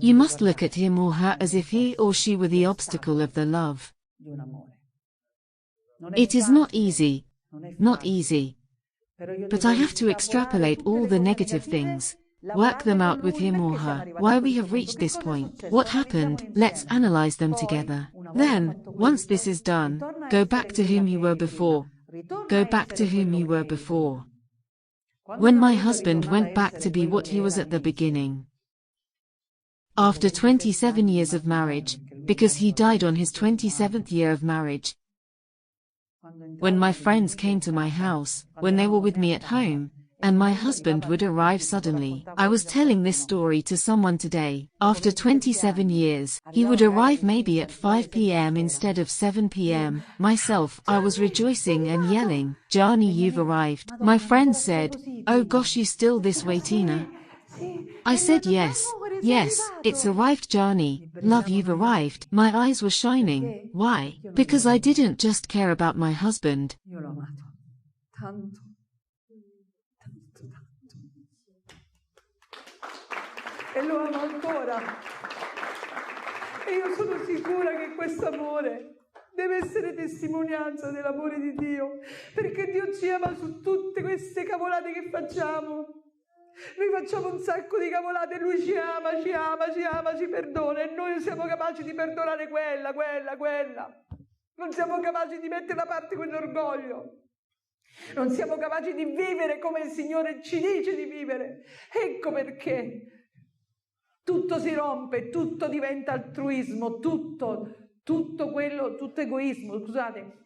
You must look at him or her as if he or she were the obstacle of the love. It is not easy. Not easy. But I have to extrapolate all the negative things. Work them out with him or her. Why we have reached this point. What happened? Let's analyze them together. Then, once this is done, go back to whom you were before. Go back to whom you were before. When my husband went back to be what he was at the beginning. After 27 years of marriage, because he died on his 27th year of marriage. When my friends came to my house, when they were with me at home, and my husband would arrive suddenly. I was telling this story to someone today. After 27 years, he would arrive maybe at 5 p.m. instead of 7 p.m. Myself, I was rejoicing and yelling, "Johnny, you've arrived." My friend said, "Oh gosh, you still this way, Tina?" I said, "Yes, yes, it's arrived, Johnny. Love, you've arrived." My eyes were shining. Why? Because I didn't just care about my husband. E lo amo ancora. E io sono sicura che questo amore deve essere testimonianza dell'amore di Dio, perché Dio ci ama su tutte queste cavolate che facciamo. Noi facciamo un sacco di cavolate, Lui ci ama, ci ama, ci ama, ci perdona, e noi non siamo capaci di perdonare quella. Non siamo capaci di mettere da parte quell'orgoglio. Non siamo capaci di vivere come il Signore ci dice di vivere. Ecco perché tutto si rompe, tutto diventa altruismo, tutto egoismo, scusate.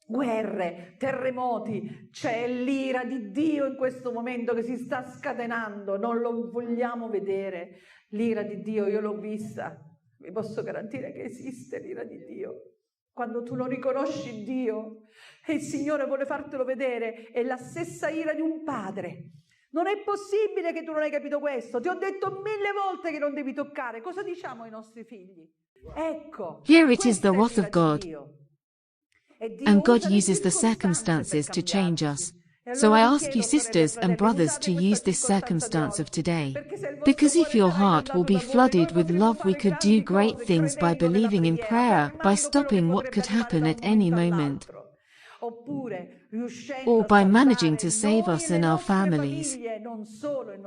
Guerre, terremoti, c'è l'ira di Dio in questo momento che si sta scatenando, non lo vogliamo vedere. L'ira di Dio io l'ho vista, vi posso garantire che esiste l'ira di Dio. Quando tu non riconosci Dio e il Signore vuole fartelo vedere, è la stessa ira di un padre. Non è possibile che tu non hai capito questo. Ti ho detto 1000 volte che non devi toccare. Cosa diciamo ai nostri figli? Ecco. Here it is the wrath of God. And God uses the circumstances to change us. So I ask you, sisters and brothers, to use this circumstance of today. Because if your heart will be flooded with love, we could do great things by believing in prayer, by stopping what could happen at any moment. or by managing to save us in our families,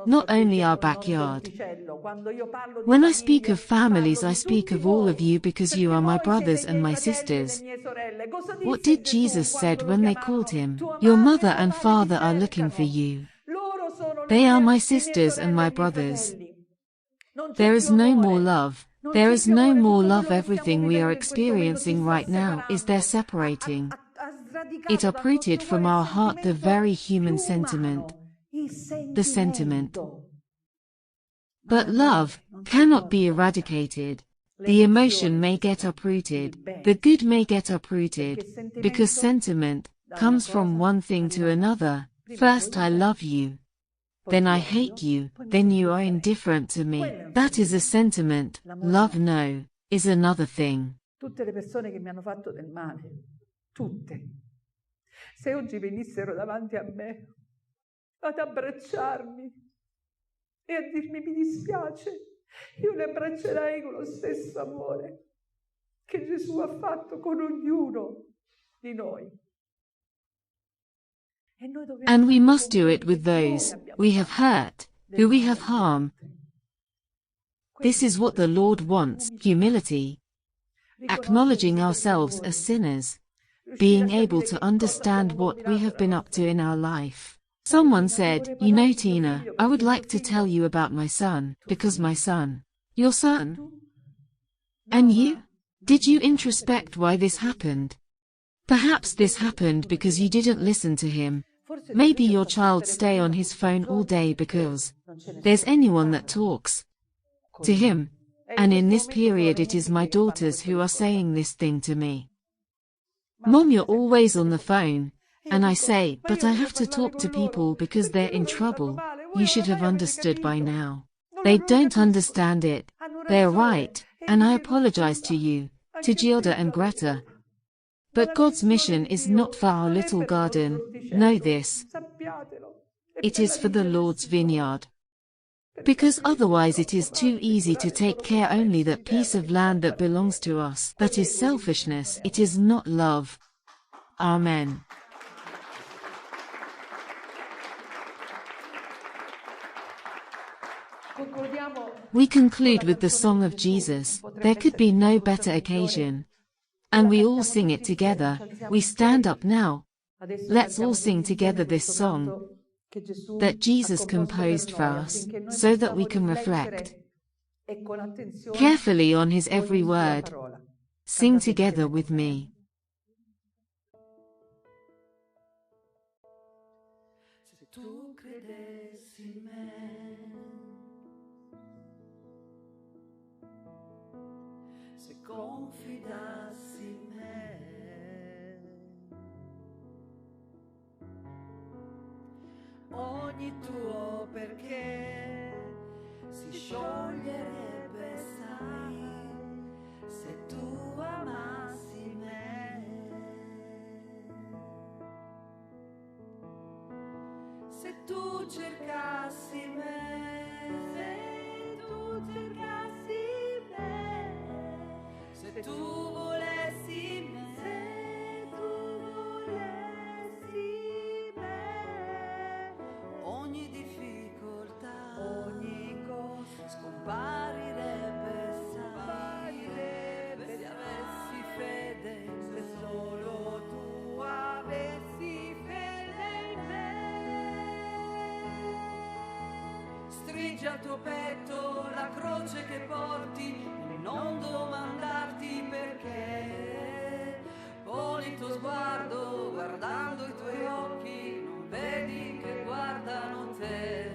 not only our backyard. When I speak of families, I speak of all of you because you are my brothers and my sisters. What did Jesus said when they called him? Your mother and father are looking for you. They are my sisters and my brothers. There is no more love. There is no more love. Everything we are experiencing right now is there separating. It uprooted from our heart the very human sentiment. The sentiment. But love cannot be eradicated. The emotion may get uprooted. The good may get uprooted. Because sentiment comes from one thing to another. First I love you. Then I hate you, then you are indifferent to me. That is a sentiment. Love, no, is another thing. Tutte le persone che mi hanno fatto del male, tutte, se oggi venissero davanti a me ad abbracciarmi e a dirmi mi dispiace, io le abbraccerei con lo stesso amore che Gesù ha fatto con ognuno di noi. And we must do it with those we have hurt, who we have harmed. This is what the Lord wants: humility, acknowledging ourselves as sinners, being able to understand what we have been up to in our life. Someone said, you know, Tina, I would like to tell you about my son, because my son, your son? And you? Did you introspect why this happened? Perhaps this happened because you didn't listen to him. Maybe your child stay on his phone all day because there's anyone that talks to him. And in this period it is my daughters who are saying this thing to me. Mom, you're always on the phone. And I say, but I have to talk to people because they're in trouble. You should have understood by now. They don't understand it. They're right. And I apologize to you, to Gilda and Greta. But God's mission is not for our little garden. Know this. It is for the Lord's vineyard. Because otherwise it is too easy to take care only that piece of land that belongs to us. That is selfishness. It is not love. Amen. We conclude with the song of Jesus. There could be no better occasion. And we all sing it together. We stand up now. Let's all sing together this song that Jesus composed for us, so that we can reflect carefully on his every word. Sing together with me. Confidassi in me, ogni tuo perché si scioglierebbe, sai, se tu amassi me, se tu cercassi me, se tu cercassi me, se tu volessi me, se tu volessi me, ogni difficoltà, ogni cosa scomparirebbe, se avessi fede, se solo tu avessi fede in me. Stringi al tuo petto la croce che porti, non domandarti perché. Poni il tuo sguardo guardando i tuoi occhi, non vedi che guardano te.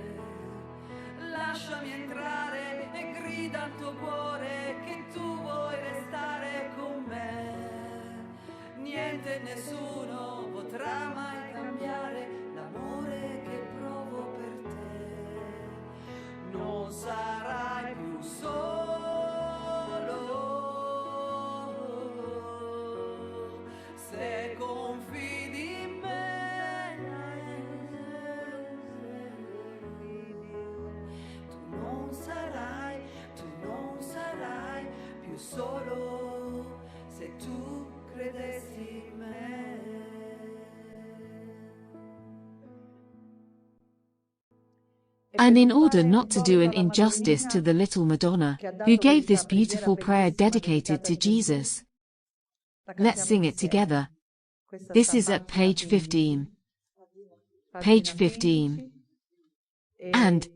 Lasciami entrare e grida al tuo cuore che tu vuoi restare con me. Niente e nessuno potrà mai cambiare l'amore che provo per te. Non sarai più solo se confidi in me. Tu non sarai più solo se tu credessi in me. And in order not to do an injustice to the little Madonna, who gave this beautiful prayer dedicated to Jesus, let's sing it together. This is at page 15. Page 15. And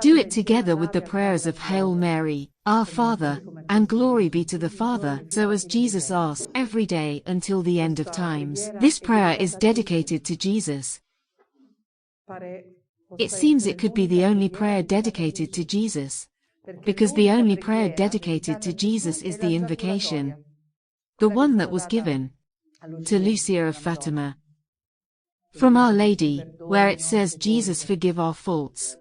do it together with the prayers of Hail Mary, Our Father, and glory be to the Father, so as Jesus asks every day until the end of times. This prayer is dedicated to Jesus. It seems it could be the only prayer dedicated to Jesus, because the only prayer dedicated to Jesus is the invocation, the one that was given to Lucia of Fatima from Our Lady, where it says, Jesus, forgive our faults.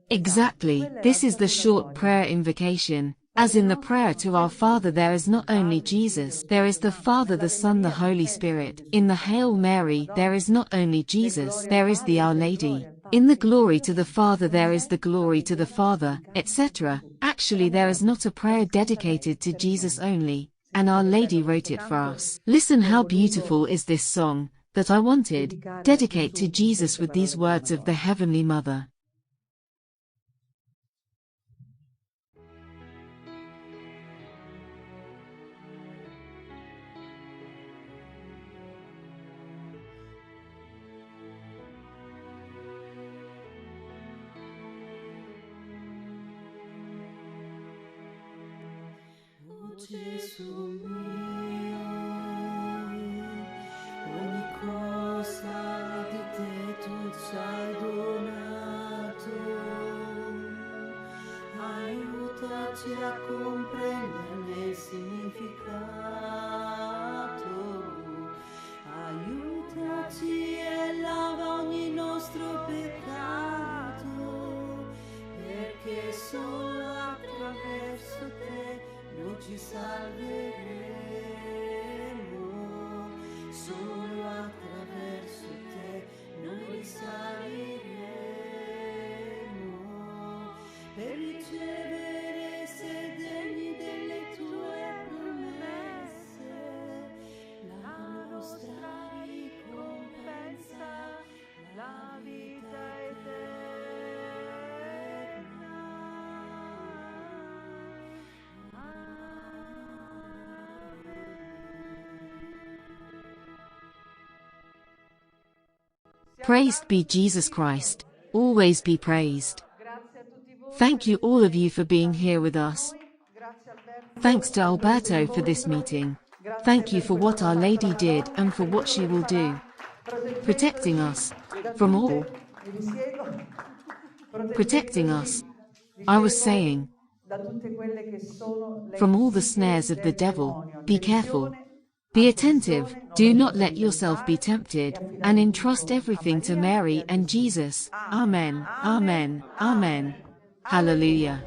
Exactly, this is the short prayer invocation. As in the prayer to Our Father, there is not only Jesus, there is the Father, the Son, the Holy Spirit. In the Hail Mary, there is not only Jesus, there is the Our Lady. In the glory to the Father, there is the glory to the Father, etc. Actually, there is not a prayer dedicated to Jesus only, and Our Lady wrote it for us. Listen how beautiful is this song that I wanted, dedicate to Jesus with these words of the Heavenly Mother. Gesù mio, ogni cosa di te tu ci hai donato, aiutaci a comprenderne il significato, aiutaci e lava ogni nostro peccato, perché solo attraverso te noi ci salveremo, solo attraverso te noi risaliremo, per ricevere se degni delle tue promesse, la nostra ricompensa, la vita eterna. Praised be Jesus Christ, always be praised. Thank you all of you for being here with us. Thanks to Alberto for this meeting. Thank you for what Our Lady did and for what she will do. Protecting us from all. Protecting us. I was saying, from all the snares of the devil. Be careful. Be attentive, do not let yourself be tempted, and entrust everything to Mary and Jesus. Amen, Amen, Amen. Hallelujah.